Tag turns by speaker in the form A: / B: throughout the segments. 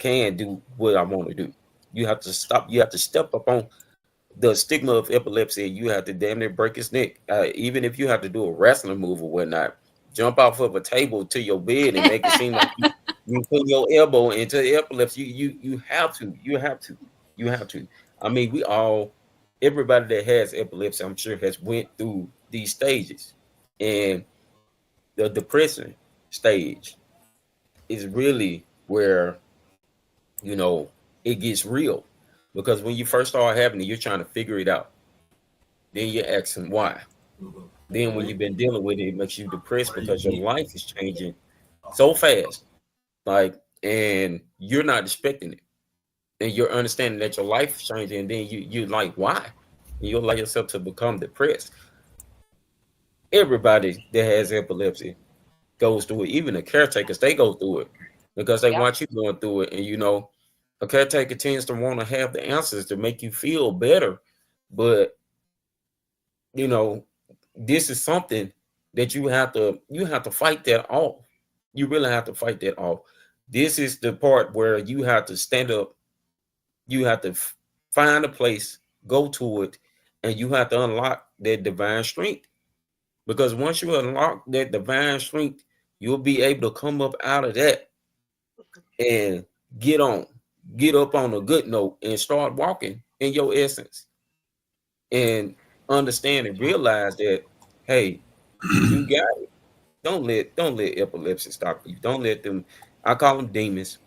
A: can do what I want to do. You have to stop. You have to step up on the stigma of epilepsy. You have to damn near break his neck. Even if you have to do a wrestling move or whatnot, jump off of a table to your bed and make it seem like you put your elbow into epilepsy. You have to. You have to. You have to. I mean, everybody that has epilepsy, I'm sure, has went through these stages, and the depression stage is really where it gets real, because when you first start having it, you're trying to figure it out. Then you're asking why. Then when you've been dealing with it, it makes you depressed because your life is changing so fast, and you're not expecting it, and you're understanding that your life is changing, and then you're like, why? And you'll allow yourself to become depressed. Everybody that has epilepsy goes through it. Even the caretakers, they go through it because they watch you going through it. And a caretaker tends to want to have the answers to make you feel better. But this is something that you have to fight that off. You really have to fight that off. This is the part where you have to stand up. You have to find a place, go to it, and you have to unlock that divine strength. Because once you unlock that divine strength, you'll be able to come up out of that and get up on a good note and start walking in your essence, and understand and realize that, hey, you got it. Don't let epilepsy stop you. Don't let them, I call them demons.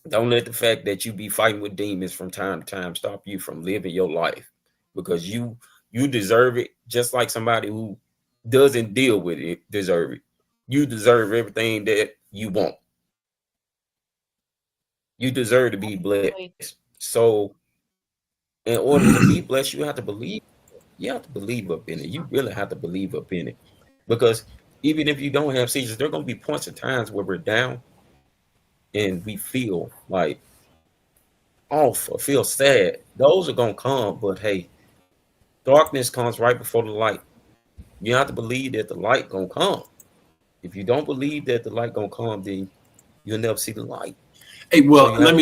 A: Don't let the fact that you be fighting with demons from time to time stop you from living your life, because you deserve it, just like somebody who doesn't deal with it deserve it. You deserve everything that you want. You deserve to be blessed. So in order to be blessed, you have to believe. You have to believe up in it. You really have to believe up in it. Because even if you don't have seizures, there are going to be points in times where we're down and we feel like off or feel sad. Those are going to come. But hey, darkness comes right before the light. You have to believe that the light going to come. If you don't believe that the light going to come, then you'll never see the light.
B: Hey, well, let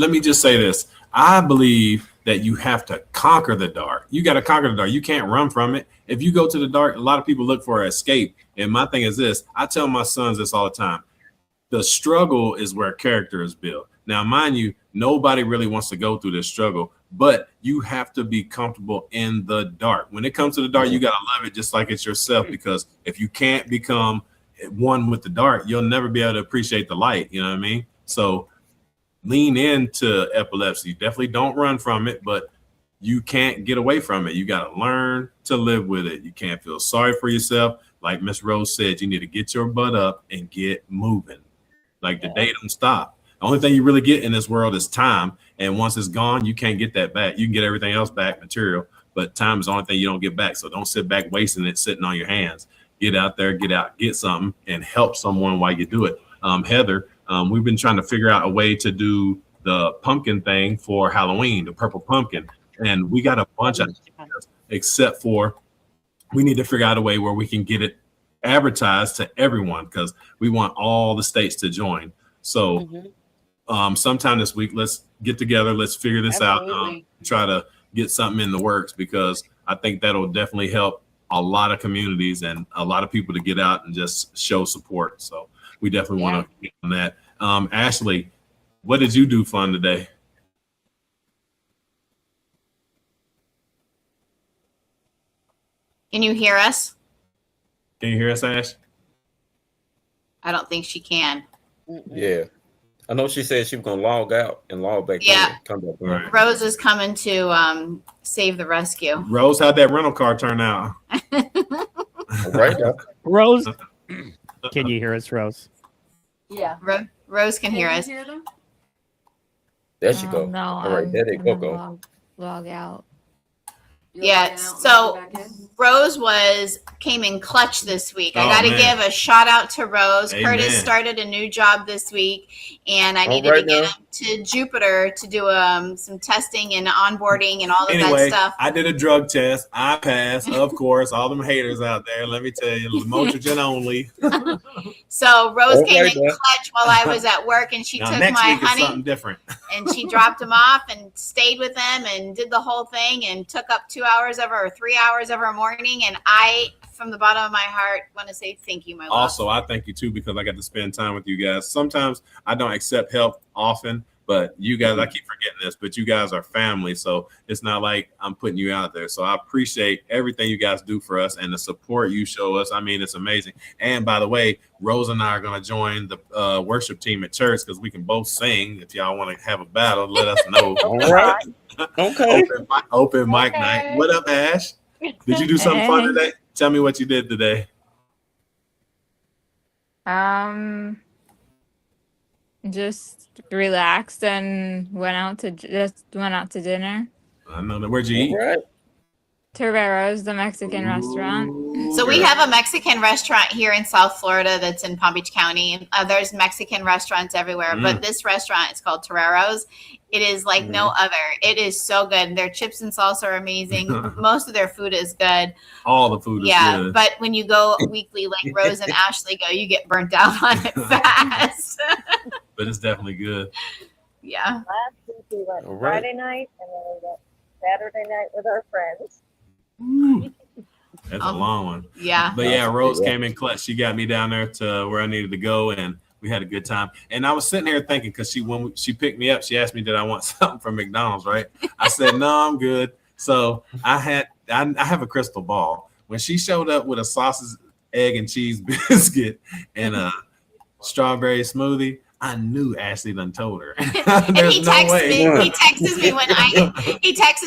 B: me just say this. I believe that you have to conquer the dark. You got to conquer the dark. You can't run from it. If you go to the dark, a lot of people look for an escape. And my thing is this. I tell my sons this all the time. The struggle is where character is built. Now, mind you, nobody really wants to go through this struggle, but you have to be comfortable in the dark. When it comes to the dark, you got to love it just like it's yourself, because if you can't become one with the dark, you'll never be able to appreciate the light. You know what I mean? So lean into epilepsy. Definitely don't run from it, but you can't get away from it. You got to learn to live with it. You can't feel sorry for yourself. Like Miss Rose said, you need to get your butt up and get moving. Like the day don't stop. The only thing you really get in this world is time. And once it's gone, you can't get that back. You can get everything else back, material, but time is the only thing you don't get back. So don't sit back wasting it sitting on your hands. Get out there, get something, and help someone while you do it. Heather, we've been trying to figure out a way to do the pumpkin thing for Halloween, the purple pumpkin. And we got a bunch of ideas, except for we need to figure out a way where we can get it advertised to everyone, because we want all the states to join. So sometime this week, let's get together. Let's figure this out. Try to get something in the works, because I think that'll definitely help a lot of communities and a lot of people to get out and just show support. So we definitely want to get on that. Ashley, what did you do fun today?
C: Can you hear us?
B: Can you hear us, Ash?
C: I don't think she can.
A: Yeah. I know she said she was going to log out and log back in. Come back in.
B: Right.
C: Rose is coming to save the rescue.
B: Rose, how'd that rental car turn out?
A: Right now.
D: Rose, can you hear us, Rose?
E: Yeah.
C: Rose can hear us.
E: Hear them?
A: There she go.
F: No,
A: All right, there they go.
F: Log out.
C: Yeah, so Rose came in clutch this week. I got to give a shout out to Rose.
B: Amen.
C: Curtis started a new job this week, and I needed to get him to Jupiter to do some testing and onboarding and all of that stuff.
B: I did a drug test. I passed, of course. All them haters out there, let me tell you, Lamotrigine only.
C: So Rose came in clutch while I was at work, and she
B: now,
C: took
B: next
C: my
B: week is
C: honey
B: something different.
C: and she dropped him off and stayed with him and did the whole thing and took up 2 hours of her or 3 hours of her morning. And I, from the bottom of my heart, want to say thank you, my love.
B: Also, I thank you too, because I got to spend time with you guys. Sometimes I don't accept help often, but you guys, I keep forgetting this, but you guys are family. So it's not like I'm putting you out there. So I appreciate everything you guys do for us and the support you show us. I mean, it's amazing. And by the way, Rose and I are going to join the worship team at church, because we can both sing. If y'all want to have a battle, let us know.
A: All right. Okay.
B: Open mic night. What up, Ash? Did you do something fun today? Tell me what you did today.
E: Just relaxed and went out to dinner.
B: I know that. Where'd you eat?
A: Right.
E: Torrero's, the Mexican restaurant.
C: So we have a Mexican restaurant here in South Florida that's in Palm Beach County. There's Mexican restaurants everywhere, but this restaurant is called Torrero's. It is like no other. It is so good. Their chips and salsa are amazing. Most of their food is good.
B: All the food is good.
C: But when you go weekly, like Rose and Ashley go, you get burnt out on it fast.
B: But it's definitely good.
C: Yeah.
F: Last week we went Friday night, and then we went Saturday night with our friends.
B: That's a long one.
C: Yeah.
B: But yeah, Rose came in clutch. She got me down there to where I needed to go, and we had a good time. And I was sitting here thinking, because when she picked me up, she asked me, did I want something from McDonald's, right? I said, no, I'm good. So I have a crystal ball. When she showed up with a sausage, egg, and cheese biscuit and a strawberry smoothie, I knew Ashley done told her.
C: And he texts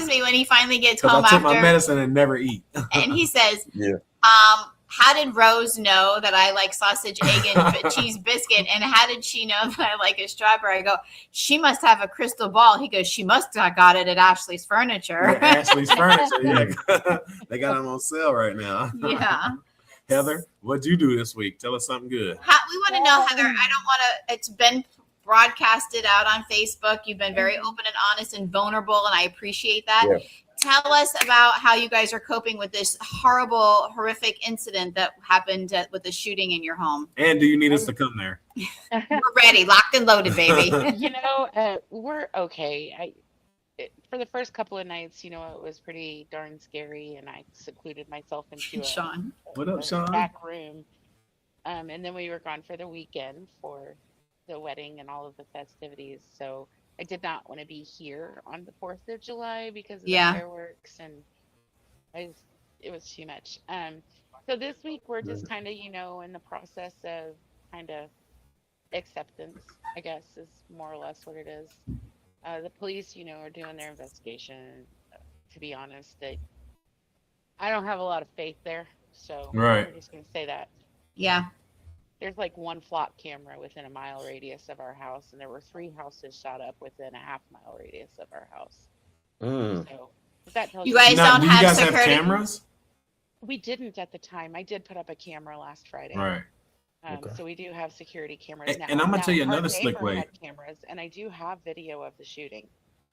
C: me when he finally gets home
B: I took
C: after
B: my medicine and never eat.
C: And he says, how did Rose know that I like sausage, egg, and cheese biscuit? And how did she know that I like a strawberry? I go, she must have a crystal ball. He goes, she must have got it at Ashley's Furniture.
B: Yeah, Ashley's Furniture. Yeah. They got them on sale right now.
C: Yeah.
B: Heather, what'd you do this week? Tell us something good.
C: We want to know, Heather. I don't want to. It's been broadcasted out on Facebook. You've been very open and honest and vulnerable, and I appreciate that. Yeah. Tell us about how you guys are coping with this horrific incident that happened with the shooting in your home.
B: And do you need us to come there?
C: We're ready, locked and loaded, baby.
G: We're okay. For the first couple of nights, it was pretty darn scary, and I secluded myself into
C: Sean.
B: What up, Sean?
G: Back room. And then we were gone for the weekend for the wedding and all of the festivities. So I did not want to be here on the 4th of July because of the fireworks, and it was too much. So this week we're just kind of, in the process of kind of acceptance, I guess, is more or less what it is. The police, are doing their investigation. To be honest, I don't have a lot of faith there, so we're just going to say that.
C: Yeah.
G: There's like one flock camera within a mile radius of our house, and there were 3 houses shot up within a half-mile radius of our house. So if that tells
C: you guys don't have
B: you guys
C: security?
B: Have cameras?
G: We didn't at the time. I did put up a camera last Friday.
B: Right.
G: So we do have security cameras now.
B: And I'm gonna tell you another slick way.
G: Cameras, and I do have video of the shooting.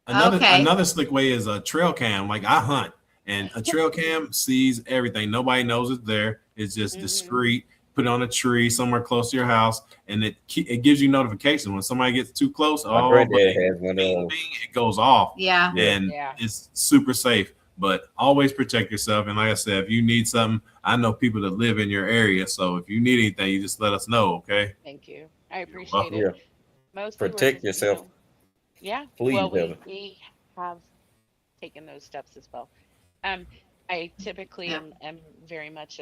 B: Another slick way is a trail cam. Like I hunt, and a trail cam sees everything. Nobody knows it's there. It's just discreet. Put it on a tree somewhere close to your house, and it gives you notification when somebody gets too close. It goes off.
C: Yeah,
B: and it's super safe. But always protect yourself. And like I said, if you need something, I know people that live in your area. So if you need anything, you just let us know, okay?
G: Thank you. I appreciate it.
A: Yeah.
G: Mostly
A: protect yourself. Please,
G: we have taken those steps as well. I typically am very much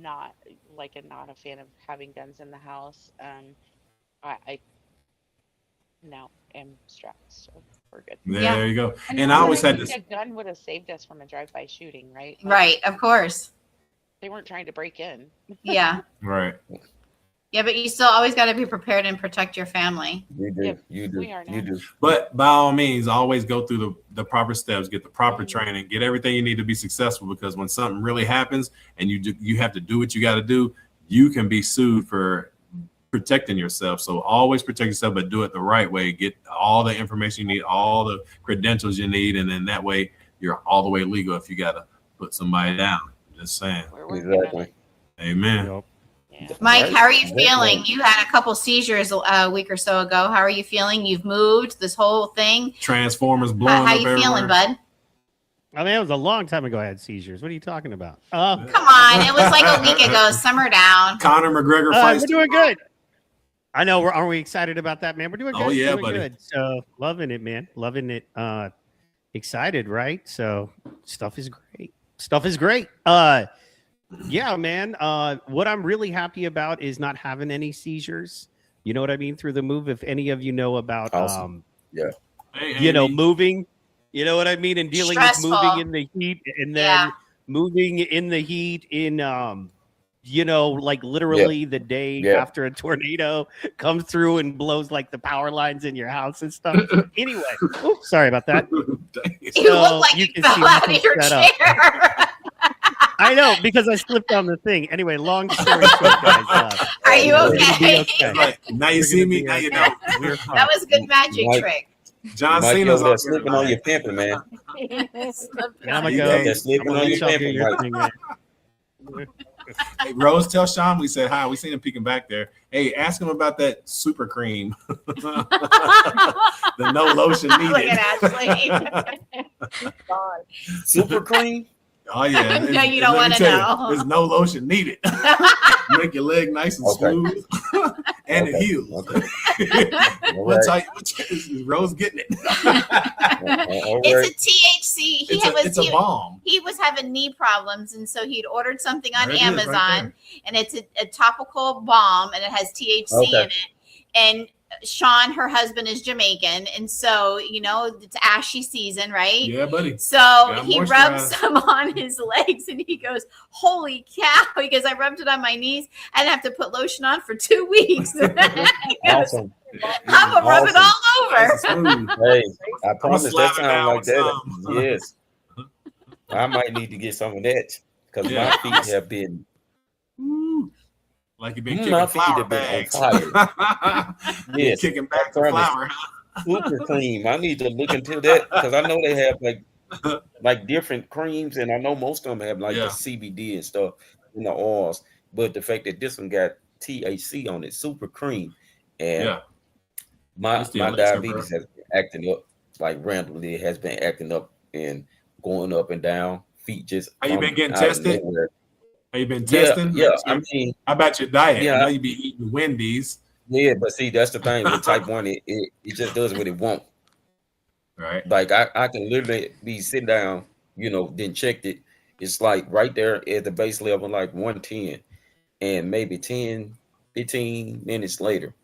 G: not a fan of having guns in the house. I now am strapped, so we're good.
B: There you go. And I always had this.
G: A gun would have saved us from a drive-by shooting, right?
C: Right, of course.
G: They weren't trying to break in.
C: Yeah.
B: Right.
C: Yeah, but you still always got to be prepared and protect your family.
A: You do.
G: Yep,
A: you do.
G: we are now.
A: You do.
B: But by all means, always go through the proper steps, get the proper training, get everything you need to be successful. Because when something really happens and you have to do what you got to do, you can be sued for protecting yourself. So always protect yourself, but do it the right way. Get all the information you need, all the credentials you need, and then that way you're all the way legal if you got to put somebody down. Just saying.
A: Exactly.
B: Amen.
D: Yep.
G: Yeah.
C: Mike,
A: Right.
C: how are you
A: Definitely.
C: feeling? You had a couple seizures a week or so ago. How are you feeling? You've moved this whole thing.
B: Transformers blowing
C: How
B: up
C: you feeling,
B: everywhere.
C: bud?
D: I mean, it was a long time ago I had seizures. What are you talking about?
C: Come on, it was like a week ago. Simmer down.
B: Conor McGregor
D: we're
B: fights.
D: doing good. I know. Aren't we excited about that, man? We're doing good.
B: Oh, yeah,
D: doing
B: buddy.
D: Good. So loving it, man. Loving it. Excited, right? So stuff is great. Stuff is great. Yeah, man. What I'm really happy about is not having any seizures. You know what I mean? Through the move. If any of you know about,
A: Awesome. Yeah.
B: Hey,
D: you know,
B: Amy.
D: moving. You know what I mean? And dealing
C: Stressful.
D: with moving in the heat, and then
C: Yeah.
D: moving in the heat in you know, like literally the day
A: Yeah.
D: after a tornado comes through and blows like the power lines in your house and stuff. Anyway, oops, sorry about that.
C: You
D: So
C: look like you
D: can
C: fell
D: see
C: out
D: nothing
C: of your
D: set up.
C: chair.
D: I know, because I slipped on the thing. Anyway, long story short, guys.
C: Are you
D: we're gonna be
C: okay?
D: okay.
B: Like, now you
D: We're
B: see
D: gonna
B: me,
D: be
B: now you
D: okay.
B: know.
D: We're fine.
C: That was a good magic
A: Mike.
C: trick.
B: John
A: Mike, you
B: Cena's
A: over there
B: up here
A: slipping on
B: tonight.
A: your pimping, man.
D: And I'm gonna
B: You
D: go.
B: got
A: that
D: I'm
A: slipping
D: gonna
A: on
D: let
A: your
D: y'all do
A: pimping,
D: your
A: Mike.
D: thing, man.
B: Hey, Rose, tell Sean we said hi. We seen him peeking back there. Hey, ask him about that super cream. The no lotion
C: Look
B: needed.
C: at Ashley.
F: Gone.
A: Super cream.
B: Oh yeah.
C: No, you don't
B: let me
C: wanna
B: tell you,
C: know.
B: there's no lotion needed. Make your leg nice and
A: Okay.
B: smooth, and it
A: Okay.
B: heals.
A: Okay. All
B: What
A: right.
B: type? Is Rose getting it?
A: All
C: It's
A: right.
C: a THC.
B: It's a balm.
C: He was having knee problems, and so he'd ordered something on
B: There it is, right
C: Amazon, and it's a topical balm, and it has THC
A: Okay.
C: in it. And Sean, her husband, is Jamaican, and so you know it's ashy season, right?
B: Yeah, buddy.
C: So he
B: moisturize.
C: rubs some on his legs, and he goes, "Holy cow!" Because I rubbed it on my knees. I didn't have to put lotion on for 2 weeks. He goes,
A: Awesome.
C: I'm gonna rub it all
B: Nice and
C: over.
B: smooth.
A: Hey, I promise that
B: slap it
A: sound
B: down
A: like
B: with
A: that.
B: some.
A: Yes. I might need to get some of that because
B: Yeah.
A: my feet have been
B: Like you've been
A: My
B: kicking
A: feet
B: flower
A: have been on
B: bags.
A: fire. Yes.
B: Kicking back
A: I
B: the
A: promise.
B: flower.
A: Super cream. I need to look into that because I know they have like different creams, and I know most of them have like
B: Yeah.
A: the CBD and stuff in the oils. But the fact that this one got THC on it, super cream, and
B: Yeah.
A: my
B: It's the
A: my
B: elixir,
A: diabetes has been acting up like randomly. It has been acting up and going up and down. Feet just
B: Have you been
A: come
B: getting
A: out of
B: tested?
A: nowhere.
B: Have you been
A: Yeah,
B: testing?
A: yeah. I mean,
B: How about your diet?
A: Yeah.
B: I know you be eating Wendy's,
A: yeah, but see, that's the thing with type 1. It just does what it wants.
B: right?
A: Like I can literally be sitting down, you know, then checked it. It's like right there at the base level, like 110, and maybe 10, 15 minutes later,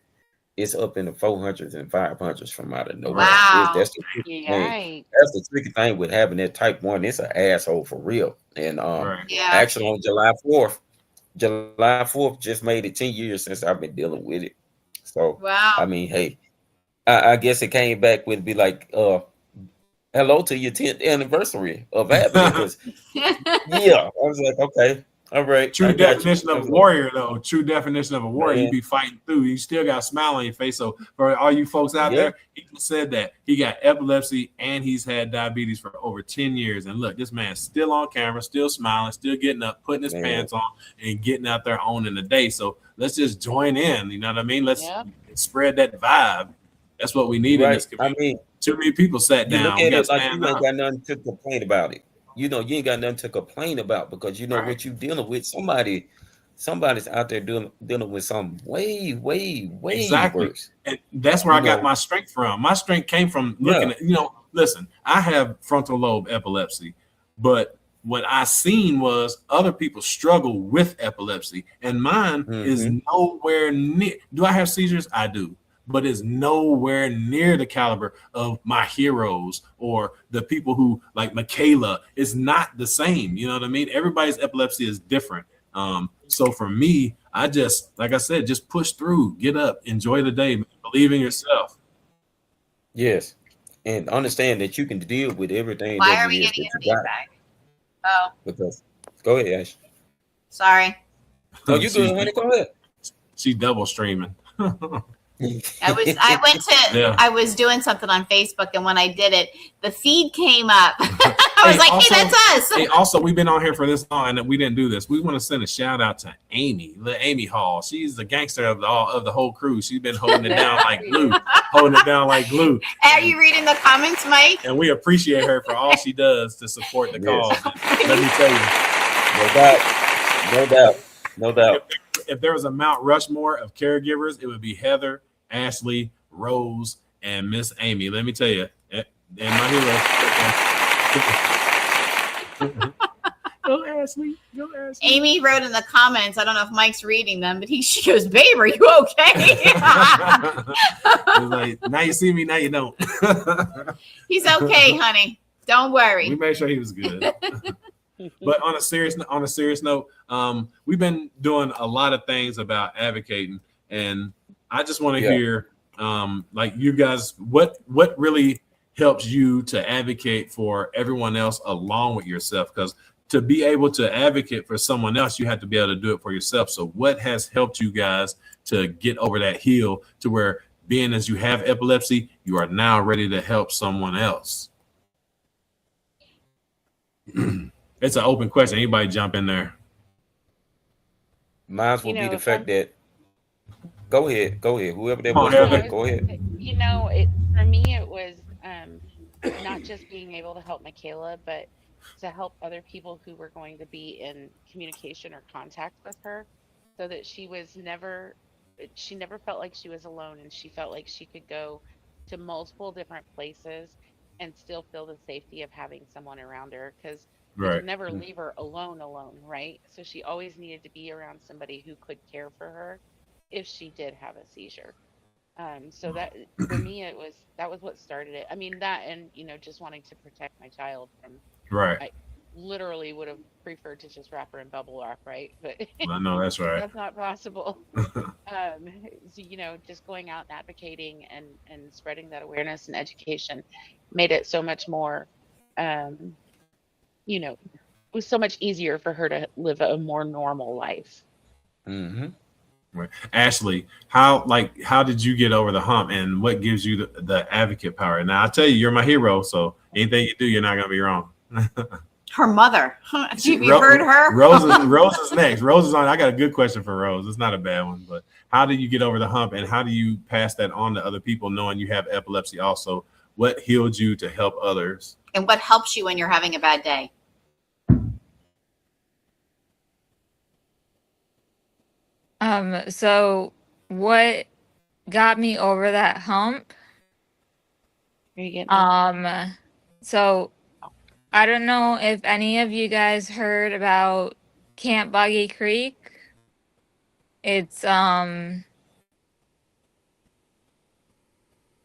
A: it's up in the 400s and 500s from out of nowhere.
C: Wow.
A: That's the tricky thing.
G: Yikes.
A: That's the tricky thing with having that type 1. It's an asshole for real. And
B: Right.
C: Yeah.
A: actually on July 4th just made it 10 years since I've been dealing with it. So
C: Wow.
A: I mean, hey, I guess it came back with be like, hello to your 10th anniversary of having it. 'Cause, yeah, I was like, okay, all right.
B: True
A: I got you.
B: definition
A: I
B: of
A: was
B: a
A: like,
B: warrior, though. True definition of a warrior. You
A: Man.
B: be fighting through. You still got a smile on your face. So for all you folks out
A: Yeah.
B: there, he just said that he got epilepsy and he's had diabetes for over 10 years. And look, this man's still on camera, still smiling, still getting up, putting his
A: Man.
B: pants on, and getting out there owning the day. So let's just join in. You know what I mean? Let's
G: Yep.
B: spread that vibe. That's what we need in this
A: Right. I
B: community.
A: mean,
B: Too many people sat
A: you
B: down.
A: look
B: We
A: at
B: got
A: it
B: to
A: like
B: stand
A: you ain't
B: up.
A: got nothing to complain about it. You know, you ain't got nothing to complain about because you know
B: Right.
A: what you dealing with. Somebody's out there dealing with something way
B: Exactly.
A: worse.
B: And that's where
A: You
B: I got
A: know.
B: my strength from. My strength came from looking at, listen, I have frontal lobe epilepsy, but what I seen was other people struggle with epilepsy, and mine is nowhere near. Do I have seizures? I do, but it's nowhere near the caliber of my heroes or the people who like Michaela. It's not the same. You know what I mean? Everybody's epilepsy is different. So for me, I just, like I said, just push through, get up, enjoy the day, believe in yourself.
A: Yes, and understand that you can deal with everything.
C: Why
A: that
C: are we
A: it is
C: getting
A: that
C: a
A: you got.
C: feedback? Oh,
A: Because go ahead, Ash.
C: sorry.
A: No, you good, honey. Go ahead.
B: She's double streaming.
C: I was doing something on Facebook, and when I did it, the feed came up. I was hey, that's us.
B: Hey, also, we've been on here for this long, and we didn't do this. We want to send a shout out to Amy, Amy Hall. She's the gangster of the whole crew. She's been holding it down like glue, Are
C: you reading the comments, Mike?
B: And we appreciate her for all she does to support the cause. Let me tell
A: you, no doubt.
B: If there was a Mount Rushmore of caregivers, it would be Heather, Ashley, Rose, and Miss Amy. Let me tell you, and my hero. Go Ashley.
C: Amy wrote in the comments. I don't know if Mike's reading them, but she goes, "Babe, are you okay?"
B: Like, now you see me, now you don't.
C: He's okay, honey. Don't worry.
B: We made sure he was good. But on a serious note, we've been doing a lot of things about advocating, and I just want to hear, like you guys, what really helps you to advocate for everyone else along with yourself? Because to be able to advocate for someone else, you have to be able to do it for yourself. So what has helped you guys to get over that hill to where, being as you have epilepsy, you are now ready to help someone else? It's an open question. Anybody jump in there?
A: Mine will be the fact that go ahead. Whoever that was, go ahead.
G: You know, for me, it was not just being able to help Michaela, but to help other people who were going to be in communication or contact with her, so that she never felt like she was alone, and she felt like she could go to multiple different places and still feel the safety of having someone around her, because you could never leave her alone, right? So she always needed to be around somebody who could care for her if she did have a seizure. So that, for me, that was what started it. I mean, that, and just wanting to protect my child from.
B: Right.
G: I literally would have preferred to just wrap her in bubble wrap, right? But
B: I know that's right.
G: That's not possible. So, just going out and advocating and spreading that awareness and education made it so much more, it was so much easier for her to live a more normal life.
B: Mm-hmm. Right. Ashley, how did you get over the hump, and what gives you the advocate power? Now, I tell you, you're my hero, so anything you do, you're not going to be wrong.
C: Her mother. Have you heard her?
B: Rose is next. Rose is on. I got a good question for Rose. It's not a bad one, but how do you get over the hump, and how do you pass that on to other people, knowing you have epilepsy also? What healed you to help others?
C: And what helps you when you're having a bad day?
E: So what got me over that hump? So I don't know if any of you guys heard about Camp Boggy Creek. It's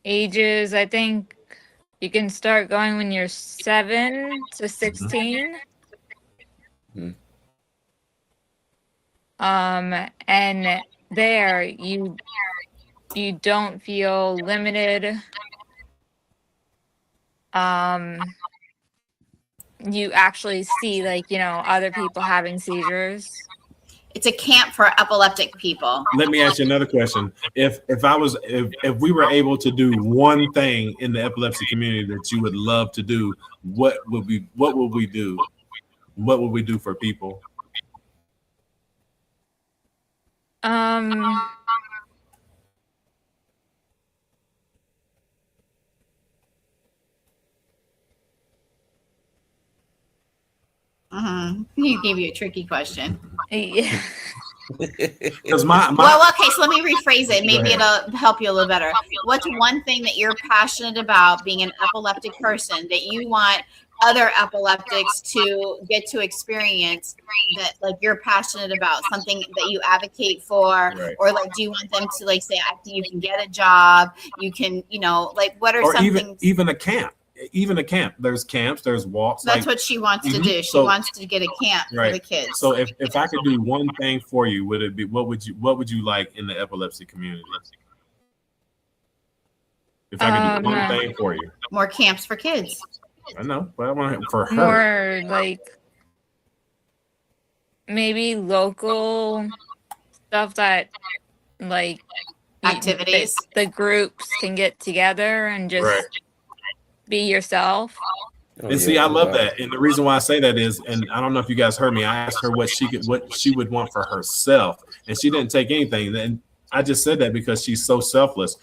E: ages, I think you can start going when you're 7 to 16.
B: Mm-hmm.
E: And there you don't feel limited. You actually see other people having seizures.
C: It's a camp for epileptic people.
B: Let me ask you another question. If we were able to do one thing in the epilepsy community that you would love to do, what would we do? What would we do for people?
C: He gave you a tricky question.
E: Yeah.
C: Well, okay, so let me rephrase it. Maybe it'll help you a little better. What's one thing that you're passionate about, being an epileptic person, that you want other epileptics to get to experience, that you're passionate about, something that you advocate for, or do you want them to say, you can get a job, you can, what are some things?
B: Even a camp. There's camps, there's walks.
C: That's what she wants to do. She wants to get a camp for the kids.
B: So if I could do one thing for you, would it be, what would you like in the epilepsy community? If I could do one thing for you.
C: More camps for kids.
B: I know, but I want it for her.
E: More maybe local stuff that
C: activities.
E: The groups can get together and just be yourself.
B: And see, I love that. And the reason why I say that is, and I don't know if you guys heard me, I asked her what she would want for herself, and she didn't take anything. And I just said that because she's so selfless.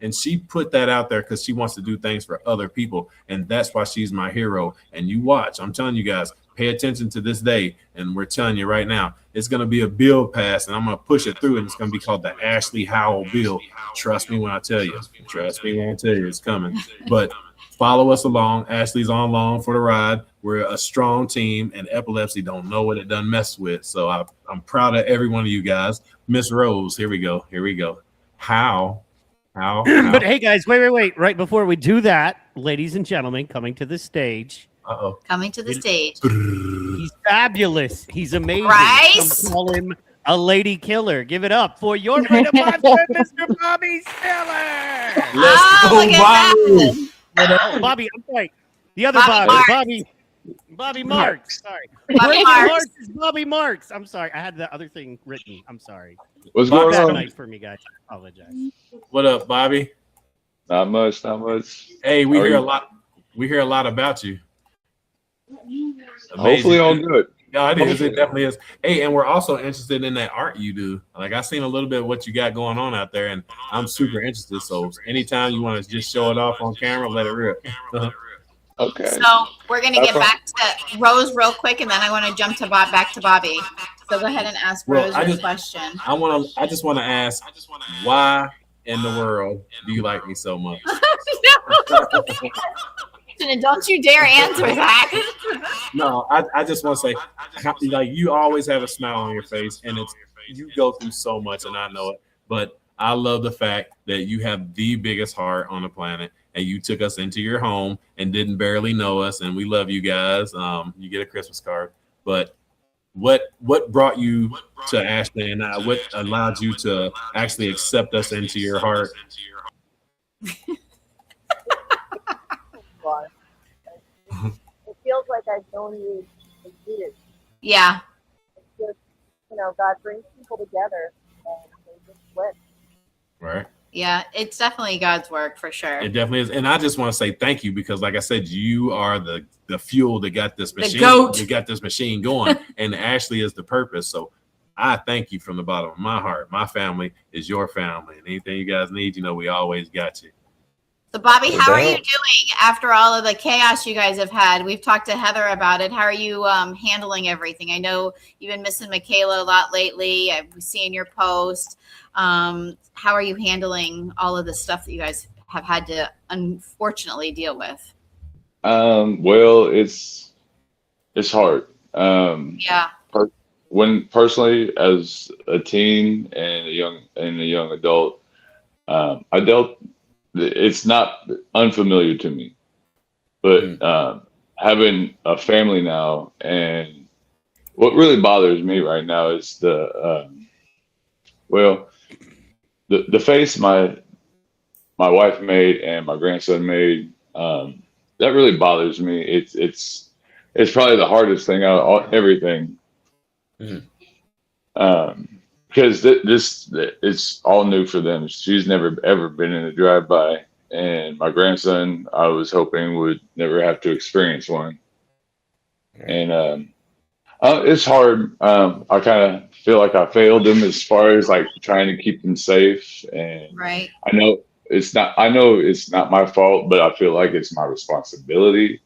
B: And she put that out there because she wants to do things for other people, and that's why she's my hero. And you watch, I'm telling you guys, pay attention to this day, and we're telling you right now, it's going to be a bill passed, and I'm going to push it through, and it's going to be called the Ashley Howell bill. Trust me when I tell you. Trust me when I tell you it's coming. But follow us along. Ashley's on along for the ride. We're a strong team, and epilepsy don't know what it done messed with. So I'm proud of every one of you guys. Miss Rose, here we go. How?
D: But hey, guys, wait. Right before we do that, ladies and gentlemen, coming to the stage.
C: Coming to the stage.
D: He's fabulous. He's amazing.
C: Bryce?
D: Some call him a lady killer. Give it up for your friend of mine, Mr. Bobby Stiller.
B: Let's go, Bobby.
D: Bobby, I'm sorry. The other Bobby. Bobby Marks. Sorry.
C: Bobby Marks.
D: Is Bobby Marks. I'm sorry. I had the other thing written. I'm sorry.
H: What's going on?
D: Night for me, guys. I apologize.
B: What up, Bobby?
H: Not much.
B: Hey, we hear a lot. We hear a lot about you. Amazing.
H: Hopefully all good.
B: Yeah, it is. It definitely is. Hey, and we're also interested in that art you do. Like, I've seen a little bit of what you got going on out there, and I'm super interested. So anytime you want to just show it off on camera, let it rip.
H: Okay.
C: So we're going to get back to Rose real quick, and then I want to jump to back to Bobby. So go ahead and ask Rose your question.
B: I just want to ask, why in the world do you like me so much?
C: And don't you dare answer that.
B: No, I just want to say, like, you always have a smile on your face, and you go through so much, and I know it. But I love the fact that you have the biggest heart on the planet, and you took us into your home and didn't barely know us, and we love you guys. You get a Christmas card. But what brought you to Ashley and I? What allowed you to actually accept us into your heart?
F: It feels like I've known you for years.
C: Yeah.
F: It's just, God brings people together and they just click.
B: Right.
C: Yeah, it's definitely God's work for sure.
B: It definitely is. And I just want to say thank you because, like I said, you are the fuel that got this machine.
C: The goat.
B: That got this machine going. And Ashley is the purpose. So I thank you from the bottom of my heart. My family is your family. And anything you guys need, we always got you.
C: So, Bobby, how are you doing after all of the chaos you guys have had? We've talked to Heather about it. How are you handling everything? I know you've been missing Michaela a lot lately. I've seen your post. How are you handling all of the stuff that you guys have had to unfortunately deal with?
H: Well, it's hard.
C: Yeah.
H: When personally, as a teen and a young adult, I dealt. It's not unfamiliar to me, but having a family now, and what really bothers me right now is the face my wife made and my grandson made. That really bothers me. It's probably the hardest thing out of everything. Because it's all new for them. She's never ever been in a drive-by, and my grandson, I was hoping, would never have to experience one. And it's hard. I kind of feel like I failed them as far as like trying to keep them safe. And
C: right.
H: I know it's not my fault, but I feel like it's my responsibility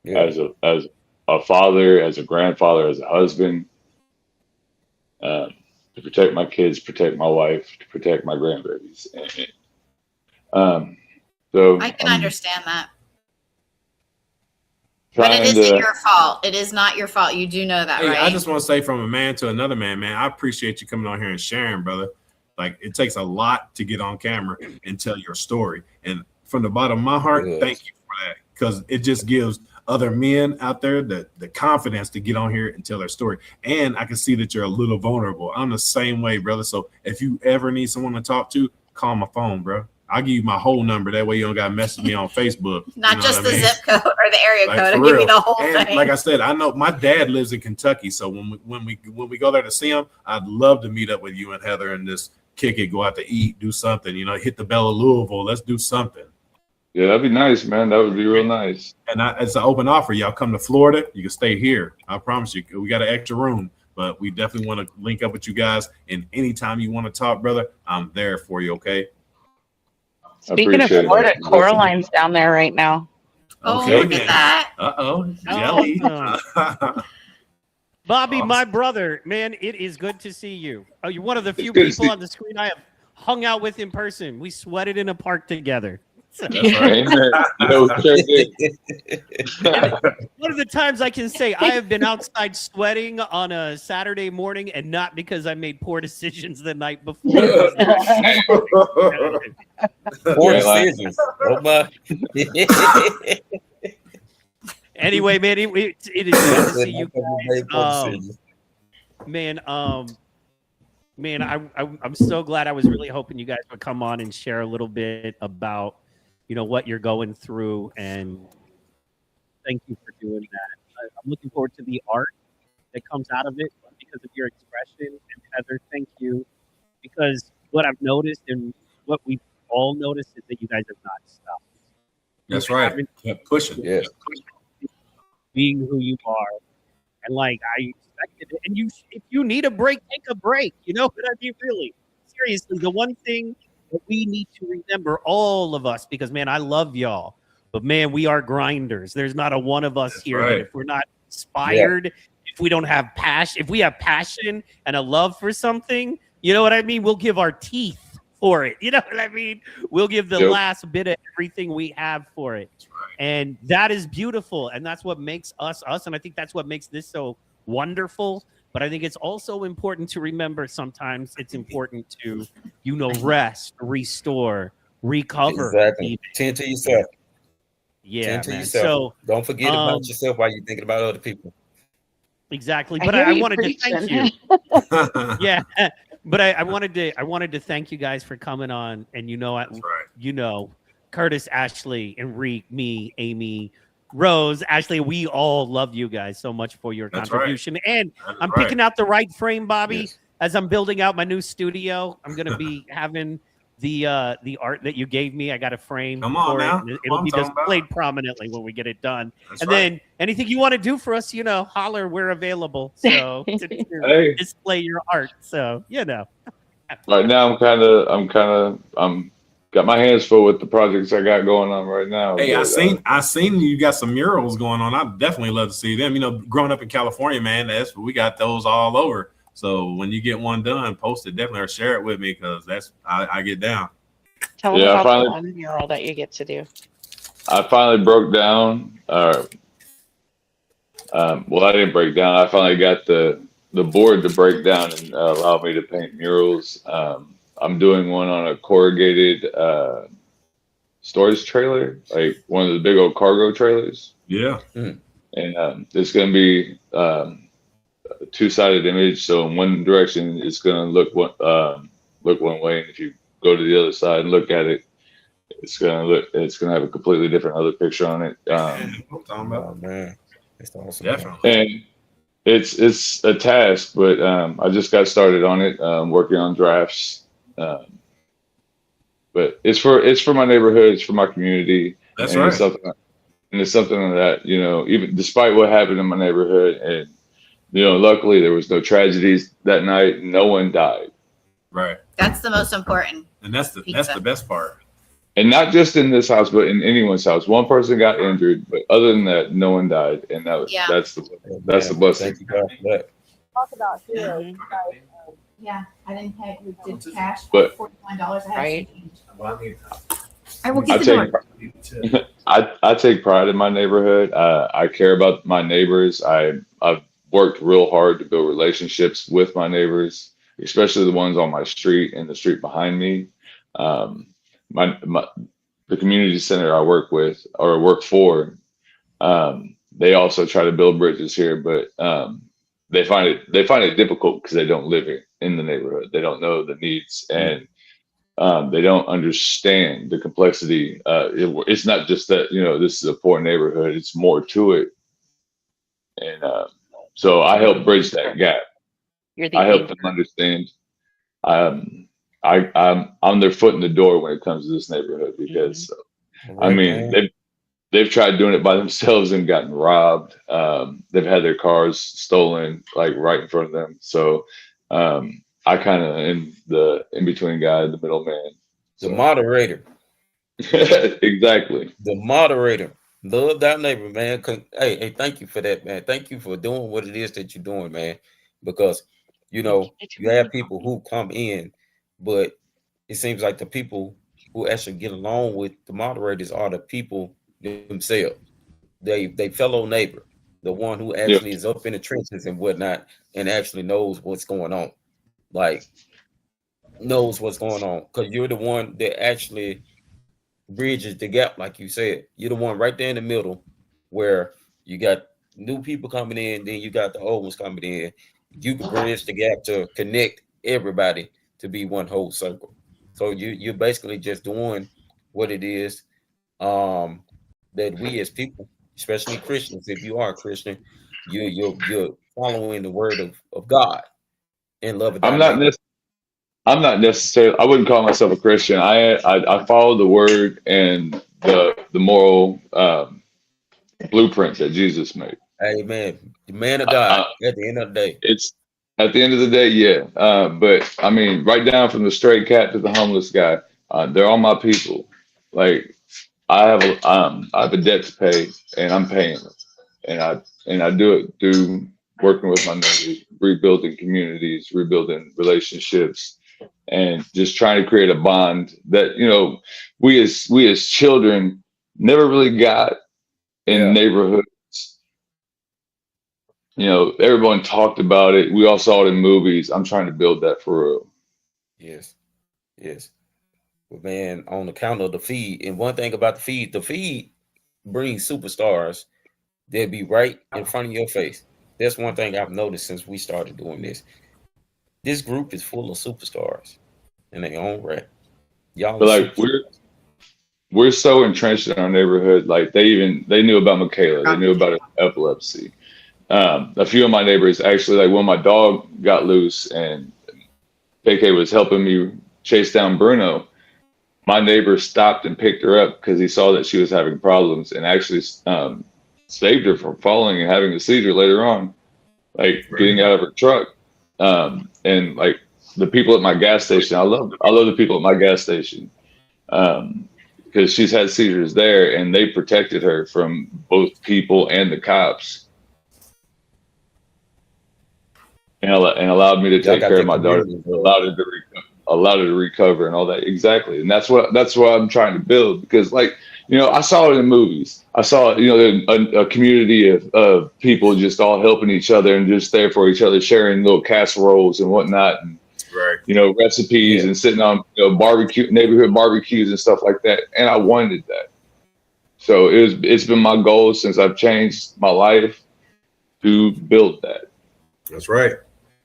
H: as a father, as a grandfather, as a husband. To protect my kids, protect my wife, to protect my grandbabies. So
C: I can understand that. But it isn't your fault. It is not your fault. You do know that, right?
B: I just want to say from a man to another man, I appreciate you coming on here and sharing, brother. Like, it takes a lot to get on camera and tell your story. And from the bottom of my heart, thank you for that. Because it just gives other men out there the confidence to get on here and tell their story. And I can see that you're a little vulnerable. I'm the same way, brother. So if you ever need someone to talk to, call my phone, bro. I'll give you my whole number. That way you don't got to message me on Facebook.
C: Not just the zip code or the area code. I'll
B: real.
C: give you the whole
B: and
C: thing.
B: Like I said, I know my dad lives in Kentucky. So when we go there to see him, I'd love to meet up with you and Heather and just kick it, go out to eat, do something. You know, hit the Bell of Louisville. Let's do something.
H: Yeah, that'd be nice, man. That would be real nice.
B: And it's an open offer. Y'all come to Florida, you can stay here. I promise you, we got an extra room, but we definitely want to link up with you guys. And anytime you want to talk, brother, I'm there for you. Okay.
G: Speaking of Florida, Coraline's down there right now.
C: Okay. Look at that.
B: Jelly.
D: Bobby, my brother, man, it is good to see you. Oh, you're one of the few people on the screen I have hung out with in person. We sweated in a park together.
B: That's right.
D: One of the times I can say I have been outside sweating on a Saturday morning, and not because I made poor decisions the night before.
A: Poor decisions. Oh my.
D: Anyway, man, it is good to see you guys. Man, I'm so glad. I was really hoping you guys would come on and share a little bit about, what you're going through, and thank you for doing that. I'm looking forward to the art that comes out of it because of your expression. And Heather, thank you, because what I've noticed and what we've all noticed is that you guys have not stopped.
B: That's right. Kept pushing.
A: Yes.
D: Being who you are, and I expected it. And if you need a break, take a break. You know what I mean? Really, seriously, the one thing that we need to remember, all of us, because man, I love y'all, but man, we are grinders. There's not a one of us here that if we're not inspired, if we don't have passion, if we have passion and a love for something, you know what I mean? We'll give our teeth for it. You know what I mean? We'll give the last bit of everything we have for it. And that is beautiful. And that's what makes us us. And I think that's what makes this so wonderful. But I think it's also important to remember sometimes it's important to, rest, restore, recover.
A: Exactly. Tend to yourself.
D: Yeah.
A: Tend to yourself. So don't forget about yourself while you're thinking about other people.
D: Exactly. But I wanted to thank you. Yeah. But I wanted to thank you guys for coming on. And Curtis, Ashley, Enrique, me, Amy, Rose, Ashley, we all love you guys so much for your contribution. Right. And I'm picking out the right frame, Bobby, as I'm building out my new studio. I'm going to be having the art that you gave me. I got a frame for it. It'll be displayed prominently when we get it done. Then anything you want to do for us, holler, we're available. So to display your art. So,
H: Right now I'm got my hands full with the projects I got going on right now.
B: Hey, I seen you got some murals going on. I'd definitely love to see them. Growing up in California, man, we got those all over. So when you get one done, post it definitely or share it with me because I get down.
G: Tell them about the one mural that you get to do.
H: I finally broke down. I didn't break down. I finally got the board to break down and allow me to paint murals. I'm doing one on a corrugated storage trailer, like one of the big old cargo trailers.
B: Yeah.
H: And it's going to be a two-sided image. So in one direction, it's going to look one way, and if you go to the other side and look at it, it's going to have a completely different other picture on it.
A: Oh man, it's awesome.
B: Definitely.
H: And it's a task, but I just got started on it, working on drafts. But it's for my neighborhood, it's for my community.
B: That's right.
H: It's something that, even despite what happened in my neighborhood, and luckily there was no tragedies that night. No one died.
B: Right.
C: That's the most important.
B: And that's the best part.
H: And not just in this house, but in anyone's house. One person got injured, but other than that, no one died. And that's the blessing.
A: Thank you God for that.
F: Talk about heroes.
C: Yeah, I didn't pay. We did cash.
H: But
C: $41.
G: Right.
C: I will get the door.
H: I take pride in my neighborhood. I care about my neighbors. I've worked real hard to build relationships with my neighbors, especially the ones on my street and the street behind me. The community center I work with or work for, they also try to build bridges here, but they find it difficult because they don't live here in the neighborhood. They don't know the needs, and they don't understand the complexity. It's not just that this is a poor neighborhood. It's more to it, and so I help bridge that gap. I help them understand. I'm their foot in the door when it comes to this neighborhood because I mean they've tried doing it by themselves and gotten robbed. They've had their cars stolen like right in front of them. So I kind of am the in between guy, the middleman.
A: The moderator.
H: Exactly.
A: The moderator. Love that neighbor, man. Hey, thank you for that, man. Thank you for doing what it is that you're doing, man. Because you know you have people who come in, but it seems like the people who actually get along with the moderators are the people themselves. They fellow neighbor, the one who actually is up in the trenches and whatnot, and actually knows what's going on. Like knows what's going on because you're the one that actually bridges the gap, like you said. You're the one right there in the middle where you got new people coming in, then you got the old ones coming in. You can bridge the gap to connect everybody to be one whole circle. So you're basically just doing what it is that we as people, especially Christians, if you are a Christian, you're following the word of God and love.
H: I'm not necessarily. I wouldn't call myself a Christian. I follow the word and the moral blueprint that Jesus made.
A: Amen. The man of God. At the end of the day,
H: it's at the end of the day, yeah. But I mean, right down from the stray cat to the homeless guy, they're all my people. Like I have a debt to pay, and I'm paying it, and I do it through working with my neighbors, rebuilding communities, rebuilding relationships, and just trying to create a bond that we as children never really got in neighborhoods. Everyone talked about it. We all saw it in movies. I'm trying to build that for real.
A: Yes. But man, on account of the feed, and one thing about the feed brings superstars that be right in front of your face. That's one thing I've noticed since we started doing this. This group is full of superstars in their own right. Y'all
H: but like we're so entrenched in our neighborhood. Like they knew about Michaela. They knew about epilepsy. A few of my neighbors actually, like when my dog got loose and KK was helping me chase down Bruno, my neighbor stopped and picked her up because he saw that she was having problems and actually saved her from falling and having a seizure later on, like getting out of her truck. And like the people at my gas station, I love the people at my gas station because she's had seizures there and they protected her from both people and the cops. And allowed me to take care of my daughter, allowed her to recover and all that. Exactly. And that's what I'm trying to build because I saw it in movies. I saw, a community of people just all helping each other and just there for each other, sharing little casseroles and whatnot. And, recipes and sitting on, neighborhood barbecues and stuff like that. And I wanted that. So it's been my goal since I've changed my life to build that.
B: That's right.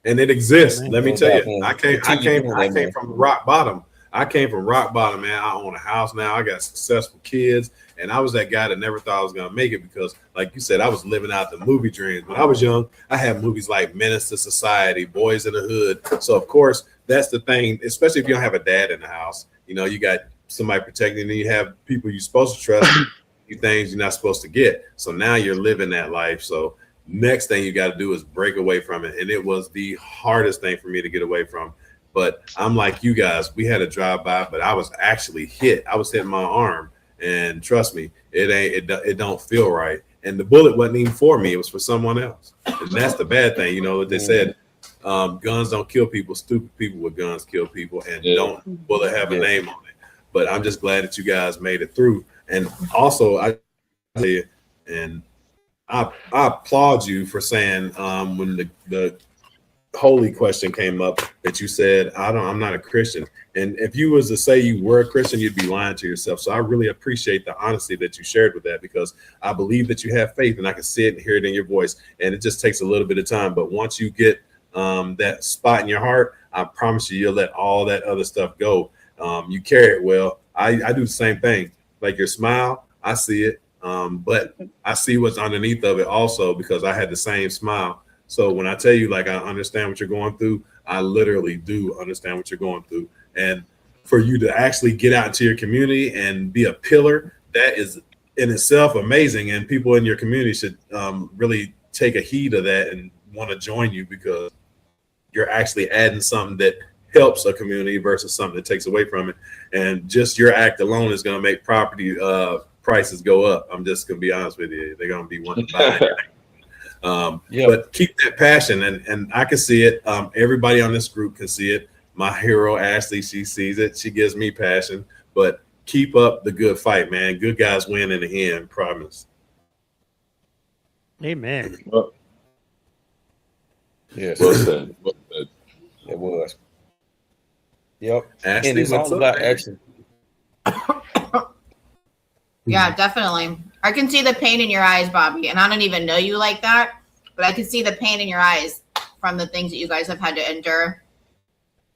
B: And it exists. Let me tell you, I came from rock bottom. I came from rock bottom, man. I own a house now. I got successful kids. And I was that guy that never thought I was going to make it because, like you said, I was living out the movie dreams. When I was young, I had movies like Menace to Society, Boys in the Hood. So, of course, that's the thing, especially if you don't have a dad in the house. You got somebody protecting you. You have people you're supposed to trust, things you're not supposed to get. So now you're living that life. So next thing you got to do is break away from it. And it was the hardest thing for me to get away from. But I'm like you guys, we had a drive-by, but I was actually hit. I was hitting my arm. And trust me, it don't feel right. And the bullet wasn't even for me. It was for someone else. And that's the bad thing. What they said, guns don't kill people. Stupid people with guns kill people. And don't bullet have a name on it. But I'm just glad that you guys made it through. And also, I applaud you for saying when the holy question came up that you said, I'm not a Christian. And if you was to say you were a Christian, you'd be lying to yourself. So I really appreciate the honesty that you shared with that because I believe that you have faith and I can see it and hear it in your voice. And it just takes a little bit of time. But once you get that spot in your heart, I promise you'll let all that other stuff go. You carry it well. I do the same thing. Like your smile, I see it. But I see what's underneath of it also because I had the same smile. So when I tell you, I understand what you're going through, I literally do understand what you're going through. And for you to actually get out into your community and be a pillar, that is in itself amazing. And people in your community should really take a heed of that and want to join you, because you're actually adding something that helps a community versus something that takes away from it. And just your act alone is going to make property prices go up. I'm just going to be honest with you. They're going to be wanting to buy it. But keep that passion. And I can see it. Everybody on this group can see it. My hero, Ashley, she sees it. She gives me passion. But keep up the good fight, man. Good guys win in the end, promise.
D: Amen.
H: Well,
A: Yes.
H: well said. Well said.
A: It was. Yep.
B: Ashley,
A: And it's all about action.
C: Yeah, definitely. I can see the pain in your eyes, Bobby, and I don't even know you like that, but I can see the pain in your eyes from the things that you guys have had to endure.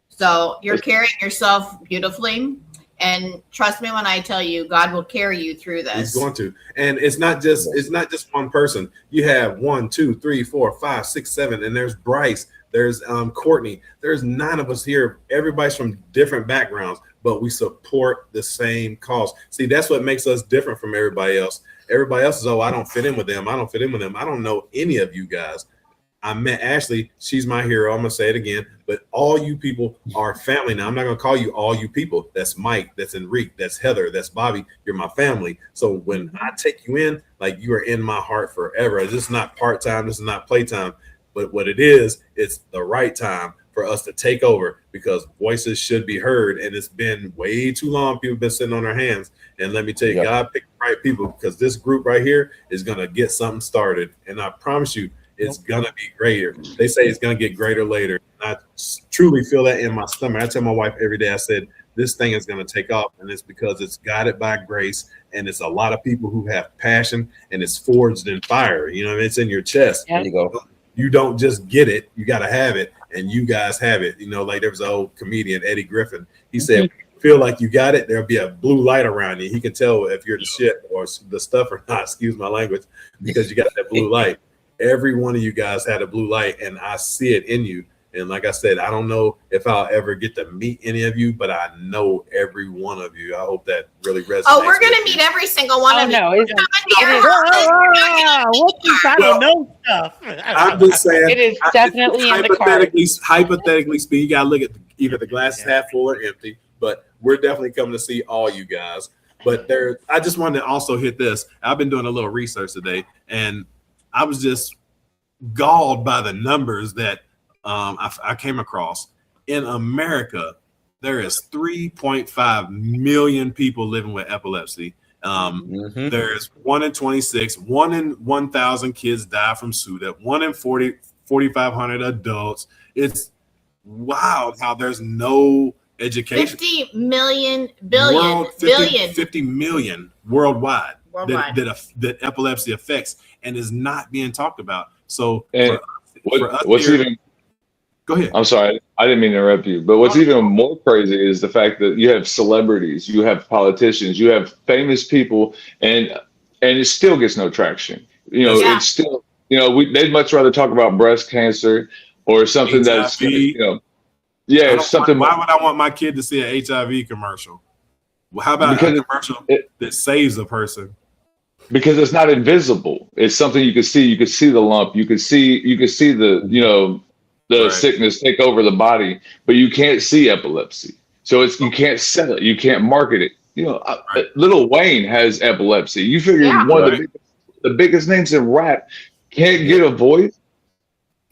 C: So you're carrying yourself beautifully, and trust me when I tell you, God will carry you through this.
B: He's going to. And it's not just one person. You have 1, 2, 3, 4, 5, 6, 7, and there's Bryce, there's Courtney, there's 9 of us here. Everybody's from different backgrounds, but we support the same cause. See, that's what makes us different from everybody else. Everybody else is, I don't fit in with them. I don't fit in with them. I don't know any of you guys. I met Ashley. She's my hero. I'm going to say it again. But all you people are family now. I'm not going to call you all you people. That's Mike. That's Enrique. That's Heather. That's Bobby. You're my family. So when I take you in, like, you are in my heart forever. This is not part-time. This is not playtime. But what it is, it's the right time for us to take over, because voices should be heard. And it's been way too long. People have been sitting on their hands. And let me tell you, God picked the right people, because this group right here is going to get something started. And I promise you, it's going to be greater. They say it's going to get greater later. And I truly feel that in my stomach. I tell my wife every day, I said, this thing is going to take off. And it's because it's guided by grace. And it's a lot of people who have passion, and it's forged in fire. You know, it's in your chest.
A: There you go.
B: You don't just get it. You got to have it. And you guys have it. You know, like there was an old comedian, Eddie Griffin. He said, when you feel like you got it, there'll be a blue light around you. He can tell if you're the shit or the stuff or not, excuse my language, because you got that blue light. Every one of you guys had a blue light, and I see it in you. And like I said, I don't know if I'll ever get to meet any of you, but I know every one of you. I hope that really resonates.
C: Oh, we're going to meet every single one of you.
D: What you I don't know stuff.
B: I'm just saying.
G: It is definitely in the cards.
B: Hypothetically speaking, you got to look at either the glass is half full or empty, but we're definitely coming to see all you guys. But I just wanted to also hit this. I've been doing a little research today, and I was just galled by the numbers that I came across. In America, there is 3.5 million people living with epilepsy. There's 1 in 26, 1 in 1,000 kids die from SUDEP, 1 in 4,500 adults. It's wild how there's no education.
C: 50 million,
B: 50 million worldwide. That epilepsy affects and is not being talked about. So
H: what's even
B: go ahead.
H: I'm sorry, I didn't mean to interrupt you, but what's even more crazy is the fact that you have celebrities, you have politicians, you have famous people, and it still gets no traction. You know, it's still, you know, they'd much rather talk about breast cancer or something
B: HIV.
H: that's, you know, something.
B: Why would I want my kid to see an HIV commercial? Well, how about a commercial that saves a person?
H: Because it's not invisible. It's something you can see. You can see the lump. You can see the, you know, the sickness take over the body, but you can't see epilepsy. So you can't sell it. You can't market it. You know, Lil Wayne has epilepsy. You figure one of the biggest names in rap can't get a voice.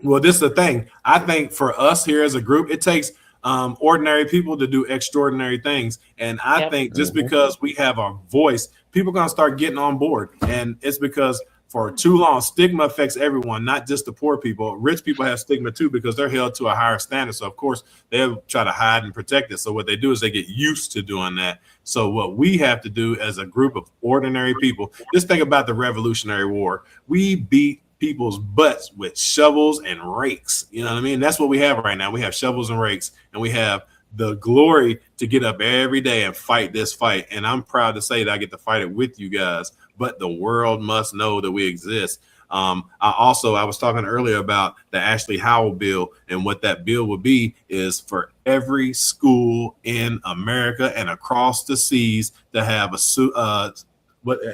B: Well, this is the thing. I think for us here as a group, it takes ordinary people to do extraordinary things. And I think just because we have a voice, people are going to start getting on board. And it's because for too long, stigma affects everyone, not just the poor people. Rich people have stigma too, because they're held to a higher standard. So of course they'll try to hide and protect it. So what they do is they get used to doing that. So what we have to do as a group of ordinary people, just think about the Revolutionary War. We beat people's butts with shovels and rakes. You know what I mean? That's what we have right now. We have shovels and rakes, and we have the glory to get up every day and fight this fight. And I'm proud to say that I get to fight it with you guys, but the world must know that we exist. I was talking earlier about the Ashley Howell bill, and what that bill would be is for every school in America and across the seas to have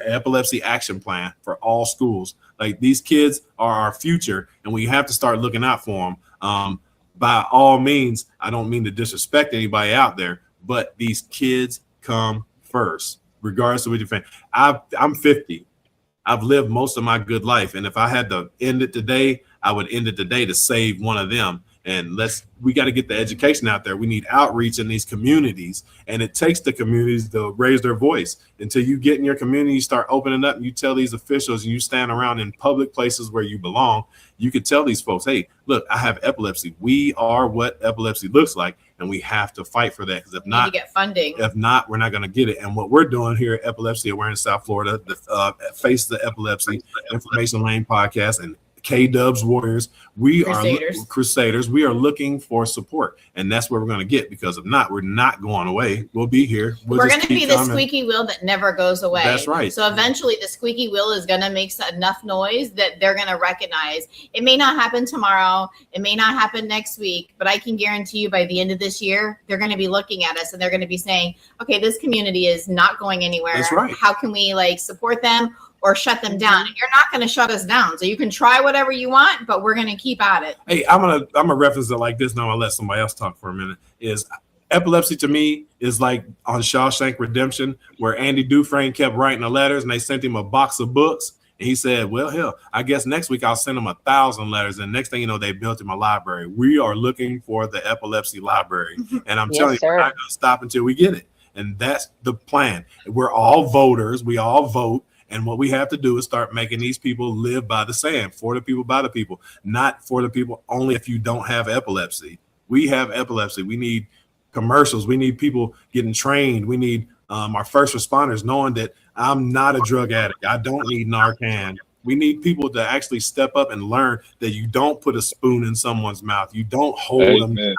B: epilepsy action plan for all schools. Like, these kids are our future, and we have to start looking out for them. By all means, I don't mean to disrespect anybody out there, but these kids come first, regardless of what you're saying. I'm 50. I've lived most of my good life, and if I had to end it today, I would end it today to save one of them. And we got to get the education out there. We need outreach in these communities, and it takes the communities to raise their voice. Until you get in your community, you start opening up, and you tell these officials, and you stand around in public places where you belong, you could tell these folks, hey, look, I have epilepsy. We are what epilepsy looks like, and we have to fight for that. Because if not,
C: get funding.
B: If not, we're not going to get it. And what we're doing here at Epilepsy Awareness South Florida, the Face the Epilepsy Information Lane podcast, and K-Dubs Warriors, we are Crusaders. We are looking for support, and that's where we're going to get, because if not, we're not going away. We'll be here.
C: We're going to be the squeaky wheel that never goes away.
B: That's right.
C: So eventually the squeaky wheel is going to make enough noise that they're going to recognize. It may not happen tomorrow. It may not happen next week, but I can guarantee you by the end of this year, they're going to be looking at us, and they're going to be saying, okay, this community is not going anywhere.
B: That's right.
C: How can we support them or shut them down? And you're not going to shut us down. So you can try whatever you want, but we're going to keep at it.
B: Hey, I'm gonna reference it like this. Now I'll let somebody else talk for a minute. Is epilepsy to me is like on Shawshank Redemption, where Andy Dufresne kept writing the letters, and they sent him a box of books. And he said, well, hell, I guess next week I'll send him 1,000 letters. And next thing you know, they built him a library. We are looking for the epilepsy library. And I'm telling you, we're not going to stop until we get it. And that's the plan. We're all voters. We all vote. And what we have to do is start making these people live by the saying, for the people, by the people, not for the people only if you don't have epilepsy. We have epilepsy. We need commercials. We need people getting trained. We need our first responders knowing that I'm not a drug addict. I don't need Narcan. We need people to actually step up and learn that you don't put a spoon in someone's mouth. You don't hold them down.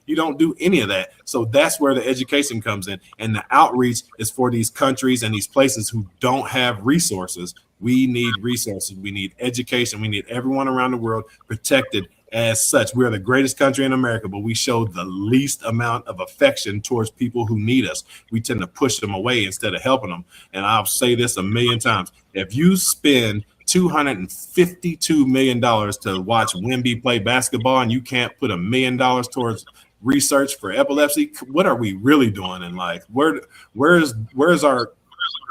B: You don't do any of that. So that's where the education comes in. And the outreach is for these countries and these places who don't have resources. We need resources. We need education. We need everyone around the world protected as such. We are the greatest country in America, but we show the least amount of affection towards people who need us. We tend to push them away instead of helping them. And I'll say this a million times. If you spend $252 million to watch Wemby play basketball and you can't put $1 million towards research for epilepsy, what are we really doing in life? Where's our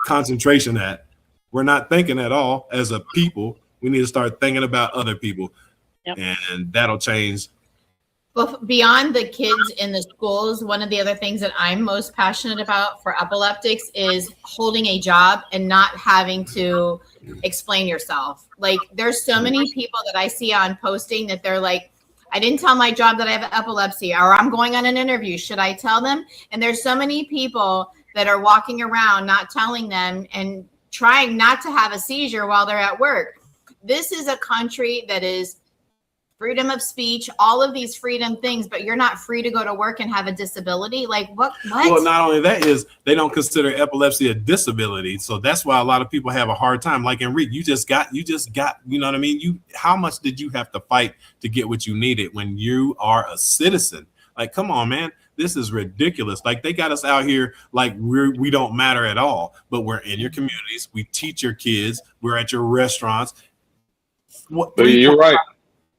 B: concentration at? We're not thinking at all as a people. We need to start thinking about other people. Yep. And that'll change.
C: Well, beyond the kids in the schools, one of the other things that I'm most passionate about for epileptics is holding a job and not having to explain yourself. Like, there's so many people that I see on posting that they're like, I didn't tell my job that I have epilepsy, or I'm going on an interview. Should I tell them? And there's so many people that are walking around not telling them and trying not to have a seizure while they're at work. This is a country that is freedom of speech, all of these freedom things, but you're not free to go to work and have a disability. Like, what?
B: Well, not only that is they don't consider epilepsy a disability. So that's why a lot of people have a hard time. Like Enrique, you just got, you know what I mean? How much did you have to fight to get what you needed when you are a citizen? Like, come on, man. This is ridiculous. Like, they got us out here like we don't matter at all, but we're in your communities. We teach your kids. We're at your restaurants.
H: You're right.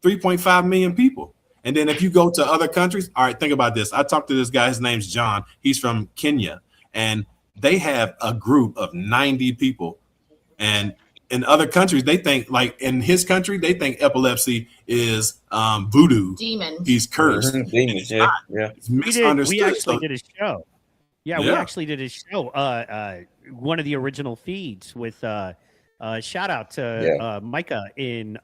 B: 3.5 million people. And then if you go to other countries, all right, think about this. I talked to this guy, his name's John. He's from Kenya, and they have a group of 90 people. And in other countries, they think, like in his country, they think epilepsy is voodoo.
C: Demons.
B: He's cursed.
A: Mm-hmm. Demons, yeah.
B: It's misunderstood.
D: We actually did a show. Yeah, we actually did a show. One of the original feeds with shout out to Micah in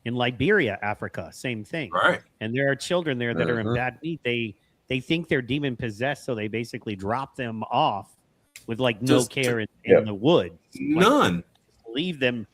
D: Liberia, Africa, same thing.
B: Right.
D: And there are children there that are in bad need. They think they're demon possessed, so they basically drop them off with like no care in the woods.
B: None.
D: Leave them.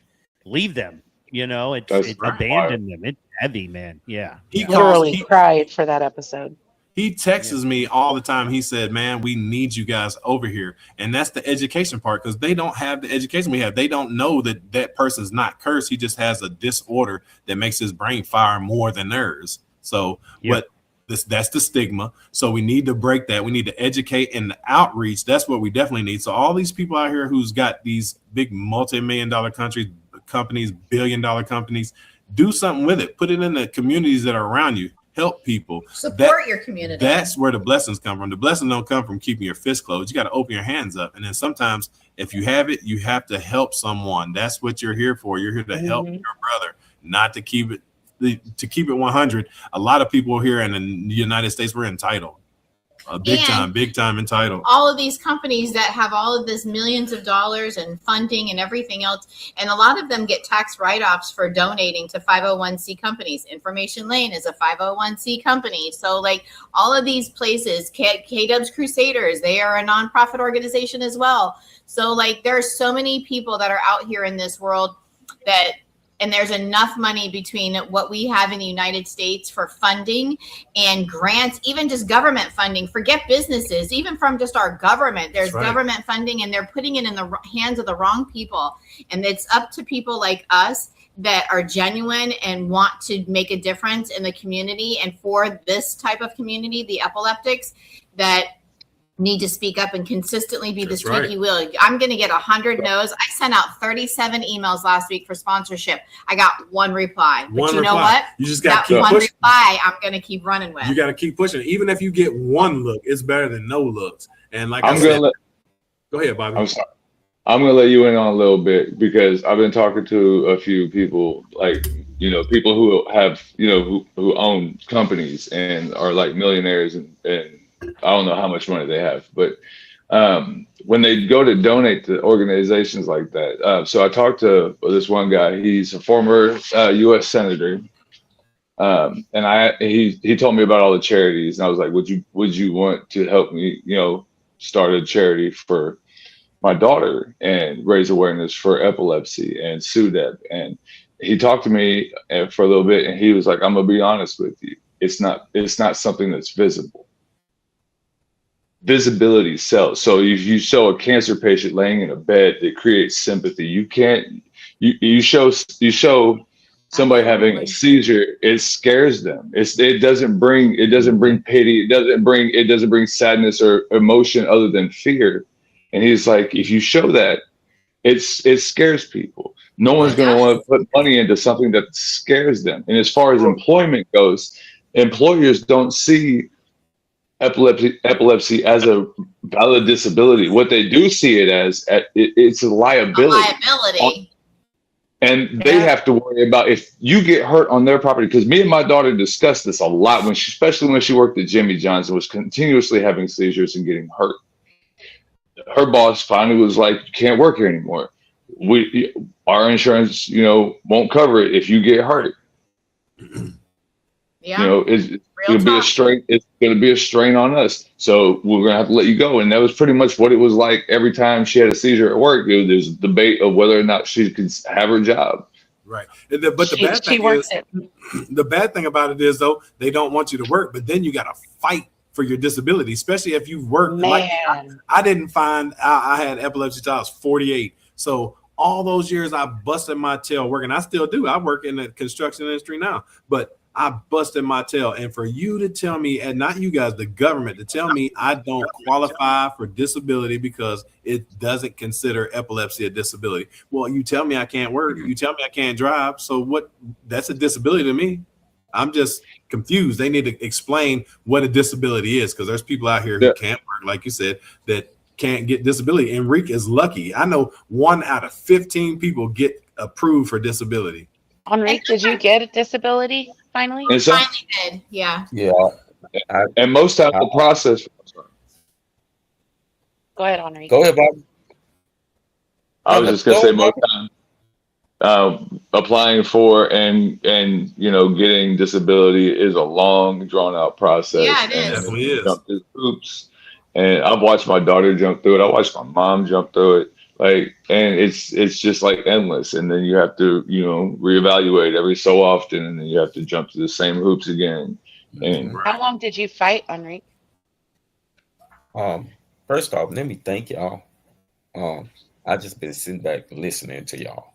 D: You know, it's abandon them. It's heavy, man. Yeah.
F: He literally cried for that episode.
B: He texts me all the time. He said, man, we need you guys over here. And that's the education part, because they don't have the education we have. They don't know that that person's not cursed. He just has a disorder that makes his brain fire more than theirs. So that's the stigma. So we need to break that. We need to educate, and the outreach. That's what we definitely need. So all these people out here who's got these big multi-million-dollar companies, billion-dollar companies, do something with it. Put it in the communities that are around you. Help people.
C: Support your community.
B: That's where the blessings come from. The blessings don't come from keeping your fist closed. You got to open your hands up. And then sometimes if you have it, you have to help someone. That's what you're here for. You're here to help your brother, not to keep it 100. A lot of people here in the United States, we're entitled. Big time entitled.
C: All of these companies that have all of this millions of dollars and funding and everything else, and a lot of them get tax write-offs for donating to 501c companies. Information Lane is a 501c company. So like all of these places, K-Dubs Crusaders, they are a nonprofit organization as well. So like there are so many people that are out here in this world that, and there's enough money between what we have in the United States for funding and grants, even just government funding. Forget businesses, even from just our government. There's government funding, and they're putting it in the hands of the wrong people. And it's up to people like us that are genuine and want to make a difference in the community. And for this type of community, the epileptics, that need to speak up and consistently be the squeaky wheel. I'm going to get 100 no's. I sent out 37 emails last week for sponsorship. I got one reply. But you know what?
B: You just got
C: that one reply I'm going to keep running with.
B: You got to keep pushing. Even if you get one look, it's better than no looks. And like
H: I said,
B: go ahead, Bobby.
H: I'm sorry. I'm going to let you in on a little bit, because I've been talking to a few people, like, people who have, who own companies and are like millionaires, and I don't know how much money they have, but when they go to donate to organizations like that. So I talked to this one guy. He's a former U.S. senator, and he told me about all the charities, and I was like, would you want to help me, start a charity for my daughter and raise awareness for epilepsy and SUDEP? And he talked to me for a little bit, and he was like, I'm gonna be honest with you, it's not something that's visible. Visibility sells. So if you show a cancer patient laying in a bed, it creates sympathy. You show somebody having a seizure, it scares them. It doesn't bring pity. It doesn't bring sadness or emotion other than fear. And he's like, if you show that, it scares people. No one's going to want to put money into something that scares them. And as far as employment goes, employers don't see epilepsy as a valid disability. What they do see it as, it's a liability. And they have to worry about if you get hurt on their property. Because me and my daughter discussed this a lot, especially when she worked at Jimmy John's and was continuously having seizures and getting hurt. Her boss finally was like, you can't work here anymore. Our insurance, won't cover it if you get hurt. Yeah. It's going to be a strain. It's going to be a strain on us. So we're going to have to let you go. And that was pretty much what it was like every time she had a seizure at work. There's a debate of whether or not she could have her job.
B: Right. But the bad thing about it is, though, they don't want you to work, but then you got to fight for your disability, especially if you work. Like I didn't find I had epilepsy till I was 48. So all those years I busted my tail working. I still do. I work in the construction industry now, but I busted my tail. And for you to tell me, and not you guys, the government, to tell me I don't qualify for disability because it doesn't consider epilepsy a disability. Well, you tell me I can't work. You tell me I can't drive. So what? That's a disability to me. I'm just confused. They need to explain what a disability is, because there's people out here who can't work, like you said, that can't get disability. Enrique is lucky. I know 1 out of 15 people get approved for disability.
G: Enrique, did you get a disability finally?
C: Finally did, yeah.
H: Yeah. And most times the process.
G: Go ahead, Enrique.
A: Go ahead, Bob.
H: I was just going to say most times applying for and getting disability is a long, drawn out process.
C: Yeah, it is.
B: It definitely is.
H: Jump through hoops. And I've watched my daughter jump through it. I watched my mom jump through it. And it's just like endless. And then you have to, reevaluate every so often, and then you have to jump to the same hoops again. And
G: How long did you fight, Enrique?
A: First off, let me thank y'all. I just been sitting back listening to y'all.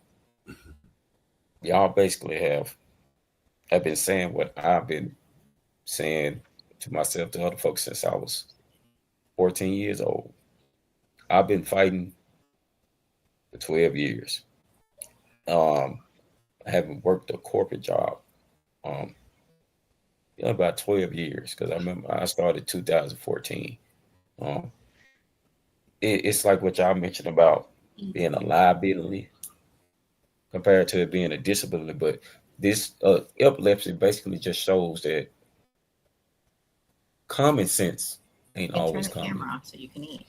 A: Y'all basically have been saying what I've been saying to myself, to other folks since I was 14 years old. I've been fighting for 12 years. I haven't worked a corporate job about 12 years, because I remember I started 2014. It's like what y'all mentioned about being a liability compared to it being a disability, but this epilepsy basically just shows that common sense ain't
C: Turn
A: always
C: the
A: common.
C: camera off so you can eat.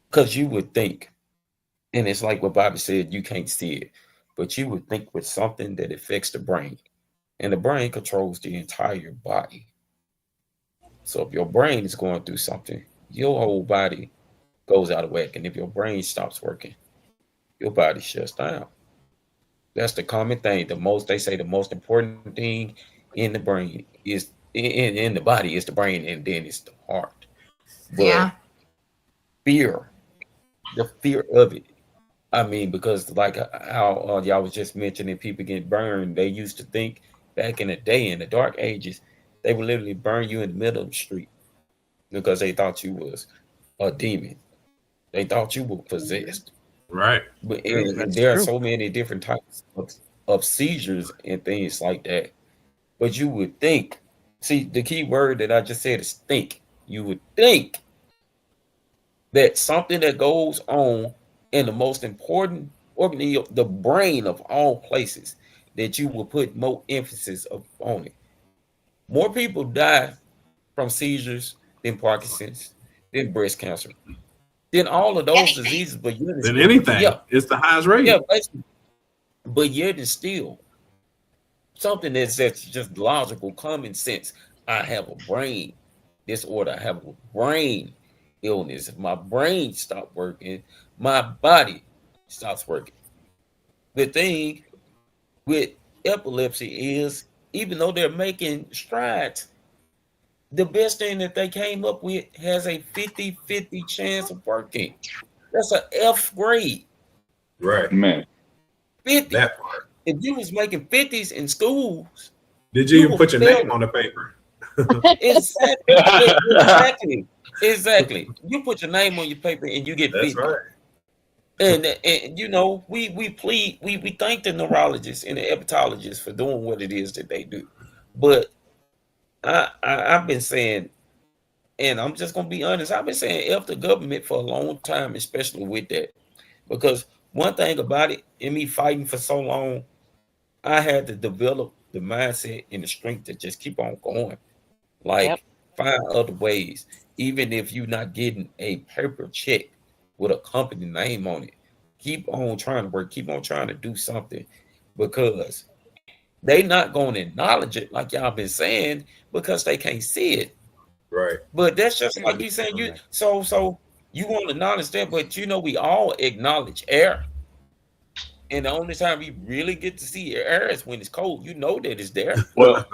A: Because you would think, and it's like what Bobby said, you can't see it, but you would think with something that affects the brain, and the brain controls the entire body. So if your brain is going through something, your whole body goes out of whack. And if your brain stops working, your body shuts down. That's the common thing. They say the most important thing in the brain is in the body is the brain, and then it's the heart. But fear, the fear of it. I mean, because like how y'all was just mentioning, people get burned. They used to think back in the day, in the dark ages, they would literally burn you in the middle of the street because they thought you was a demon. They thought you were possessed.
B: Right.
A: But there are so many different types of seizures and things like that. But you would think, see, the key word that I just said is think. You would think that something that goes on in the most important organ, the brain of all places, that you will put more emphasis on it. More people die from seizures than Parkinson's, than breast cancer, than all of those diseases. But
B: than anything, it's the highest rate.
A: Yeah, basically. But yet it's still something that's just logical, common sense. I have a brain disorder. I have a brain illness. If my brain stops working, my body stops working. The thing with epilepsy is, even though they're making strides, the best thing that they came up with has a 50-50 chance of working. That's an F grade.
B: Right.
H: Man.
A: 50.
B: That part.
A: If you was making 50s in schools,
B: did you even put your name on the paper?
A: Exactly. You put your name on your paper and you get 50.
B: Right.
A: And you know, we thank the neurologists and the hepatologists for doing what it is that they do. But I've been saying, and I'm just gonna be honest, I've been saying F the government for a long time, especially with that. Because one thing about it, in me fighting for so long, I had to develop the mindset and the strength to just keep on going. Like, find other ways. Even if you're not getting a paper check with a company name on it, keep on trying to work, keep on trying to do something, because they not going to acknowledge it like y'all been saying, because they can't see it.
B: Right.
A: But that's just like you saying, you so you want to acknowledge that, but you know, we all acknowledge air. And the only time we really get to see air is when it's cold. You know that it's there.
H: Well,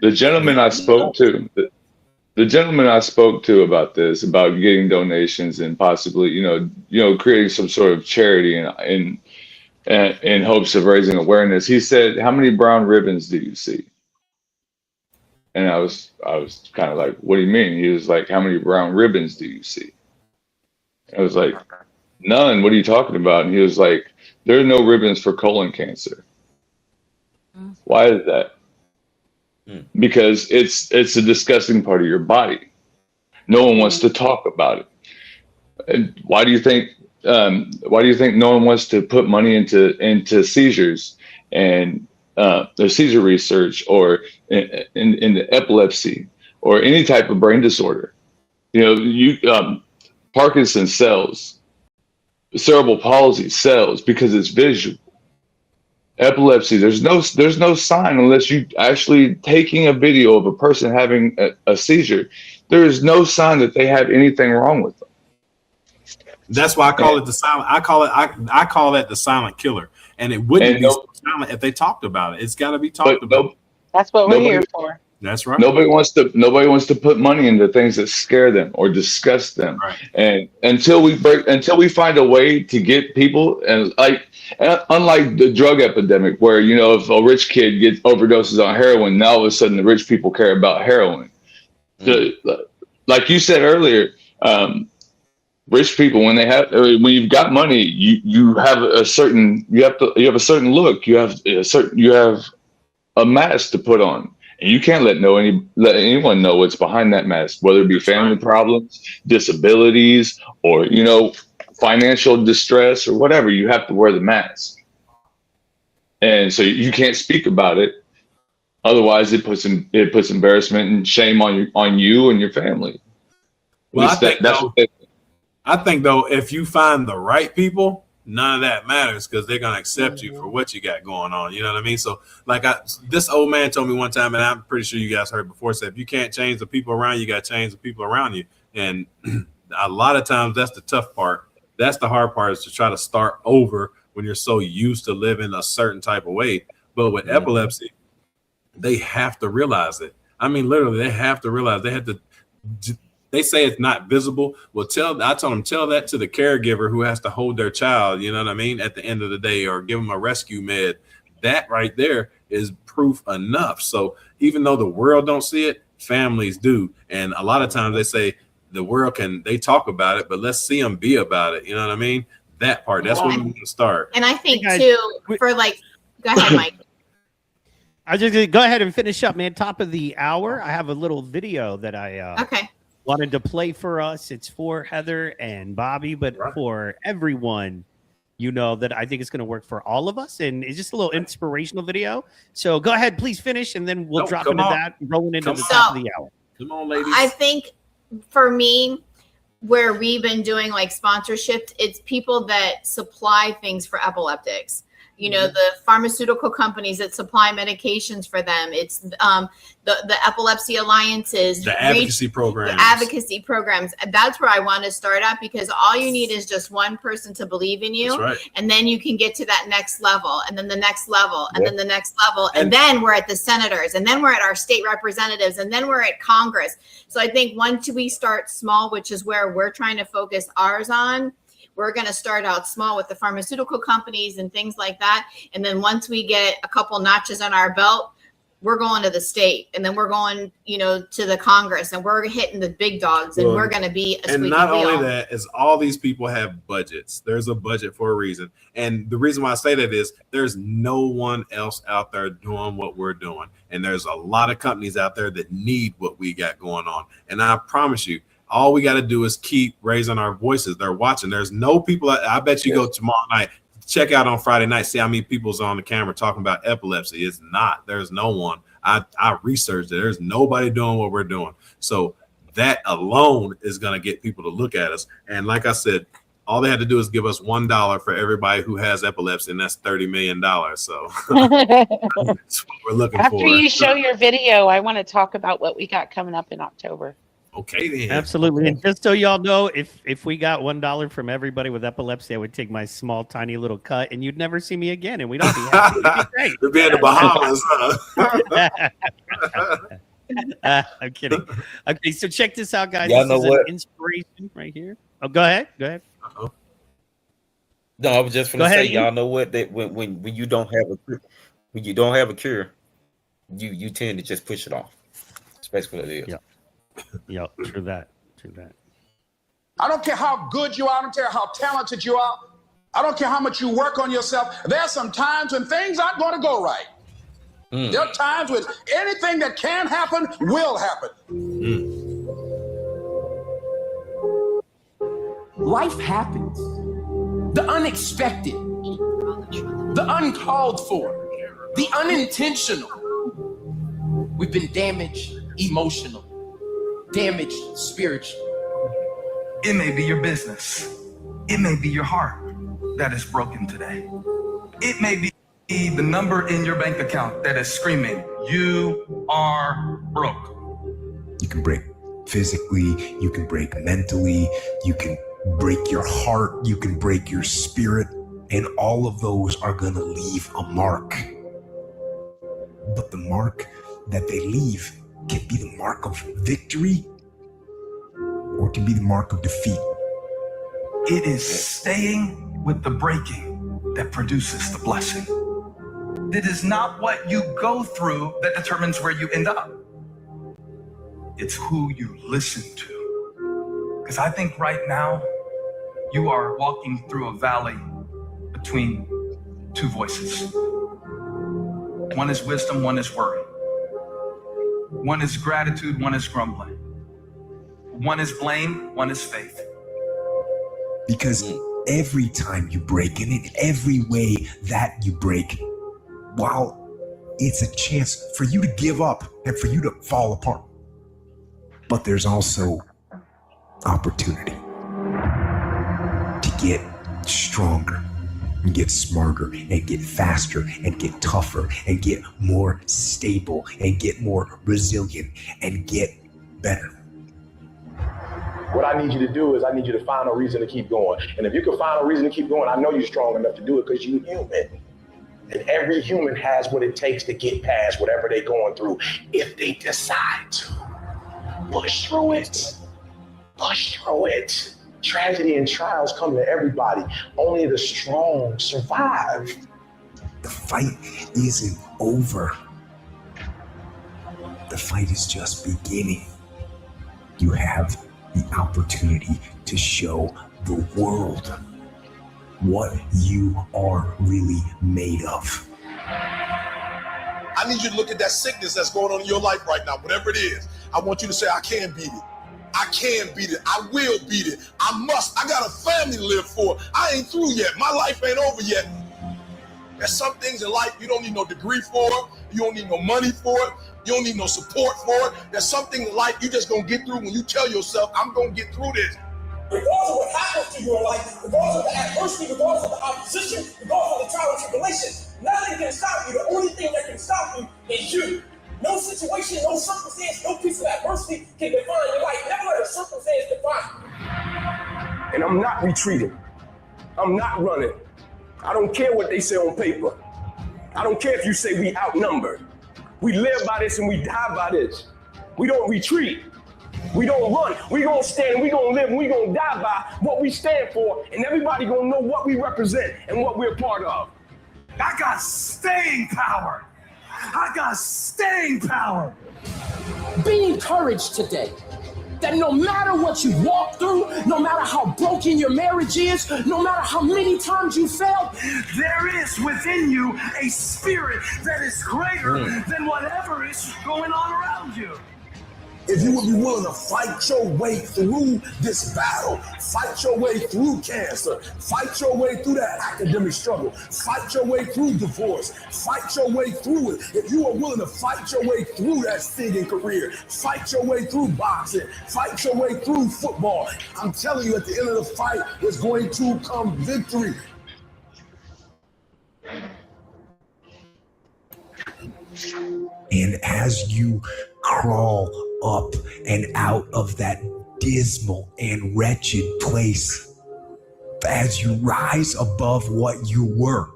H: the gentleman I spoke to, the gentleman I spoke to about this, about getting donations and possibly, you know, creating some sort of charity in hopes of raising awareness. He said, "How many brown ribbons do you see?" And I was kind of like, "What do you mean?" He was like, "How many brown ribbons do you see?" I was like, "None. What are you talking about?" And he was like, "There are no ribbons for colon cancer." Why is that? Because it's a disgusting part of your body. No one wants to talk about it. And why do you think no one wants to put money into seizures and the seizure research, or in the epilepsy, or any type of brain disorder? You know, Parkinson's cells, cerebral palsy cells, because it's visual. Epilepsy, there's no sign unless you actually taking a video of a person having a seizure. There is no sign that they have anything wrong with them.
B: That's why I call it the silent. I call that the silent killer, and it wouldn't be so if they talked about it. It's got to be talked about.
G: That's what we're here for.
B: That's right.
H: Nobody wants to put money into things that scare them or disgust them.
B: Right.
H: And until we find a way to get people, and unlike the drug epidemic, where if a rich kid gets overdoses on heroin, now all of a sudden the rich people care about heroin. Like you said earlier, rich people, when you've got money, you have a certain look, you have a mask to put on. And you can't let anyone know what's behind that mask, whether it be family problems, disabilities, or financial distress or whatever. You have to wear the mask, and so you can't speak about it. Otherwise, it puts embarrassment and shame on you and your family.
B: Well, I think though, if you find the right people, none of that matters because they're gonna accept you for what you got going on. You know what I mean? So, this old man told me one time, and I'm pretty sure you guys heard before, said if you can't change the people around you, you got to change the people around you. And a lot of times, that's the tough part. That's the hard part, is to try to start over when you're so used to living a certain type of way. But with epilepsy, they have to realize it. I mean, literally, they have to realize they have to. They say it's not visible. Well, I told them, tell that to the caregiver who has to hold their child, you know what I mean, at the end of the day, or give them a rescue med. That right there is proof enough. So even though the world don't see it, families do. And a lot of times they say the world they talk about it, but let's see them be about it. You know what I mean? That part, that's where we need to start.
C: And I think too, go ahead, Mike.
D: I just gonna go ahead and finish up, man. Top of the hour. I have a little video that I wanted to play for us. It's for Heather and Bobby, but for everyone, that I think it's going to work for all of us. And it's just a little inspirational video. So go ahead, please finish, and then we'll drop into that, rolling into the top of the hour.
B: Come on, ladies.
C: I think for me, where we've been doing sponsorships, it's people that supply things for epileptics. The pharmaceutical companies that supply medications for them. It's the epilepsy alliances,
B: the advocacy programs.
C: The advocacy programs. That's where I want to start at, because all you need is just one person to believe in you.
B: That's right.
C: And then you can get to that next level, and then the next level, and then the next level. And then we're at the senators, and then we're at our state representatives, and then we're at Congress. So I think once we start small, which is where we're trying to focus ours on, we're going to start out small with the pharmaceutical companies and things like that. And then once we get a couple notches on our belt, we're going to the state, and then we're going, to the Congress, and we're hitting the big dogs, and we're going to be a
B: and not only that, is all these people have budgets. There's a budget for a reason. And the reason why I say that is there's no one else out there doing what we're doing. And there's a lot of companies out there that need what we got going on. And I promise you, all we got to do is keep raising our voices. They're watching. There's no people. I bet you go tomorrow night, check out on Friday night, see how many people's on the camera talking about epilepsy. It's not. There's no one. I researched it. There's nobody doing what we're doing. So that alone is going to get people to look at us. And like I said, all they had to do is give us $1 for everybody who has epilepsy, and that's $30 million. So that's what we're looking for.
G: After you show your video, I want to talk about what we got coming up in October.
B: Okay, then.
D: Absolutely. And just so y'all know, if we got $1 from everybody with epilepsy, I would take my small, tiny little cut, and you'd never see me again, and we'd all be happy. It'd be great.
B: We'd be in the Bahamas, huh?
D: I'm kidding. Okay, so check this out, guys.
A: Y'all
D: this
A: know
D: is
A: what?
D: An inspiration right here. Oh, go ahead.
B: Uh-oh.
A: No, I was just going to say, y'all know what? That when you don't have a cure, you tend to just push it off. That's basically what it is.
D: Yeah. Yep, true that.
I: I don't care how good you are. I don't care how talented you are. I don't care how much you work on yourself. There are some times when things aren't going to go right. There are times when anything that can happen will happen.
J: Life happens. The unexpected, the uncalled for, the unintentional. We've been damaged emotionally. Damaged spiritually.
K: It may be your business. It may be your heart that is broken today. It may be the number in your bank account that is screaming, you are broke.
L: You can break physically, you can break mentally, you can break your heart, you can break your spirit. And all of those are gonna leave a mark. But the mark that they leave can be the mark of victory or it can be the mark of defeat.
K: It is staying with the breaking that produces the blessing. It is not what you go through that determines where you end up. It's who you listen to. Because I think right now you are walking through a valley between two voices. One is wisdom, one is worry. One is gratitude, one is grumbling. One is blame, one is faith.
L: Because every time you break, and in every way that you break, while it's a chance for you to give up and for you to fall apart, but there's also opportunity to get stronger and get smarter and get faster and get tougher and get more stable and get more resilient and get better.
M: What I need you to do is I need you to find a reason to keep going. And if you can find a reason to keep going, I know you're strong enough to do it because you're human. And every human has what it takes to get past whatever they're going through if they decide to. Push through it. Push through it. Tragedy and trials come to everybody. Only the strong survive.
L: The fight isn't over. The fight is just beginning. You have the opportunity to show the world what you are really made of.
N: I need you to look at that sickness that's going on in your life right now, whatever it is. I want you to say, I can beat it. I can beat it. I will beat it. I must. I got a family to live for. I ain't through yet. My life ain't over yet. There's some things in life you don't need no degree for. You don't need no money for it. You don't need no support for it. There's something in life you just gonna get through when you tell yourself, I'm gonna get through this.
O: Regardless of what happens to you in life, regardless of the adversity, regardless of the opposition, regardless of the trial and tribulation, nothing can stop you. The only thing that can stop you is you. No situation, no circumstance, no piece of adversity can define your life. Never let a circumstance define you.
M: And I'm not retreating. I'm not running. I don't care what they say on paper. I don't care if you say we outnumbered. We live by this and we die by this. We don't retreat. We don't run. We gonna stand, we gonna live, and we gonna die by what we stand for, and everybody gonna know what we represent and what we're part of.
K: I got staying power. I got staying power.
J: Be encouraged today that no matter what you walk through, no matter how broken your marriage is, no matter how many times you failed,
K: there is within you a spirit that is greater than whatever is going on around you.
N: If you would be willing to fight your way through this battle, fight your way through cancer, fight your way through that academic struggle, fight your way through divorce, fight your way through it. If you are willing to fight your way through that singing career, fight your way through boxing, fight your way through football, I'm telling you, at the end of the fight is going to come victory.
L: And as you crawl up and out of that dismal and wretched place, as you rise above what you were,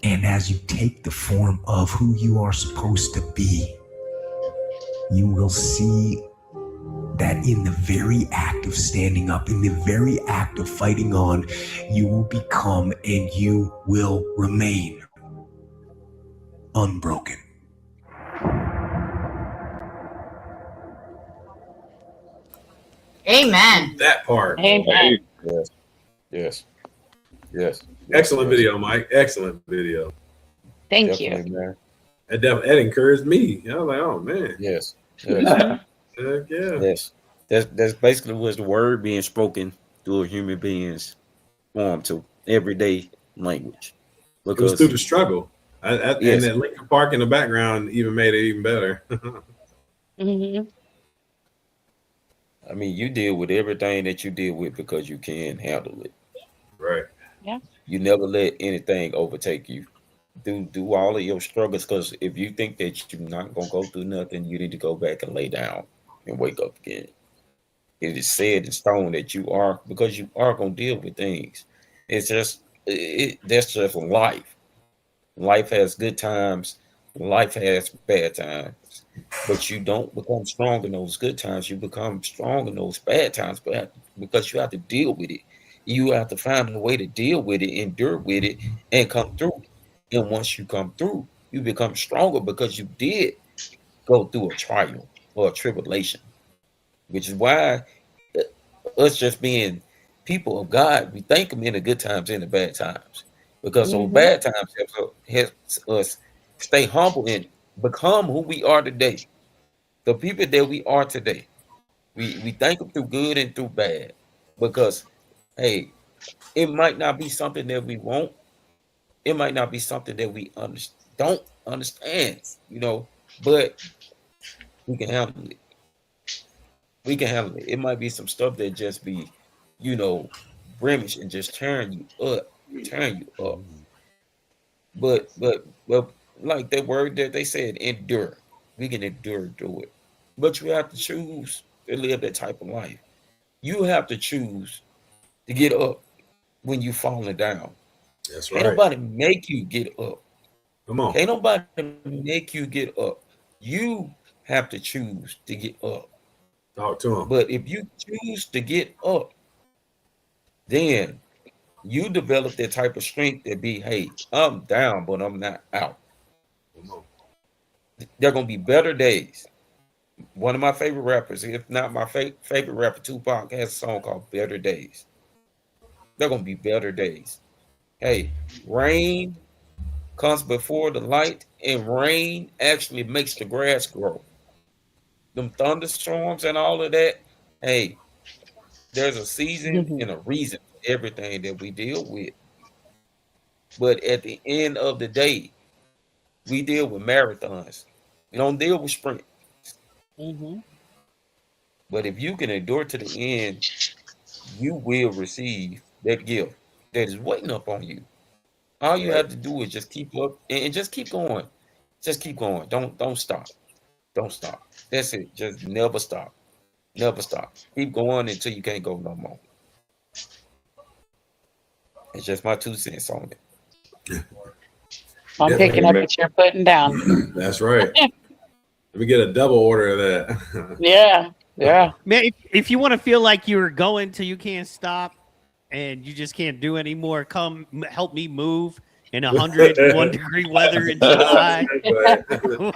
L: and as you take the form of who you are supposed to be, you will see that in the very act of standing up, in the very act of fighting on, you will become and you will remain unbroken.
C: Amen.
B: That part.
C: Amen.
A: Yes. Yes. Yes.
B: Excellent video, Mike. Excellent video.
G: Thank
A: Definitely,
G: you.
A: man.
B: That encouraged me. I was like, oh man.
A: Yes.
B: Yeah.
A: Yes. That's basically what's the word being spoken through a human being's form to everyday language.
B: It was through the struggle. And that Lincoln Park in the background even made it even better.
A: I mean, you deal with everything that you deal with because you can handle it.
B: Right.
G: Yeah.
A: You never let anything overtake you. Do all of your struggles, because if you think that you're not gonna go through nothing, you need to go back and lay down and wake up again. It is said in stone that you are, because you are gonna deal with things. It's just that's just life. Life has good times. Life has bad times. But you don't become strong in those good times. You become strong in those bad times, but because you have to deal with it. You have to find a way to deal with it, endure with it, and come through. And once you come through, you become stronger because you did go through a trial or a tribulation, which is why us just being people of God, we thank Him in the good times and the bad times, because those bad times helps us stay humble and become who we are today, the people that we are today. We thank Him through good and through bad, because hey, it might not be something that we want. It might not be something that we don't understand, but we can handle it. We can handle it. It might be some stuff that just be, blemish and just turn you up. But like that word that they said, endure. We can endure through it. But you have to choose to live that type of life. You have to choose to get up when you falling down.
B: That's right.
A: Ain't nobody make you get up.
B: Come on.
A: Ain't nobody make you get up. You have to choose to get up.
B: Talk to him.
A: But if you choose to get up, then you develop that type of strength that be, hey, I'm down, but I'm not out. There are going to be better days. One of my favorite rappers, if not my favorite rapper, Tupac, has a song called Better Days. There are going to be better days. Hey, rain comes before the light, and rain actually makes the grass grow. Them thunderstorms and all of that, hey, there's a season and a reason for everything that we deal with. But at the end of the day, we deal with marathons. We don't deal with sprints. But if you can endure to the end, you will receive that gift that is waiting up on you. All you have to do is just keep up and just keep going. Just keep going. Don't stop. Don't stop. That's it. Just never stop. Never stop. Keep going until you can't go no more. It's just my 2 cents on it.
P: I'm picking up what you're putting down.
B: That's right. Let me get a double order of that.
P: Yeah.
D: Man, if you want to feel like you're going till you can't stop and you just can't do anymore, come help me move in 101 degree weather in July.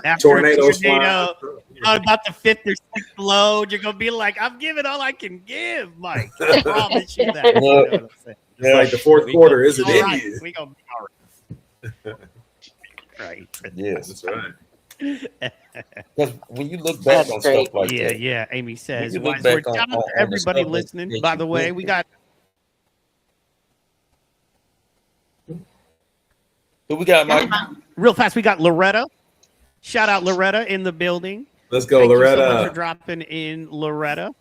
D: After
B: Tornadoes
D: a tornado, about the 5th or 6th load, you're gonna be like, I'm giving all I can give, Mike. I promise you that. You know what I'm saying?
B: It's like the fourth quarter, is it?
D: Right. We gonna be all right. Right.
A: Yes,
B: that's right.
A: Because when you look back on stuff like that,
D: yeah. Amy says,
A: when you look
D: wise word.
A: back
D: Shout out
A: on
D: to
A: the
D: everybody
A: stuff
D: listening.
A: that
D: By
A: you
D: the way,
A: went
D: we
A: through.
D: got
A: Who we got, Mike?
D: real fast. We got Loretta. Shout out Loretta in the building.
B: Let's go,
D: Thank
B: Loretta.
D: You so much for dropping in, Loretta.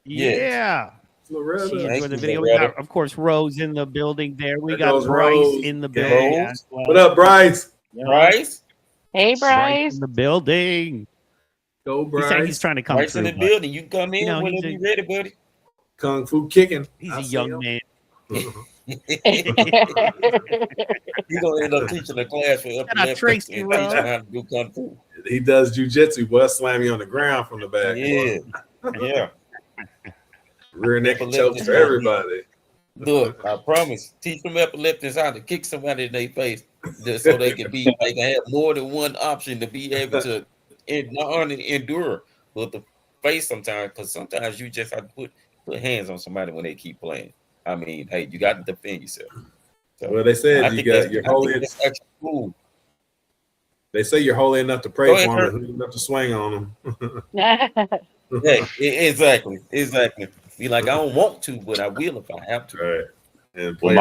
A: Yes.
D: Yeah.
B: Loretta.
D: She
A: Thank
D: enjoyed the
A: you,
D: video.
A: Loretta.
D: We got, of course, Rose in the building there. We
B: There
D: got
B: goes
D: Bryce
B: Rose.
D: in the
B: Rose.
D: building as well.
B: What up, Bryce?
A: Bryce?
P: Hey,
D: Bryce
P: Bryce.
D: in the building.
B: Go,
D: He said he's
B: Bryce.
D: trying to come
A: Bryce in
D: through.
A: the
D: but,
A: building. You can come in
D: you know,
A: whenever
D: he's
A: you're ready, buddy.
B: Kung Fu kicking.
D: He's
B: I
D: a
B: see
D: young
B: him.
D: man.
A: You're going to end up teaching a class for
D: Shout
A: upper
D: out
A: left
D: Tracy
A: and
D: Rose.
A: teach them how to do Kung Fu.
B: He does jujitsu, boy. Slam you on the ground from the back.
A: Yeah.
B: Rear naked
A: Upper
B: chokes
A: left
B: for everybody.
A: Look, I promise. Teach them epileptics how to kick somebody in their face so they can have more than one option to be able to not only endure, but to face sometimes, because sometimes you just have to put hands on somebody when they keep playing. I mean, hey, you got to defend yourself. So,
B: Well, they said you're holy.
A: That's actually cool.
B: They say you're holy enough to pray
A: Go ahead,
B: for
A: Kurt.
B: them, enough to swing on them.
A: Hey, exactly. Be like, I don't want to, but I will if I have to.
B: Right. And
H: Well,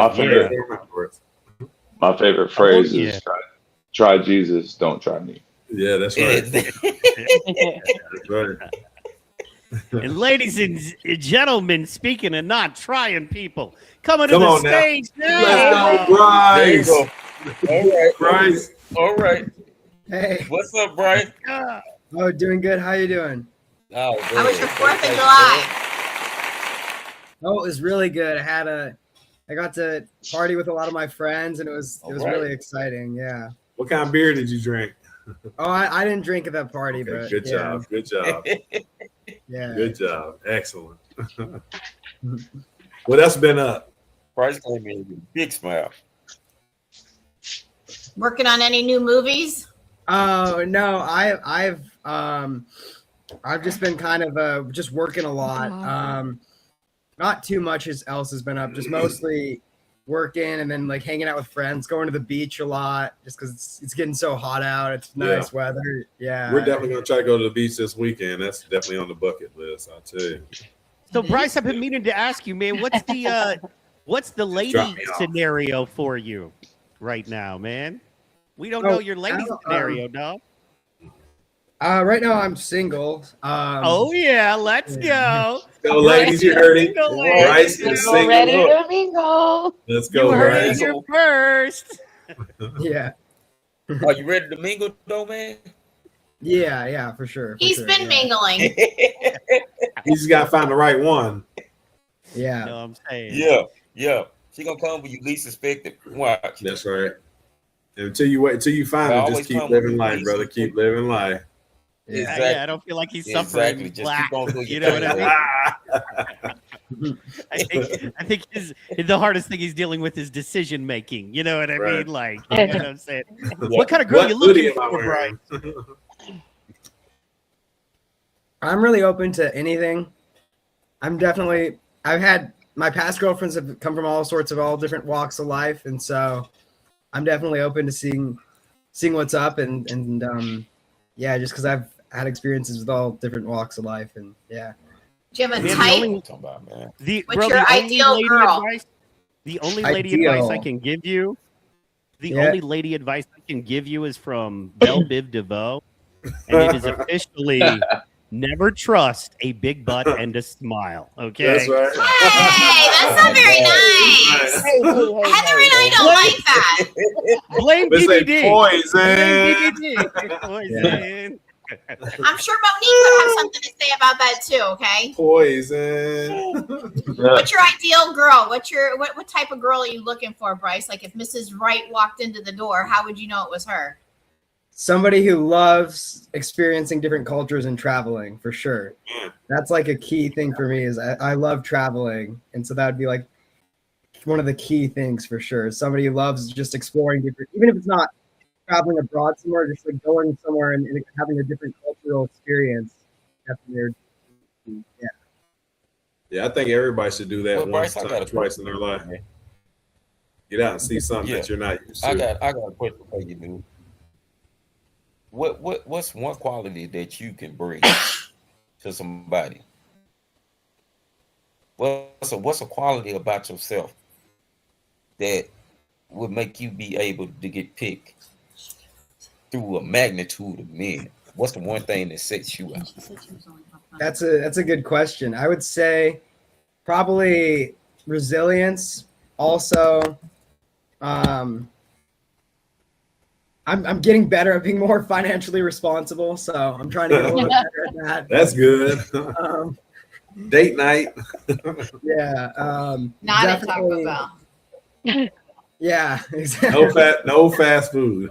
H: my favorite phrase is try Jesus, don't try me.
B: Yeah, that's right. That's right.
D: And ladies and gentlemen, speaking of not trying people, coming to
B: Come
D: the
B: on now.
D: stage now.
B: Let's go, Bryce.
A: There you go. All right,
B: Bryce.
A: All right.
Q: Hey.
A: What's up, Bryce?
Q: Oh, doing good. How you doing?
A: Oh,
C: How was your 4th of July?
Q: Oh, it was really good. I had a I got to party with a lot of my friends, and it was really exciting. Yeah.
B: What kind of beer did you drink?
Q: Oh, I didn't drink at that party,
B: Okay,
Q: but
B: good job. Good job.
Q: Yeah.
B: Good job. Excellent. What else been up?
A: Bryce came in with a big smile.
C: Working on any new movies?
Q: Oh no, I've just been kind of just working a lot. Not too much else has been up, just mostly working and then like hanging out with friends, going to the beach a lot just because it's getting so hot out. It's nice weather. Yeah.
B: We're definitely gonna try to go to the beach this weekend. That's definitely on the bucket list, I'll tell you.
D: So Bryce, I've been meaning to ask you, man, what's the lady scenario for you right now, man? We don't know your lady scenario, dog.
Q: Right now I'm single.
D: Oh yeah, let's go.
B: Go, ladies, you heard it. Bryce is single.
P: Ready to mingle.
B: Let's go,
D: you heard
B: Bryce.
D: it here first.
Q: Yeah.
A: Are you ready to mingle though, man?
Q: Yeah, for sure.
C: He's been mingling.
B: You just gotta find the right one.
Q: Yeah.
D: You know what I'm saying?
A: Yeah. She gonna come when you least expect it. Watch.
B: That's right. And until you find it, just keep living life, brother. Keep living life.
D: Yeah,
A: Exactly.
D: yeah, I don't feel like he's suffering.
A: Exactly. Just
D: Black.
A: keep on doing
D: You
A: your
D: know what
A: thing,
D: I mean? I think the hardest thing he's dealing with is decision making. You know what I mean? Like, you know what I'm saying? What kind of girl you looking for, Brian?
Q: I'm really open to anything. I've had my past girlfriends have come from all different walks of life, and so I'm definitely open to seeing what's up and yeah, just because I've had experiences with all different walks of life, and yeah.
C: Do you have a type? What's your ideal girl?
D: The only lady advice I can give you, only lady advice I can give you is from Belle Biv DeVoe, and it is officially never trust a big butt and a smile. Okay,
B: that's right.
C: Hey, that's not very nice. Heather and I don't like that.
D: Blame
B: BBD.
D: Poison. Poison.
C: I'm sure Monique would have something to say about that too. Okay.
B: Poison.
C: What's your ideal girl? What type of girl are you looking for, Bryce? Like if Mrs. Wright walked into the door, how would you know it was her?
Q: Somebody who loves experiencing different cultures and traveling, for sure. That's like a key thing for me is I love traveling. And so that would be like one of the key things for sure. Somebody who loves just exploring different, even if it's not traveling abroad somewhere, just like going somewhere and having a different cultural experience.
B: Yeah, I think everybody should do that once, twice in their life. Get out and see something that you're not used to.
A: I got a question for you, dude. What's one quality that you can bring to somebody? What's a quality about yourself that would make you be able to get picked through a magnitude of men? What's the one thing that sets you out?
Q: That's a good question. I would say probably resilience. Also, I'm getting better at being more financially responsible, so I'm trying to get a little better at that.
B: That's good. Date night.
Q: Yeah.
C: Not at Taco Bell.
Q: Yeah, exactly.
B: No fast food.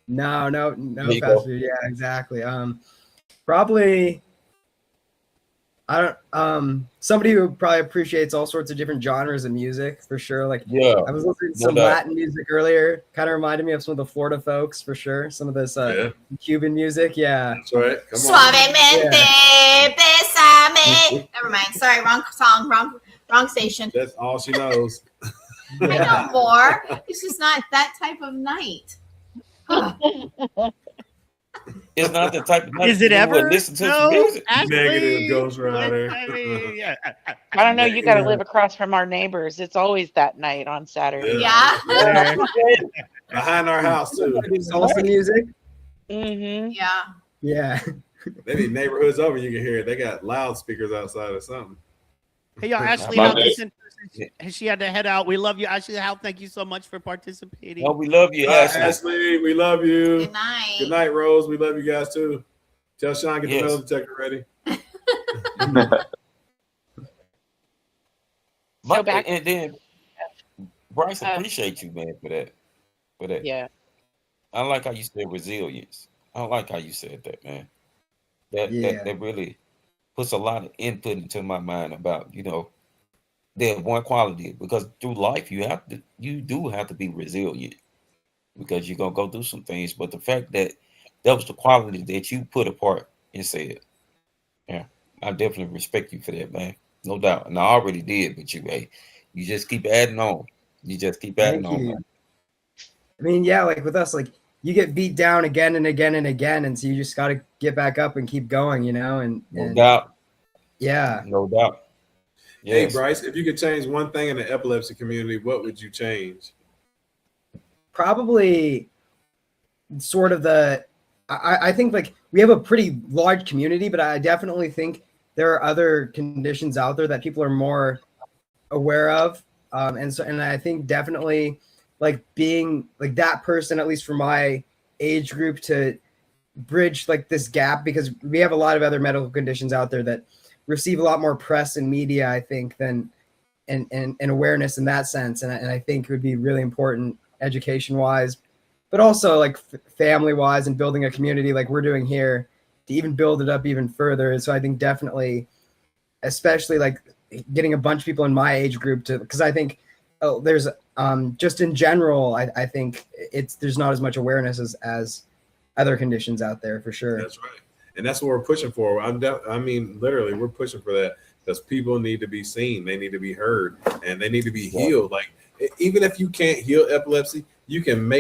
Q: No fast food. Yeah, exactly. Probably somebody who probably appreciates all sorts of different genres of music for sure. Like I was listening to some Latin music earlier, kind of reminded me of some of the Florida folks for sure. Some of this Cuban music, yeah.
B: That's right. Come
C: Suavemente, besame. Never mind. Sorry, wrong song, wrong station.
B: That's all she knows.
C: I know more. It's just not that type of night.
A: It's not the type of night
D: Is it ever?
A: Listen to some music.
B: Negative Ghost Rider.
P: I don't know. You got to live across from our neighbors. It's always that night on Saturday.
C: Yeah.
B: Behind our house too.
Q: Salsa music.
P: Mm-hmm.
C: Yeah.
Q: Yeah.
B: Maybe neighborhoods over, you can hear it. They got loudspeakers outside or something.
D: Hey, y'all, Ashley, she had to head out. We love you, Ashley. Thank you so much for participating.
A: Oh, we love you, Ashley.
B: Ashley, we love you.
C: Good night.
B: Good night, Rose. We love you guys too. Tell Sean get the metal detector ready.
A: And then Bryce, appreciate you, man, for that.
P: Yeah.
A: I like how you said resilience. I like how you said that, man. That really puts a lot of input into my mind about, that one quality, because through life you do have to be resilient, because you're gonna go through some things. But the fact that was the quality that you put apart and said, yeah, I definitely respect you for that, man. No doubt. And I already did, but you just keep adding on. You just keep adding
Q: Thank
A: on,
Q: you.
A: man.
Q: I mean, yeah, like with us, like you get beat down again and again and again, and so you just got to get back up and keep going, and
A: No doubt.
Q: Yeah.
A: No doubt.
B: Hey,
A: Yes.
B: Bryce, if you could change one thing in the epilepsy community, what would you change?
Q: Probably sort of I think like we have a pretty large community, but I definitely think there are other conditions out there that people are more aware of. And I think definitely like being like that person, at least for my age group, to bridge like this gap, because we have a lot of other medical conditions out there that receive a lot more press and media, I think, than and awareness in that sense. And I think it would be really important education wise, but also like family wise, and building a community like we're doing here to even build it up even further. And so I think definitely, especially like getting a bunch of people in my age group to, because I think there's just in general, I think there's not as much awareness as other conditions out there, for sure.
B: That's right. And that's what we're pushing for. I mean, literally, we're pushing for that, because people need to be seen, they need to be heard, and they need to be healed. Like, even if you can't heal epilepsy, you can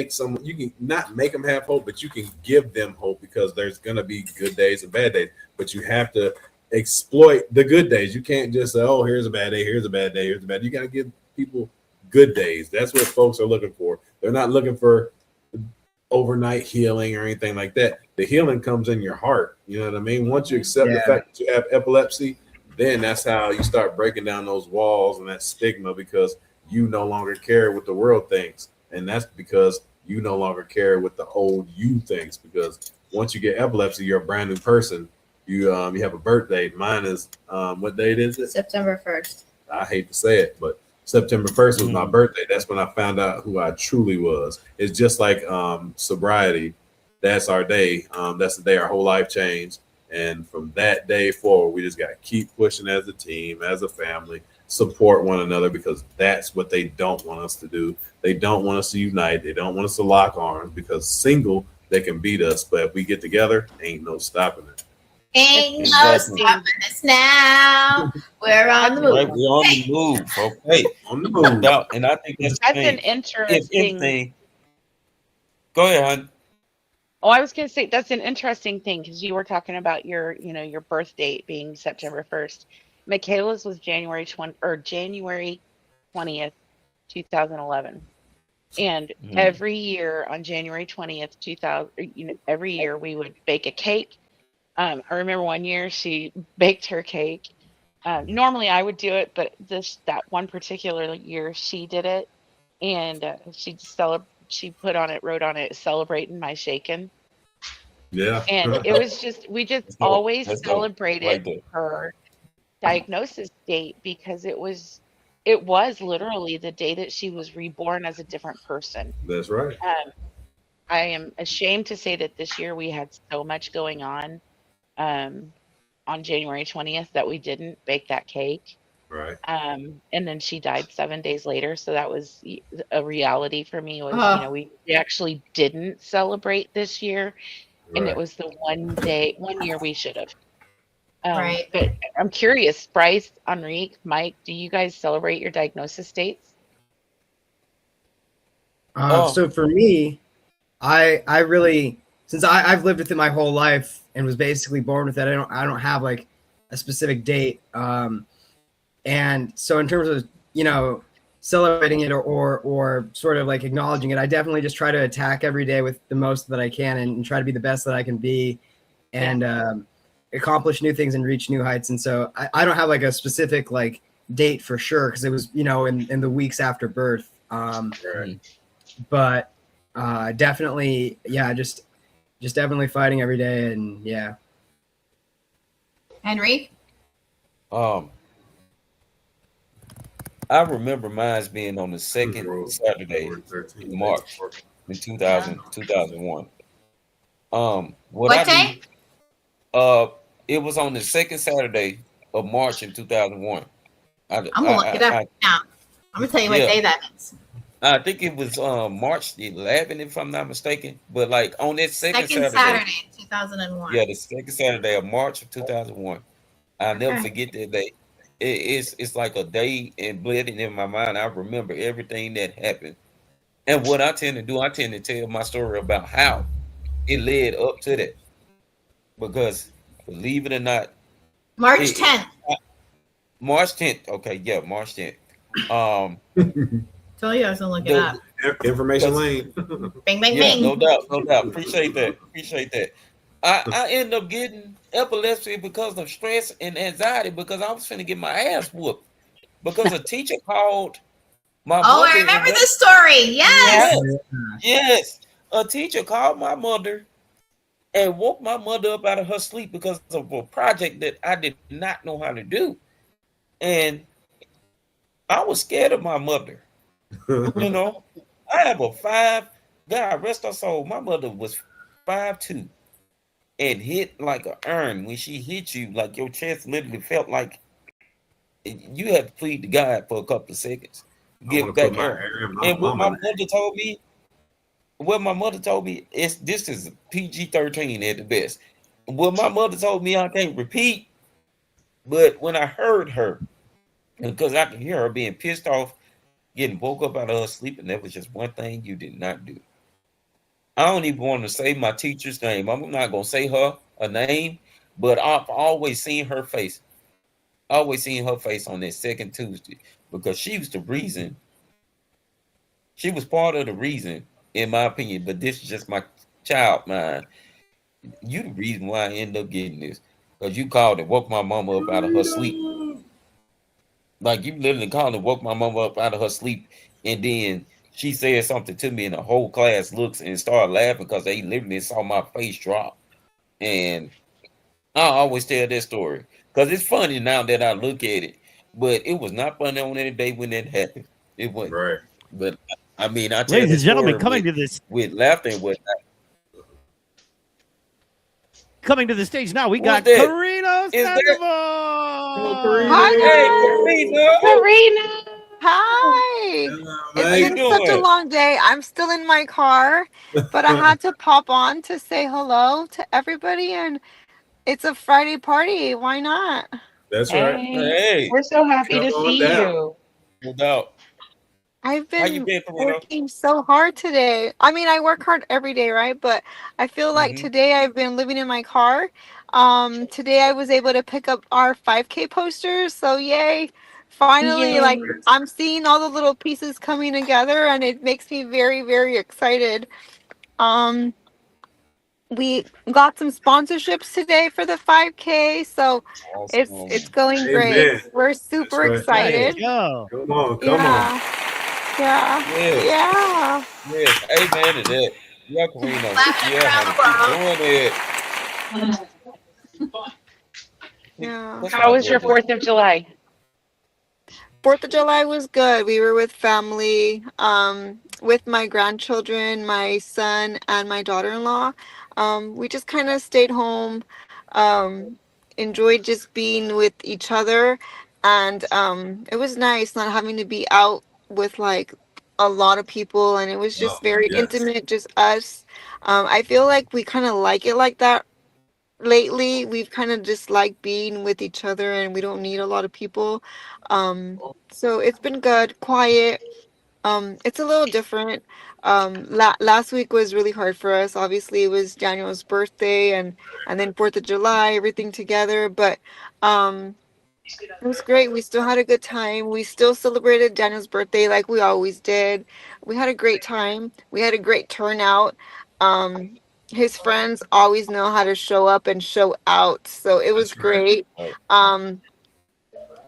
B: you can not make them have hope, but you can give them hope, because there's going to be good days and bad days, but you have to exploit the good days. You can't just say, oh, here's a bad day, here's a bad day, here's a bad day. You got to give people good days. That's what folks are looking for. They're not looking for overnight healing or anything like that. The healing comes in your heart. You know what I mean? Once you accept the fact that you have epilepsy, then that's how you start breaking down those walls and that stigma, because you no longer care what the world thinks. And that's because you no longer care what the old you thinks, because once you get epilepsy, you're a brand new person. You have a birth date. Mine is what date is it?
C: September 1st.
B: I hate to say it, but September 1st was my birthday. That's when I found out who I truly was. It's just like sobriety. That's our day. That's the day our whole life changed. And from that day forward, we just got to keep pushing as a team, as a family, support one another, because that's what they don't want us to do. They don't want us to unite. They don't want us to lock arms, because single, they can beat us. But if we get together, ain't no stopping it.
C: Ain't no stopping us now. We're on the move.
A: Right, we're on the move, folks. Hey,
B: on the move.
A: And I think that's
P: an interesting.
A: If anything, go ahead, hon.
P: Oh, I was going to say that's an interesting thing, because you were talking about your birth date being September 1st. Michaela's was January 20th, 2011. And every year on January 20th, 2000, every year we would bake a cake. I remember one year she baked her cake. Normally I would do it, but that one particular year she did it, and she wrote on it, celebrating my shaken.
B: Yeah.
P: And it was we just always celebrated her diagnosis date, because it was literally the day that she was reborn as a different person.
B: That's right.
P: I am ashamed to say that this year we had so much going on January 20th that we didn't bake that cake.
B: Right.
P: And then she died 7 days later. So that was a reality for me, was, we actually didn't celebrate this year. Right. And it was the one year we should have.
C: Right.
P: But I'm curious, Bryce, Enrique, Mike, do you guys celebrate your diagnosis dates?
Q: So for me, I really, since I've lived with it my whole life and was basically born with it, I don't have like a specific date. And so in terms of, celebrating it or sort of like acknowledging it, I definitely just try to attack every day with the most that I can, and try to be the best that I can be, and accomplish new things and reach new heights. And so I don't have like a specific like date for sure, because it was, in the weeks after birth.
B: Right.
Q: But definitely, just definitely fighting every day, and yeah.
C: Enrique?
A: I remember mine's being on the second Saturday in March in 2001. What I
C: What
A: do,
C: day?
A: it was on the second Saturday of March in 2001.
C: I'm gonna look it up now. I'm gonna tell you what
A: Yeah,
C: day that is.
A: I think it was March 11th, if I'm not mistaken. But like on that second
C: Second
A: Saturday,
C: Saturday, 2001.
A: yeah, the second Saturday of March of 2001. I'll never
C: Okay.
A: forget that day. It's like a day embedded in my mind. I remember everything that happened. And what I tend to do, I tend to tell my story about how it led up to that. Because believe it or not,
C: March 10th.
A: March 10th. Okay, yeah, March 10th. Um,
C: Told you I was gonna look it up.
B: Information lane.
C: Bang, bang,
A: yeah,
C: bang.
A: no doubt, no doubt. Appreciate that. Appreciate that. I end up getting epilepsy because of stress and anxiety because I was finna get my ass whooped because a teacher called my
C: Oh,
A: mother.
C: I remember this story. Yes.
A: Yes. A teacher called my mother and woke my mother up out of her sleep because of a project that I did not know how to do. And I was scared of my mother. You know, I have a God rest her soul. My mother was 5'2" and hit like an urn. When she hit you, like your chest literally felt like you had to plead to God for a couple of seconds. Get back air. And what my mother told me is this is PG-13 at the best. What my mother told me I can't repeat, but when I heard her, because I could hear her being pissed off, getting woke up out of her sleep, and that was just one thing you did not do. I don't even want to say my teacher's name. I'm not gonna say a name, but I've always seen her face. Always seen her face on that second Tuesday because she was the reason. She was part of the reason, in my opinion. But this is just my child mind. You the reason why I ended up getting this because you called and woke my mama up out of her sleep. Like you literally called and woke my mama up out of her sleep, and then she said something to me, and the whole class looks and started laughing because they literally saw my face drop. And I always tell that story because it's funny now that I look at it, but it was not funny on any day when that happened. It wasn't. Right. But I mean, I tell
D: Ladies and
A: this
D: gentlemen,
A: story with laughter and whatnot.
D: Coming to the stage now, we got
A: that?
D: Karina Sandoval.
R: Hi,
A: Karina.
R: Hi.
A: How
R: It's
A: you
R: been such a
A: doing?
R: long day. I'm still in my car, but I had to pop on to say hello to everybody, and it's a Friday party. Why not?
B: That's right.
A: Hey,
P: We're so happy
B: Come
P: to
B: on
P: see
B: down.
P: you.
A: No doubt.
R: I've
A: How you
R: been
A: been, Karina?
R: working so hard today. I mean, I work hard every day, right? But I feel like today I've been living in my car. Today I was able to pick up our 5K posters. So yay. Finally, like
P: Yay.
R: I'm seeing all the little pieces coming together and it makes me very, very excited. We got some sponsorships today for the 5K, so it's going great.
B: Amen.
R: We're super
B: That's right.
R: excited.
D: Go.
B: Come on.
R: Yeah. Yeah.
A: Yes.
R: Yeah.
A: Yes. Amen to that. Yeah, Karina. Yeah, honey. Keep doing it.
R: Yeah.
P: How was your 4th of July?
R: 4th of July was good. We were with family, with my grandchildren, my son, and my daughter-in-law. We just kind of stayed home, enjoyed just being with each other, and it was nice not having to be out with like a lot of people, and it was just very intimate, just us. I feel like we kind of like it like that lately. We've kind of just like being with each other and we don't need a lot of people. So it's been good, quiet. It's a little different. Last week was really hard for us. Obviously, it was Daniel's birthday and then 4th of July, everything together. But it was great. We still had a good time. We still celebrated Daniel's birthday like we always did. We had a great time. We had a great turnout. His friends always know how to show up and show out. So it was great.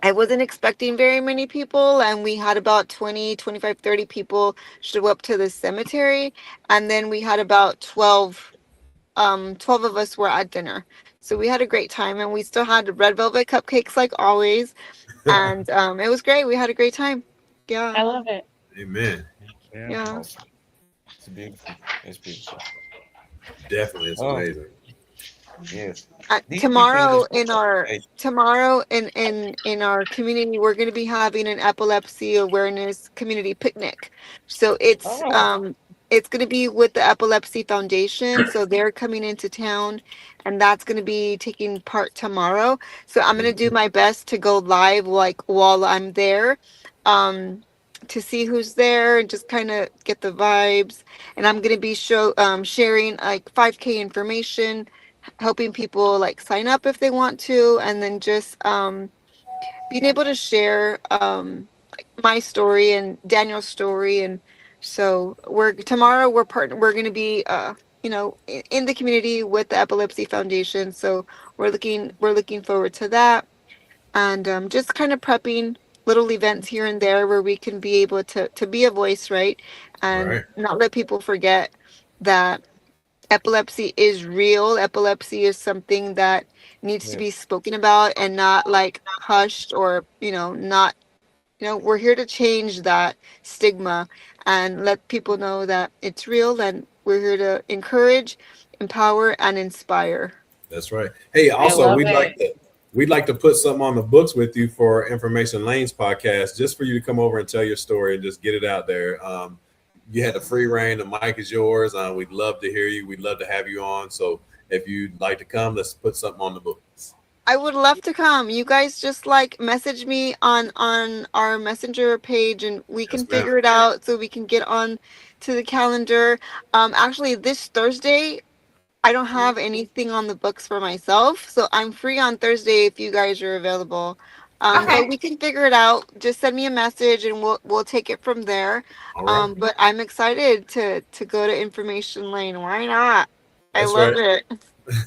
R: I wasn't expecting very many people, and we had about 20, 25, 30 people show up to the cemetery. And then we had about 12 of us were at dinner. So we had a great time, and we still had red velvet cupcakes like always. And it was great. We had a great time. Yeah.
P: I love it.
B: Amen.
R: Yeah.
A: Awesome. It's beautiful. It's beautiful.
B: Definitely, it's amazing.
A: Yes. These people in
R: Tomorrow
A: this
R: in our
A: hey,
R: in our community, we're going to be having an epilepsy awareness community picnic. So
A: oh,
R: it's going to be with the Epilepsy Foundation. So they're coming into town, and that's going to be taking part tomorrow. So I'm going to do my best to go live like while I'm there, um, to see who's there and just kind of get the vibes. And I'm going to be sharing like 5K information, helping people like sign up if they want to, and then just being able to share like my story and Daniel's story. And so tomorrow we're going to be in the community with the Epilepsy Foundation. So we're looking forward to that, and just kind of prepping little events here and there where we can be able to be a voice, right, and
B: Right.
R: not let people forget that epilepsy is real. Epilepsy is something that needs to be
A: yes.
R: spoken about and not like hushed, or not, we're here to change that stigma and let people know that it's real, and we're here to encourage, empower, and inspire.
B: That's right. Hey,
P: I
B: also
P: love it.
B: we'd like to put something on the books with you for Information Lanes podcast, just for you to come over and tell your story and just get it out there. You had the free reign. The mic is yours. We'd love to hear you. We'd love to have you on. So if you'd like to come, let's put something on the books.
R: I would love to come. You guys just like message me on our messenger page, and we can
B: Yes, ma'am.
R: figure it out so we can get on to the calendar. Actually, this Thursday I don't have anything on the books for myself, so I'm free on Thursday if you guys are available.
C: Okay.
R: But we can figure it out. Just send me a message and we'll take it from there.
B: All right.
R: But I'm excited to go to Information Lane. Why not? I
B: That's
R: love
B: right.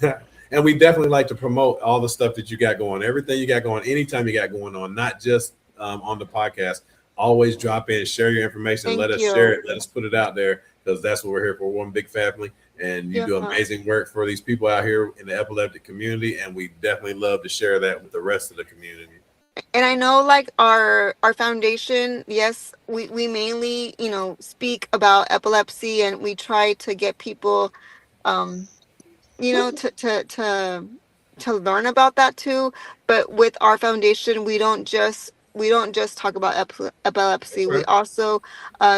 R: it.
B: And we definitely like to promote all the stuff that you got going, everything you got going, anytime you got going on, not just on the podcast. Always drop in, share your information,
R: Thank
B: let us
R: you.
B: share it, let us put it out there, because that's what we're here for. One big family, and you do
R: Yeah.
B: amazing work for these people out here in the epileptic community, and we definitely love to share that with the rest of the community.
R: And I know like our foundation, yes, we mainly, speak about epilepsy, and we try to get people um to learn about that too. But with our foundation, we don't just talk about epilepsy.
B: That's
R: We
B: right.
R: also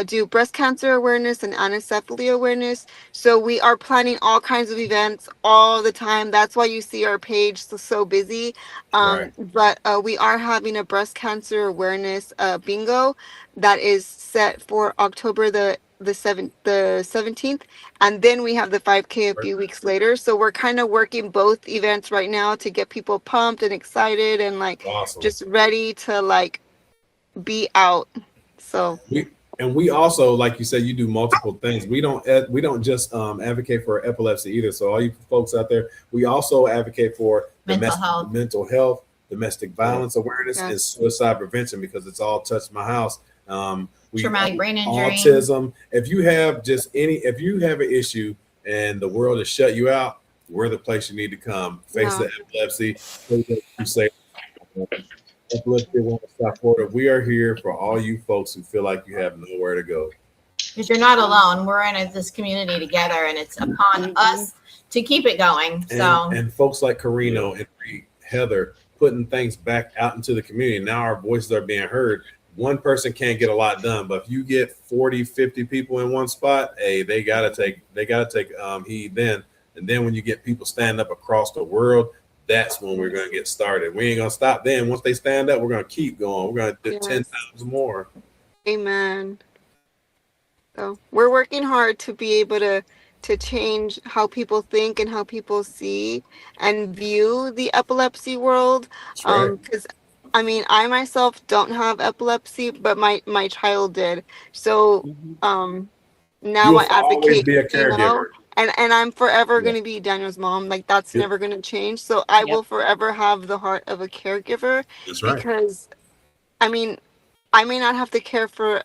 R: do breast cancer awareness and anencephaly awareness. So we are planning all kinds of events all the time. That's why you see our page so busy.
B: Right.
R: But we are having a breast cancer awareness bingo that is set for October the 17th, and then we have the 5K a few weeks later. So we're kind of working both events right now to get people pumped and excited and like
B: Awesome.
R: just ready to like be out. So
B: We also, like you said, you do multiple things. We don't just advocate for epilepsy either. So all you folks out there, we also advocate for mental health, domestic violence awareness, and suicide prevention, because it's all touched my house.
C: Traumatic brain injury,
B: autism. If you have an issue and the world has shut you out, we're the place you need to come. Face the epilepsy. You say Epilepsy Won't Stop Florida. We are here for all you folks who feel like you have nowhere to go.
C: because you're not alone. We're in this community together, and it's upon us to keep it going. So
B: And folks like Carino and Heather putting things back out into the community. Now our voices are being heard. One person can't get a lot done, but if you get 40, 50 people in one spot, hey, they gotta take heed then. And then when you get people stand up across the world, that's when we're gonna get started. We ain't gonna stop then. Once they stand up, we're gonna keep going. We're gonna do 10 times more.
R: Amen. So we're working hard to be able to change how people think and how people see and view the epilepsy world. Because I mean, I myself don't have epilepsy, but my child did. So now
B: You'll
R: I advocate,
B: always be a caregiver.
R: and I'm forever going to be Daniel's mom. Like that's
B: Yep.
R: never going to change. So I will forever have the heart of a caregiver.
B: That's right.
R: Because I mean, I may not have to care for,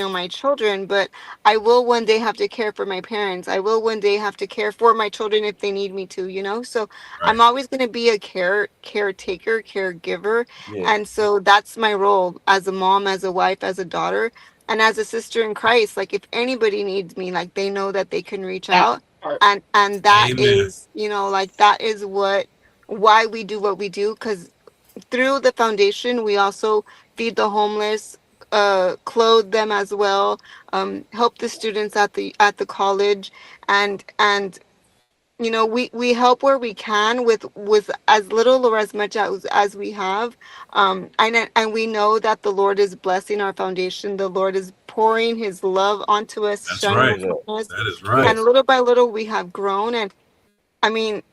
R: my children, but I will one day have to care for my parents. I will one day have to care for my children if they need me to. So I'm always going to be a caretaker, caregiver.
A: Yeah.
R: And so that's my role as a mom, as a wife, as a daughter, and as a sister in Christ. Like if anybody needs me, like they know that they can reach out. And that is, like that is why we do what we do, because through the foundation we also feed the homeless, clothe them as well, help the students at the college, and we help where we can with as little or as much as we have, and we know that the Lord is blessing our foundation. The Lord is pouring his love onto us.
B: That's
R: shining
B: right.
R: upon us,
B: That is right.
R: and little by little we have grown. And I mean,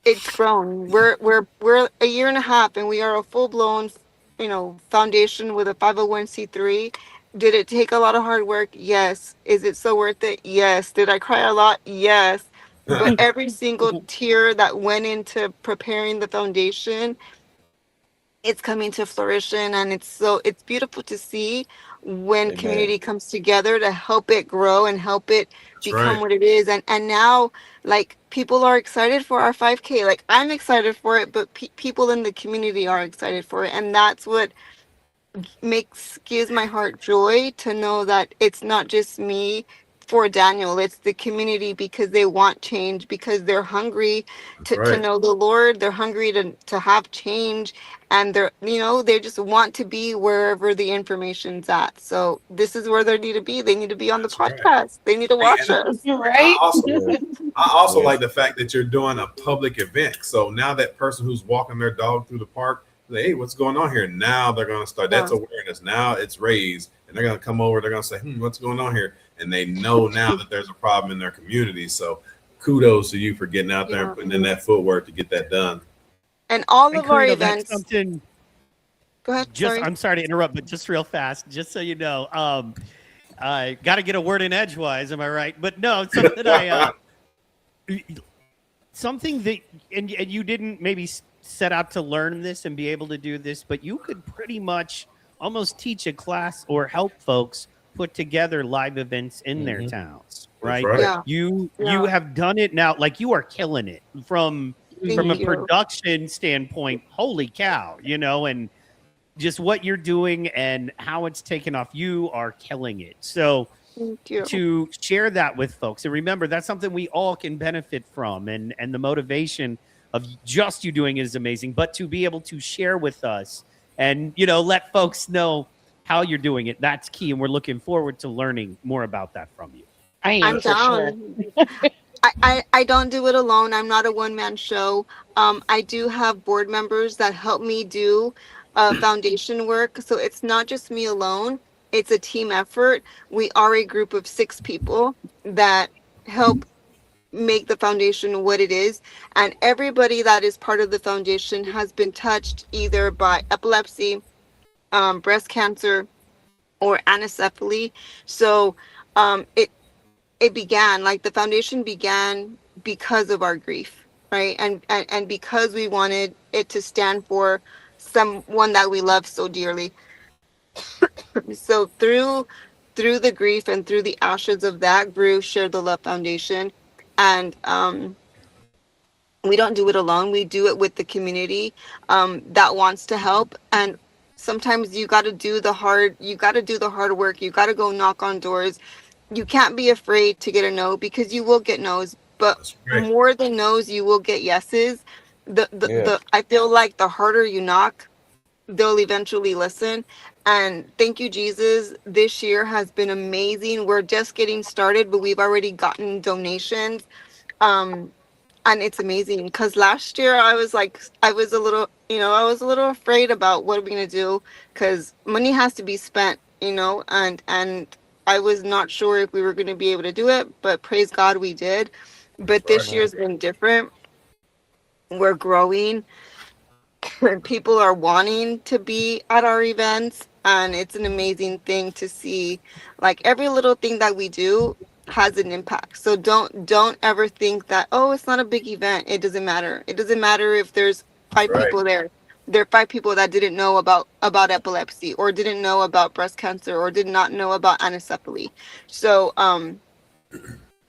R: it's grown. We're a year and a half, and we are a full blown, foundation with a 501c3. Did it take a lot of hard work? Yes. Is it so worth it? Yes. Did I cry a lot? Yes. But every single tear that went into preparing the foundation, it's coming to fruition, and it's beautiful to see when
A: Amen.
R: community comes together to help it grow and help it become
B: right.
R: what it is. And now, like, people are excited for our 5K. Like, I'm excited for it, but people in the community are excited for it, and that's what gives my heart joy to know that it's not just me for Daniel, it's the community, because they want change, because they're hungry
B: That's
R: to
B: right.
R: know the Lord. They're hungry to have change, and they just want to be wherever the information's at. So this is where they need to be. They need to be on the
B: That's right.
R: podcast. They need to watch us.
B: I also
A: Yeah.
B: like the fact that you're doing a public event. So now that person who's walking their dog through the park, like, hey, what's going on here? Now they're going to start. That's awareness. Now it's raised, and they're going to come over. They're going to say, what's going on here? And they know now that there's a problem in their community. So kudos to you for getting out there and putting in that footwork to get that done.
R: And all of our
D: Karina,
R: events.
D: that's something.
R: Go ahead. Sorry.
D: I'm sorry to interrupt, but just real fast, just so you know, I got to get a word in edgewise. Am I right? But no, something that, and you didn't maybe set out to learn this and be able to do this, but you could pretty much almost teach a class or help folks put together live events in their towns, right?
R: Yeah.
D: You have done it now. Like, you are killing it from a production standpoint. Holy cow, and just what you're doing and how it's taken off. You are killing it. So to share that with folks, and remember, that's something we all can benefit from, and the motivation of just you doing it is amazing, but to be able to share with us and let folks know how you're doing it, that's key, and we're looking forward to learning more about that from you.
R: I'm down. I don't do it alone. I'm not a one-man show. I do have board members that help me do foundation work, so it's not just me alone. It's a team effort. We are a group of 6 people that help make the foundation what it is, and everybody that is part of the foundation has been touched either by epilepsy, breast cancer, or anencephaly. So it began, like, the foundation began because of our grief, right? And because we wanted it to stand for someone that we love so dearly. So through the grief and through the ashes of that grew Share the Love Foundation. And we don't do it alone. We do it with the community that wants to help. And sometimes you got to do the hard work. You got to go knock on doors. You can't be afraid to get a no, because you will get no's, but more than no's, you will get yeses. I feel like the harder you knock, they'll eventually listen. And thank you, Jesus. This year has been amazing. We're just getting started, but we've already gotten donations. And it's amazing, because last year I was a little afraid about what are we going to do, because money has to be spent, and I was not sure if we were going to be able to do it, but praise God we did. But this year's been different. We're growing. People are wanting to be at our events, and it's an amazing thing to see. Like, every little thing that we do has an impact. So don't ever think that, oh, it's not a big event. It doesn't matter. It doesn't matter if there's 5 people there. there are 5 people that didn't know about epilepsy, or didn't know about breast cancer, or did not know about anencephaly. So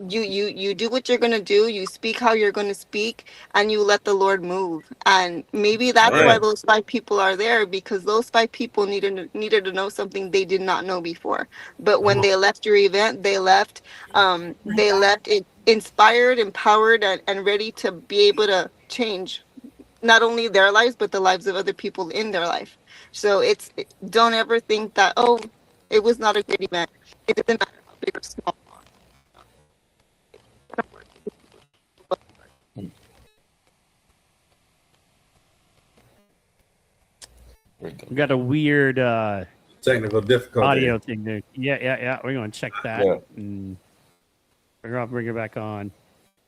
R: you do what you're going to do, you speak how you're going to speak, and you let the Lord move. And maybe that's why those 5 people are there, because those 5 people needed to know something they did not know before. But when they left your event, they left it inspired, empowered, and ready to be able to change not only their lives but the lives of other people in their life. So don't ever think that, oh, it was not a great event. It doesn't matter how big or small.
D: We got a weird
B: technical difficulty
D: audio thing there. Yeah. We're going to check that.
B: Yeah.
D: And we're going to bring it back on.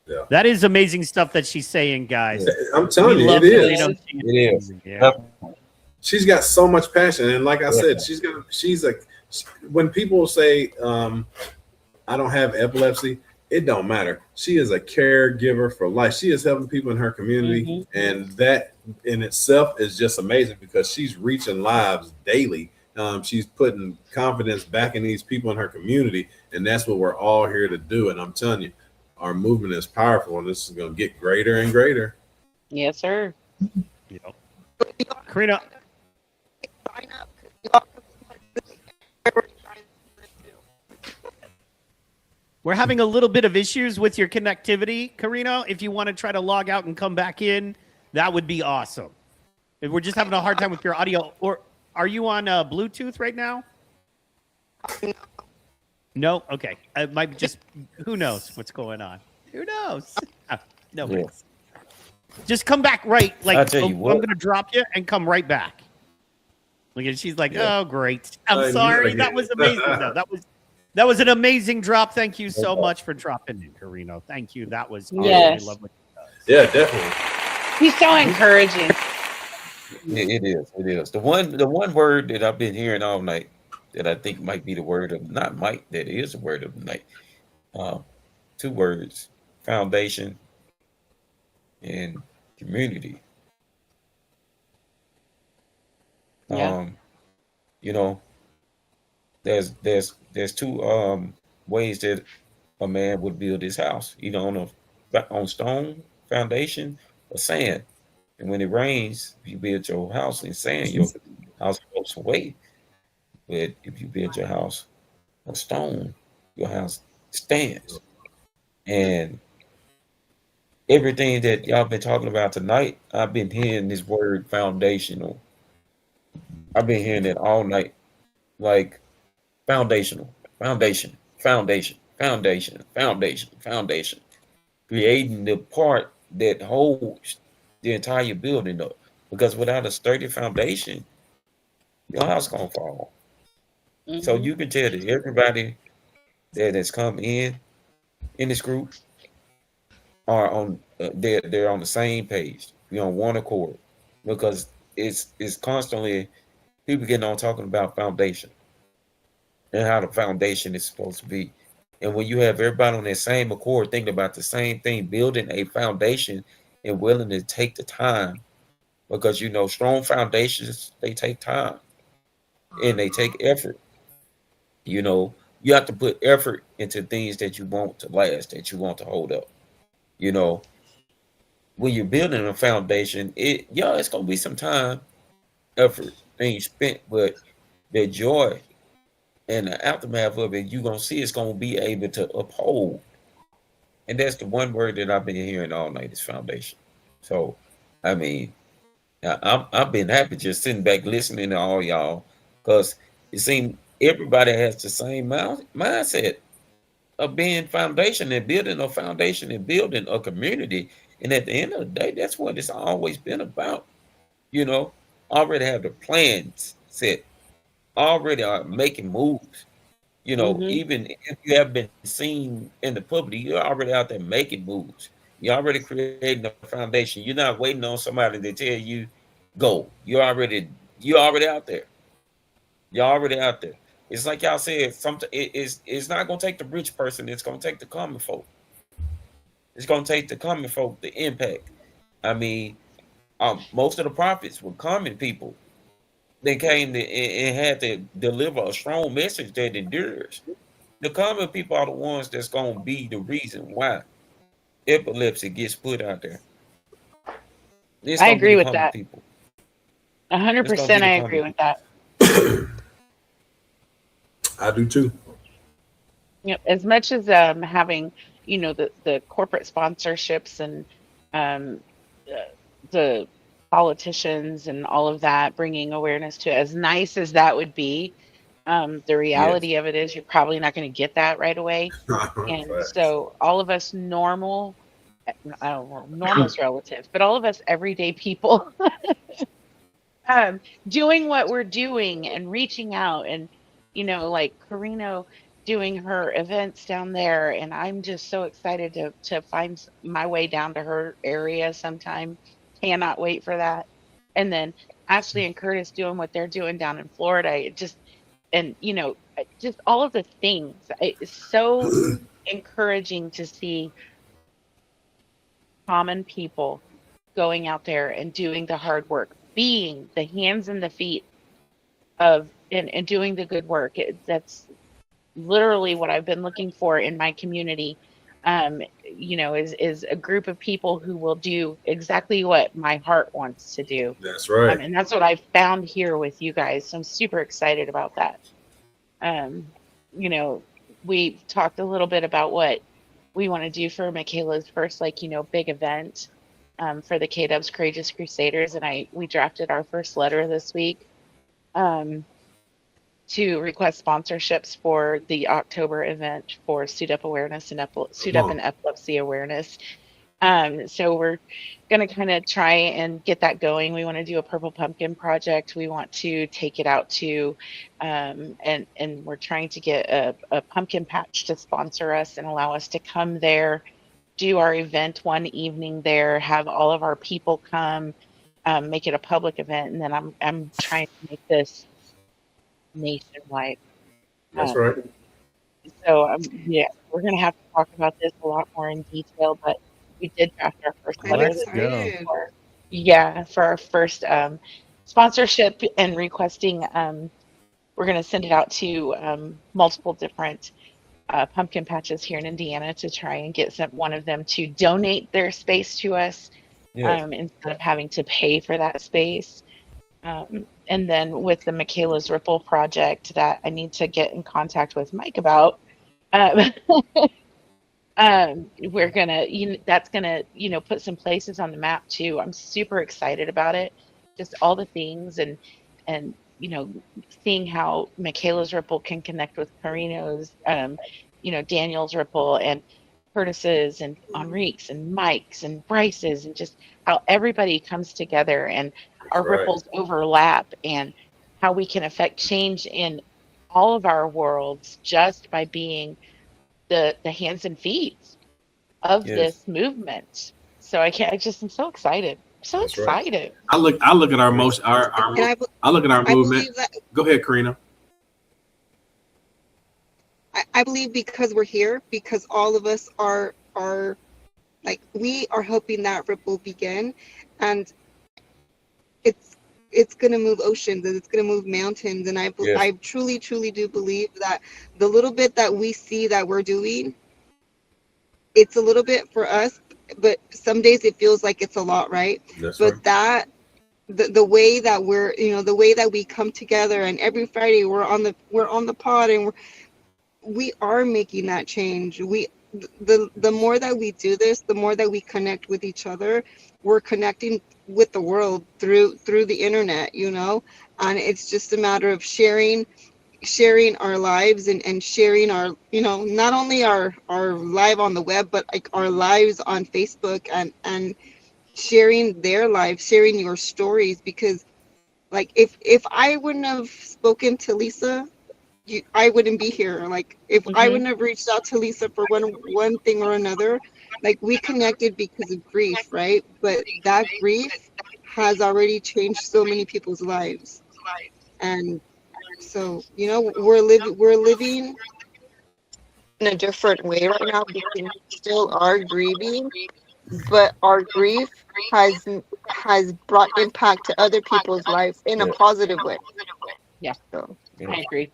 B: Yeah.
D: That is amazing stuff that she's saying, guys.
B: I'm telling you, it is. It is.
D: Yeah.
B: She's got so much passion, and like I said, when people say I don't have epilepsy, it don't matter. She is a caregiver for life. She is helping people in her community, and that in itself is just amazing because she's reaching lives daily. She's putting confidence back in these people in her community, and that's what we're all here to do. And I'm telling you, our movement is powerful, and this is going to get greater and greater.
P: Yes, sir.
D: Karina. We're having a little bit of issues with your connectivity, Karina. If you want to try to log out and come back in, that would be awesome. If we're just having a hard time with your audio, or are you on Bluetooth right now? No? Okay. It might be just, who knows what's going on? Who knows? No. Yeah. Just come back right. Like, I'm going to drop you and come right back. Look at, she's like, oh, great. I'm sorry. That was amazing, though. That was an amazing drop. Thank you so much for dropping in, Karina. Thank you. That was awesome. I love what you
B: Yeah, definitely.
P: He's so encouraging.
A: It is. The one word that I've been hearing all night that I think might be the word of, not might, that is the word of the night. 2 words: foundation and community.
P: Yeah.
A: There's 2 ways that a man would build his house, either on stone foundation or sand. And when it rains, if you build your house in sand, your house floats away. But if you build your house on stone, your house stands. And everything that y'all been talking about tonight, I've been hearing this word foundational. I've been hearing it all night. Like foundational, foundation. Creating the part that holds the entire building up. Because without a sturdy foundation, your house gonna fall. So you can tell that everybody that has come in this group are on they're on the same page. We're on one accord, because it's constantly people getting on talking about foundation and how the foundation is supposed to be. And when you have everybody on that same accord thinking about the same thing, building a foundation and willing to take the time, because strong foundations, they take time and they take effort. You have to put effort into things that you want to last, that you want to hold up. When you're building a foundation, it's gonna be some time, effort, things spent, but the joy and the aftermath of it, you're gonna see it's gonna be able to uphold. And that's the one word that I've been hearing all night, is foundation. So, I mean, I've been happy just sitting back listening to all y'all, because it seems everybody has the same mindset of being foundation and building a foundation and building a community. And at the end of the day, that's what it's always been about. Already have the plans set, already are making moves. Even if you have been seen in the public, you're already out there making moves. You're already creating a foundation. You're not waiting on somebody to tell you, go. You're already out there. You're already out there. It's like y'all said, it's not gonna take the rich person, it's gonna take the common folk. It's gonna take the common folk, the impact. I mean, most of the prophets were common people. They came to, and had to deliver a strong message that endures. The common people are the ones that's going to be the reason why epilepsy gets put out there. It's
P: I
A: going to be
P: agree
A: the
P: with
A: common
P: that.
A: people.
P: 100%. I agree with that.
B: I do too.
P: Yep. As much as having, the corporate sponsorships and um, the politicians and all of that bringing awareness to it, as nice as that would be, the reality of it is you're probably not going to get that right away. And so all of us normal, I don't know, normal's relative, but all of us everyday people doing what we're doing and reaching out and, like Carino doing her events down there. And I'm just so excited to find my way down to her area sometime. Cannot wait for that. And then Ashley and Curtis doing what they're doing down in Florida. It just, and, just all of the things. It's so encouraging to see common people going out there and doing the hard work, being the hands and the feet of and doing the good work. That's literally what I've been looking for in my community. Is a group of people who will do exactly what my heart wants to do.
B: That's right.
P: And that's what I've found here with you guys. So I'm super excited about that. We talked a little bit about what we want to do for Michaela's first, big event for the K-Dubs Courageous Crusaders. And we drafted our first letter this week to request sponsorships for the October event for Suit Up Awareness and Suit Up and Epilepsy Awareness. So we're going to kind of try and get that going. We want to do a Purple Pumpkin project. We want to take it out to, and we're trying to get a pumpkin patch to sponsor us and allow us to come there, do our event one evening there, have all of our people come, make it a public event, and then I'm trying to make this nationwide.
B: That's right.
P: So we're going to have to talk about this a lot more in detail, but we did draft our first letter for our first sponsorship and requesting. We're going to send it out to multiple different pumpkin patches here in Indiana to try and get one of them to donate their space to us instead of having to pay for that space. And then with the Michaela's Ripple project that I need to get in contact with Mike about, we're gonna, that's gonna, put some places on the map too. I'm super excited about it. Just all the things and seeing how Michaela's Ripple can connect with Carino's, Daniel's Ripple and Curtis's and Enrique's and Mike's and Bryce's, and just how everybody comes together and our ripples overlap and how we can affect change in all of our worlds just by being the hands and feet of this movement. So I'm so excited. So
B: That's
P: excited.
B: Right. I look at our most I look at our movement. Go ahead, Karina.
R: I believe because we're here, because all of us are like, we are helping that ripple begin, and it's going to move oceans and it's going to move mountains. And I truly do believe that the little bit that we see that we're doing, it's a little bit for us, but some days it feels like it's a lot, right? That the way that we're, the way that we come together, and every Friday we're on the pod, and we are making that change. The more that we do this, the more that we connect with each other. We're connecting with the world through the internet, and it's just a matter of sharing our lives and sharing our, not only our live on the web, but like our lives on Facebook, and sharing their lives, sharing your stories. Because like if I wouldn't have spoken to Lisa, I wouldn't be here. Like if I wouldn't have reached out to Lisa for one thing or another, like we connected because of grief, right? But that grief has already changed so many people's lives. And so, we're living in a different way right now. We still are grieving, but our grief has brought impact to other people's lives in a positive way.
P: Yeah,
R: So.
P: I agree.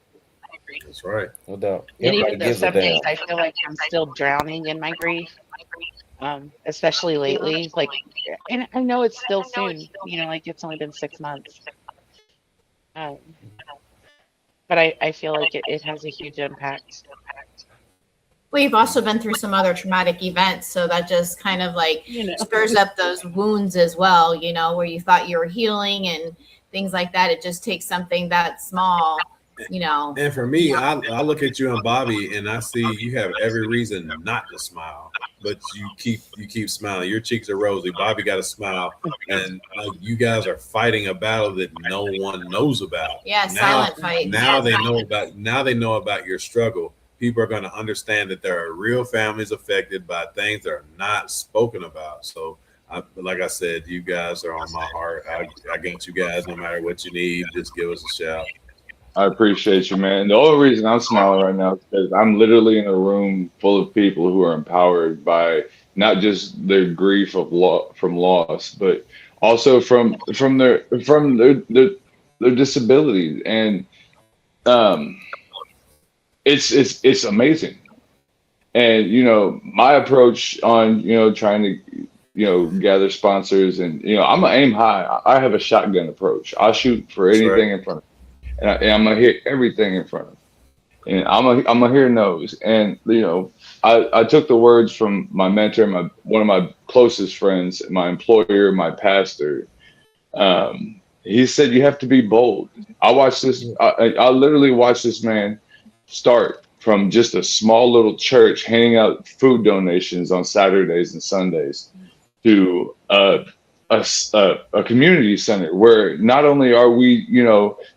B: That's right.
A: No doubt.
P: And
A: Everybody
P: even though
A: gives a
P: some days
A: damn.
P: I feel like I'm still drowning in my grief, especially lately. Like, and I know it's still soon, like it's only been 6 months. But I feel like it has a huge impact.
C: Well, you've also been through some other traumatic events, so that just kind of like stirs up those wounds as well, where you thought you were healing and things like that. It just takes something that small,
B: And for me, I look at you and Bobby, and I see you have every reason not to smile, but you keep smiling. Your cheeks are rosy. Bobby got a smile, and you guys are fighting a battle that no one knows about.
C: Yeah, silent fight.
B: Now they know about your struggle. People are going to understand that there are real families affected by things that are not spoken about. So, like I said, you guys are on my heart. I get you guys no matter what you need. Just give us a shout.
H: I appreciate you, man. The only reason I'm smiling right now is because I'm literally in a room full of people who are empowered by not just their grief from loss, but also from their disabilities, and it's amazing. And my approach on trying to gather sponsors, and I'm gonna aim high. I have a shotgun approach. I'll shoot for anything in front of me. And I'm gonna hit everything in front of me, and I'm gonna hear no's. And I took the words from my mentor, one of my closest friends, my employer, my pastor. He said you have to be bold. I watched this. I literally watched this man start from just a small little church handing out food donations on Saturdays and Sundays to a community center where not only are we,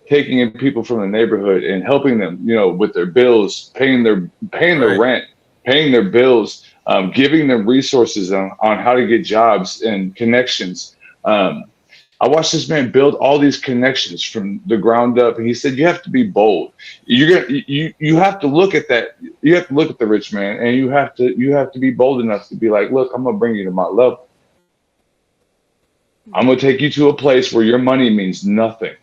H: taking in people from the neighborhood and helping them, with their bills, paying their rent, paying their bills, giving them resources on how to get jobs and connections. I watched this man build all these connections from the ground up, and he said, "You have to be bold. You have to look at that. You have to look at the rich man, and you have to be bold enough to be like, look, I'm gonna bring you to my level. I'm gonna take you to a place where your money means nothing.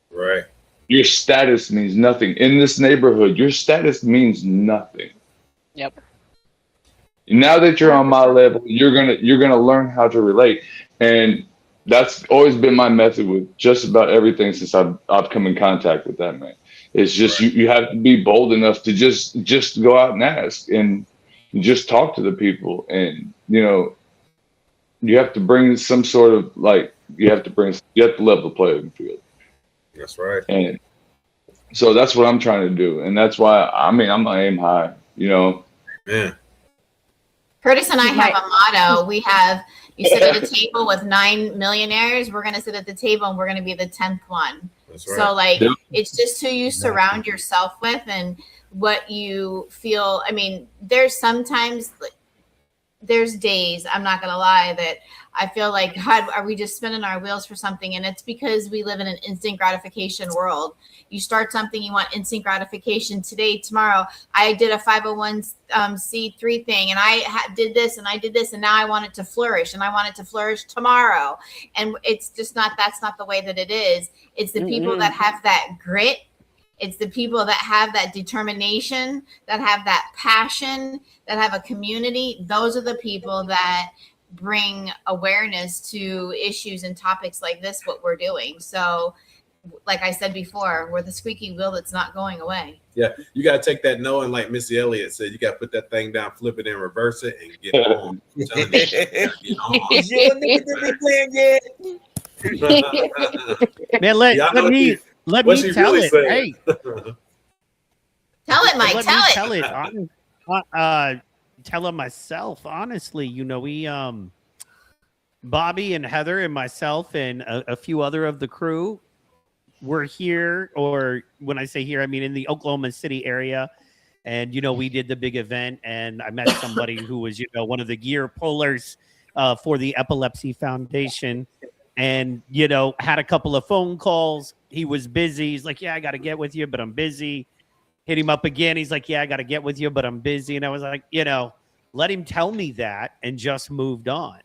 B: Right.
H: Your status means nothing in this neighborhood. Your status means nothing.
P: Yep.
H: Now that you're on my level, you're gonna learn how to relate." And that's always been my method with just about everything since I've come in contact with that man. It's just you have to be bold enough to just go out and ask and just talk to the people, and you have to bring some sort of you have to level the playing field.
B: That's right.
H: And so that's what I'm trying to do, and that's why I'm gonna aim high.
B: Yeah.
C: Curtis and I have a motto. We have, you sit at a table with 9 millionaires. We're going to sit at the table and we're going to be the 10th one.
B: That's right.
C: So it's just who you surround yourself with and what you feel. I mean, there's days, I'm not going to lie, that I feel like, God, are we just spinning our wheels for something? And it's because we live in an instant gratification world. You start something, you want instant gratification today, tomorrow. I did a 501c3 thing, and I did this, and I did this, and now I want it to flourish, and I want it to flourish tomorrow. And it's just that's not the way that it is. It's the people that have that grit. It's the people that have that determination, that have that passion, that have a community. Those are the people that bring awareness to issues and topics like this, what we're doing. So, like I said before, we're the squeaky wheel that's not going away.
B: Yeah, you got to take that no, and like Missy Elliott said, you got to put that thing down, flip it, and reverse it, and get on.
D: Man, let me tell it. Hey,
C: tell it, Mike.
D: Tell it. Tell it myself. Honestly, we Bobby and Heather and myself and a few other of the crew were here, or when I say here, I mean in the Oklahoma City area. And, we did the big event, and I met somebody who was, one of the gear pullers for the Epilepsy Foundation, and, had a couple of phone calls. He was busy. He's like, yeah, I got to get with you, but I'm busy. Hit him up again. He's like, yeah, I got to get with you, but I'm busy. And I was like, let him tell me that, and just moved on.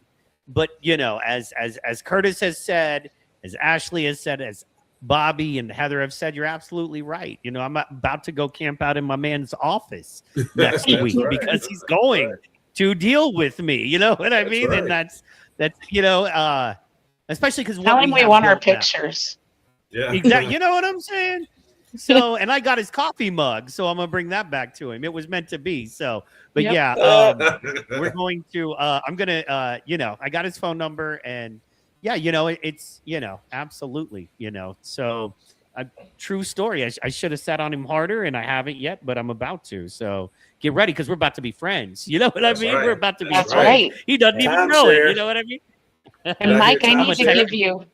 D: But as Curtis has said, as Ashley has said, as Bobby and Heather have said, you're absolutely right. I'm about to go camp out in my man's office next week because he's going to deal with me. You know what I mean?
B: Right.
D: And that's especially because
P: Tell him we want our pictures.
B: Yeah.
D: Exactly. You know what I'm saying? So, and I got his coffee mug, so I'm gonna bring that back to him. It was meant to be. So, but we're going to. I'm gonna. I got his phone number, and it's absolutely. So, a true story. I should have sat on him harder, and I haven't yet, but I'm about to. So, get ready because we're about to be friends. You know what I mean?
B: Right.
D: We're about to be
P: That's
D: friends.
P: right.
D: He doesn't even know it. You know what I mean?
P: And Mike, I need to give you.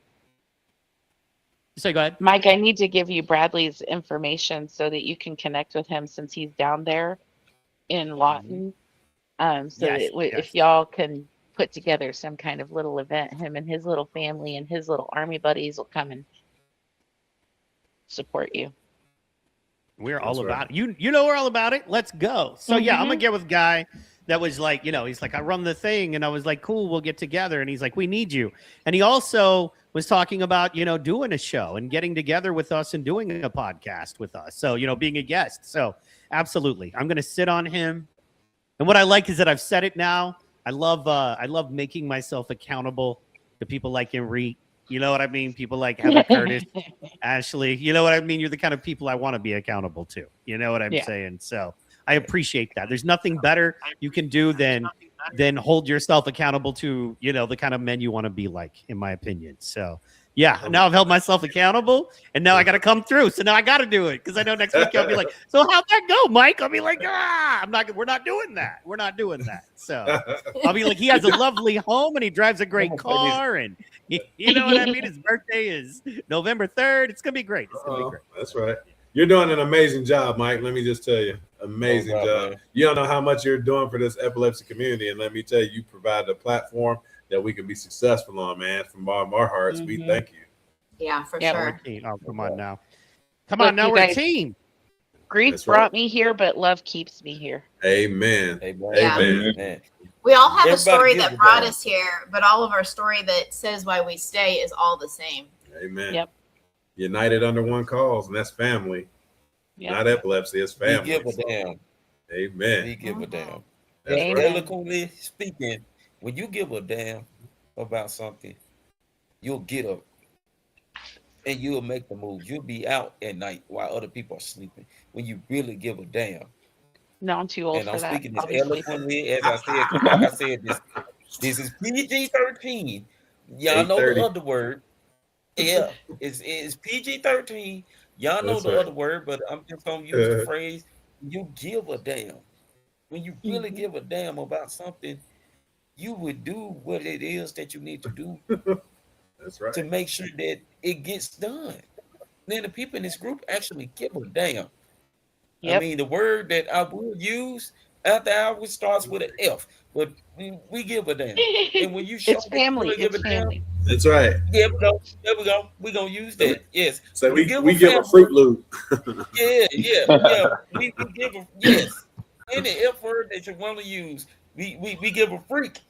D: So go ahead.
P: Mike, I need to give you Bradley's information so that you can connect with him since he's down there in Lawton. If y'all can put together some kind of little event, him and his little family and his little army buddies will come and support you.
D: We're all about it. You know we're all about it. Let's go. So I'm gonna get with Guy. That was like, he's like, I run the thing, and I was like, cool, we'll get together. And he's like, we need you. And he also was talking about, doing a show and getting together with us and doing a podcast with us. So, being a guest. So absolutely. I'm going to sit on him. And what I like is that I've said it now. I love making myself accountable to people like Enrique. You know what I mean? People like Heather Curtis, Ashley. You know what I mean? You're the kind of people I want to be accountable to. You know what I'm saying? So I appreciate that. There's nothing better you can do than hold yourself accountable to, the kind of men you want to be like, in my opinion. So now I've held myself accountable, and now I got to come through. So now I got to do it because I know next week I'll be like, so how'd that go, Mike? I'll be like, we're not doing that. We're not doing that. So I'll be like, he has a lovely home and he drives a great car, and you know what I mean? His birthday is November 3rd. It's gonna be great. It's gonna be great.
B: That's right. You're doing an amazing job, Mike. Let me just tell you, amazing job. Man. You don't know how much you're doing for this epilepsy community, and let me tell you, you provide a platform that we can be successful on, man. From all of our hearts, we thank you.
C: Yeah, for sure.
D: Oh, come on now. Now we're a team.
P: Grief brought me here, but love keeps me here.
B: Amen.
C: Amen. We all have a story that brought us here, but all of our story that says why we stay is all the same.
B: Amen. Yep. United under one cause, and that's family. Yep. Not epilepsy, it's family.
A: We give a damn.
B: Amen.
A: We give a damn.
B: That's
A: eloquently speaking, when you give a damn about something, you'll get up and you'll make the move. You'll be out at night while other people are sleeping. When you really give a damn.
P: No, I'm too old
A: and
P: for that.
A: I'm speaking as eloquently as I said. Like I said, this is PG-13. Y'all know the other word. Yeah, it's PG-13. Y'all know the other word, but I'm just gonna use the phrase. You give a damn. When you really give a damn about something, you would do what it is that you need to do.
B: That's right.
A: To make sure that it gets done. Then the people in this group actually give a damn. Yep. I mean, the word that I will use after hours starts with an F, but we give a damn. And when you show
P: it's family,
A: really give
P: it's
A: a
P: family.
A: Damn,
B: that's right.
A: Yeah, there we go. We're gonna use that. Yes.
B: So we give a Fruit Loop.
A: Yeah. We give a any F word that you want to use, we give a freak.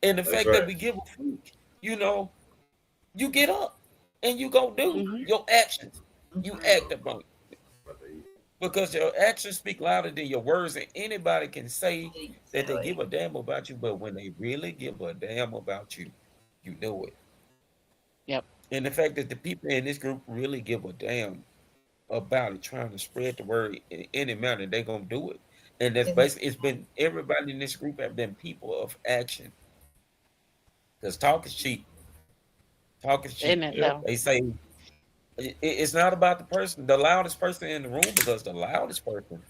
A: And the fact that we give a freak, you get up and you go do your actions. You act upon it. Because your actions speak louder than your words, and anybody can say that they give a damn about you, but when they really give a damn about you, you know it.
P: Yep.
A: And the fact that the people in this group really give a damn about it, trying to spread the word in any manner, they're gonna do it. And that's basically, it's been everybody in this group have been people of action. Because talk is cheap. Talk is cheap. They say it's not about the person, the loudest person in the room, because the loudest person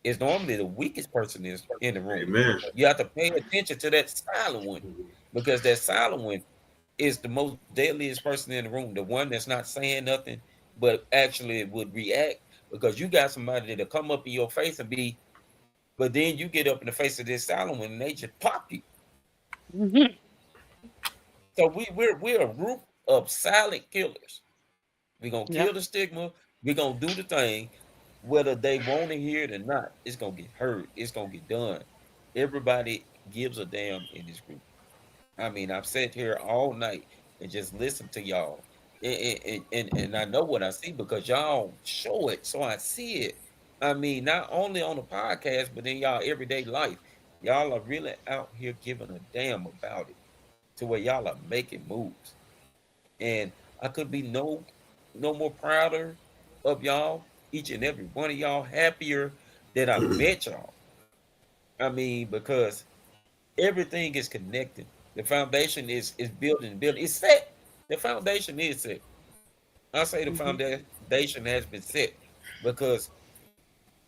A: is normally the weakest person in the room.
B: Amen.
A: You have to pay attention to that silent one, because that silent one is the most deadliest person in the room, the one that's not saying nothing, but actually would react, because you got somebody that'll come up in your face and be, but then you get up in the face of this silent one and they just pop you. So we're a group of silent killers. We're going to kill the stigma. We're going to do the thing. Whether they want to hear it or not, it's going to get heard. It's going to get done. Everybody gives a damn in this group. I mean, I've sat here all night and just listened to y'all. And I know what I see because y'all show it, so I see it. I mean, not only on the podcast, but in y'all everyday life. Y'all are really out here giving a damn about it to where y'all are making moves. And I could be no more prouder of y'all, each and every one of y'all, happier that I met y'all. I mean, because everything is connected. The foundation is building. It's set. The foundation is set. I say the foundation has been set because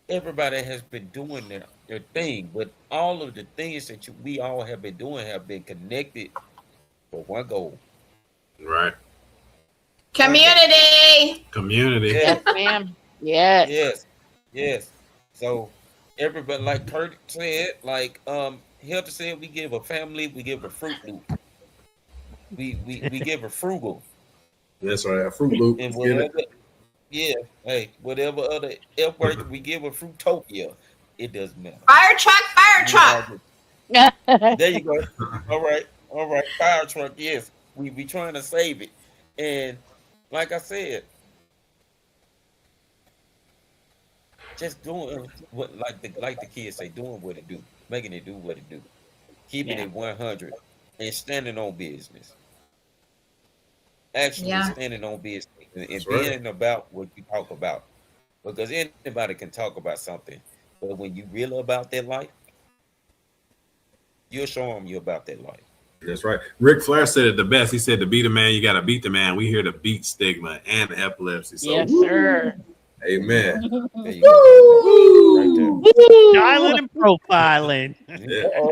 A: everybody has been doing their thing, but all of the things that we all have been doing have been connected for one goal.
B: Right.
C: Community.
B: Community.
P: Yes, ma'am. Yes.
A: Yes. Yes. So everybody, like Kurt said, like Helter said, we give a family, we give a Fruit Loop. We give a frugal.
B: That's right. A Fruit Loop.
A: And whatever, yeah, hey, whatever other F word we give a Fruitopia, it doesn't matter.
C: Fire truck.
A: There you go. All right. Fire truck, yes. We trying to save it. And like I said, just doing what like the kids say, doing what it do, making it do what it do, keeping it 100, and standing on business. Actually standing on business and being about what you talk about. Because anybody can talk about something, but when you really about that life, you'll show them you about that life.
B: That's right. Ric Flair said it the best. He said, to beat a man, you got to beat the man. We here to beat stigma and epilepsy. So,
P: yes, sir.
B: Amen.
A: There you go. Right there.
D: Styling and profiling.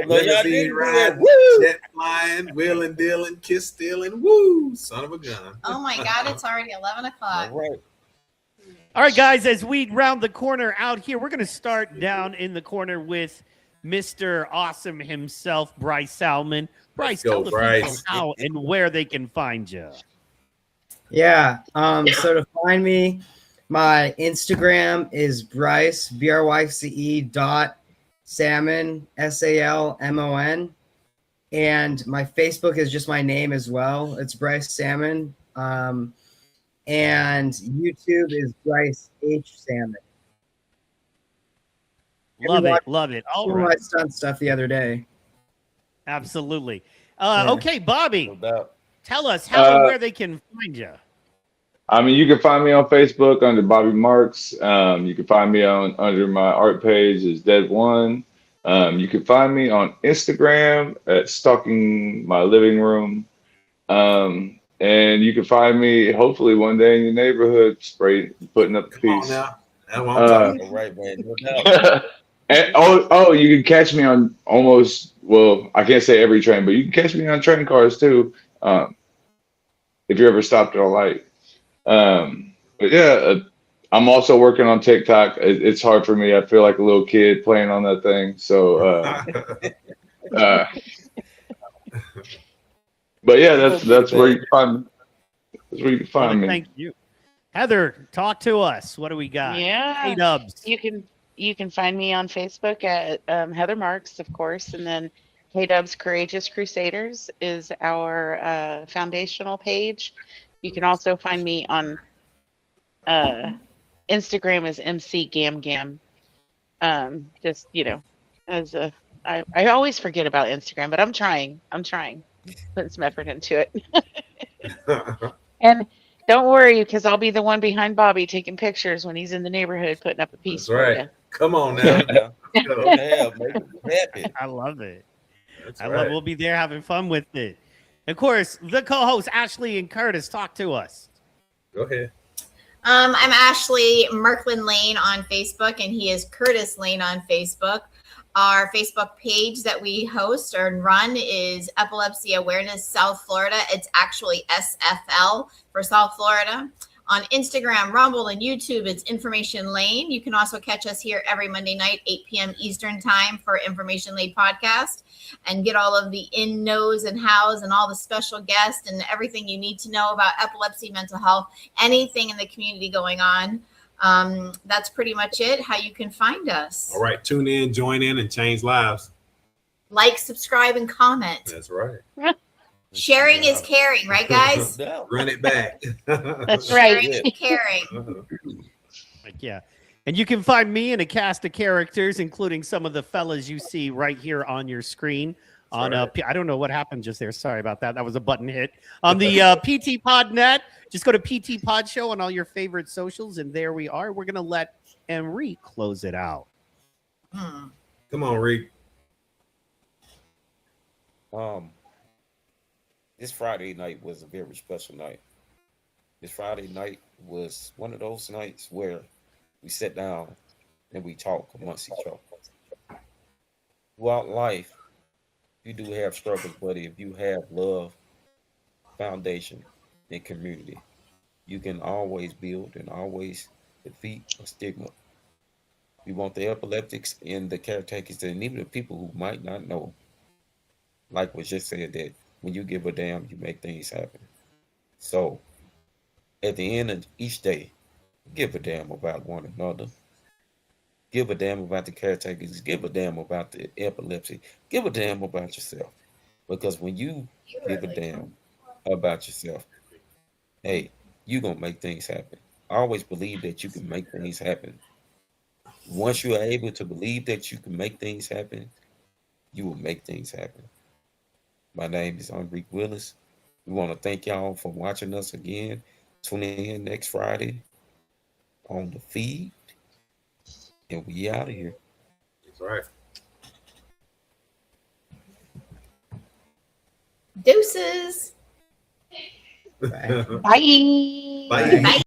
B: Limousine riding, jet flying, wheeling, dealing, kiss stealing. Woo! Son of a gun.
C: Oh my God, it's already 11 o'clock.
D: All right, guys, as we round the corner out here, we're going to start down in the corner with Mr. Awesome himself, Bryce Salmon. Bryce, tell the people how and where they can find you.
Q: Yeah. So to find me, my Instagram is Bryce, BRYCE .salmon, SALMON. And my Facebook is just my name as well. It's Bryce Salmon. And YouTube is Bryce H. Salmon.
D: Love it. All right.
Q: I stunt stuff the other day.
D: Absolutely. Okay, Bobby, tell us how and where they can find you.
H: I mean, you can find me on Facebook under Bobby Marks. You can find me under my art page is Dead One. You can find me on Instagram at Stalking My Living Room. And you can find me hopefully one day in your neighborhood, putting up a piece.
A: Right, man. No doubt.
H: And you can catch me on I can't say every train, but you can catch me on train cars too. If you ever stopped at a light. But yeah, I'm also working on TikTok. It's hard for me. I feel like a little kid playing on that thing. So, but yeah, that's where you can find me. That's where you can find me.
D: Thank you. Heather, talk to us. What do we got?
P: Yeah.
D: Hey, Dubs.
P: You can find me on Facebook at Heather Marks, of course, and then K-Dubs Courageous Crusaders is our foundational page. You can also find me on Instagram as MC Gam Gam. Just, I always forget about Instagram, but I'm trying. Putting some effort into it. And don't worry, because I'll be the one behind Bobby taking pictures when he's in the neighborhood putting up a piece.
B: That's right.
P: For you.
B: Come on now.
D: I love it. We'll be there having fun with it. Of course, the co-hosts Ashley and Curtis, talk to us.
B: Go ahead.
C: I'm Ashley Merklin Lane on Facebook, and he is Curtis Lane on Facebook. Our Facebook page that we host or run is Epilepsy Awareness South Florida. It's actually SFL for South Florida. On Instagram, Rumble, and YouTube, it's Information Lane. You can also catch us here every Monday night, 8 p.m. Eastern time for Information Lane podcast and get all of the in, knows, and hows and all the special guests and everything you need to know about epilepsy, mental health, anything in the community going on. That's pretty much it, how you can find us.
B: All right. Tune in, join in, and change lives.
C: like, subscribe, and comment.
B: That's right.
C: Sharing is caring, right, guys?
B: Run it back.
P: That's right.
C: Sharing is caring.
D: Like, yeah. And you can find me in a cast of characters, including some of the fellas you see right here on your screen. On I don't know what happened just there. Sorry about that. That was a button hit. On the PT Pod Net, just go to PT Pod Show on all your favorite socials, and there we are. We're gonna let Enrique close it out.
B: Come on, Reek.
A: This Friday night was a very special night. This Friday night was one of those nights where we sit down and we talk amongst each other. Throughout life, you do have struggles, but if you have love, foundation, and community, you can always build and always defeat a stigma. We want the epileptics and the caretakers and even the people who might not know, like was just said, that when you give a damn, you make things happen. So at the end of each day, give a damn about one another. Give a damn about the caretakers. Give a damn about the epilepsy. Give a damn about yourself. Because when you give a damn about yourself, hey, you're going to make things happen. I always believe that you can make things happen. Once you are able to believe that you can make things happen, you will make things happen. My name is Enrique Willis. We want to thank y'all for watching us again. Tune in next Friday on the feed. And we out of here.
B: That's right.
C: Deuces.
P: Bye.
B: Bye.
C: Bye.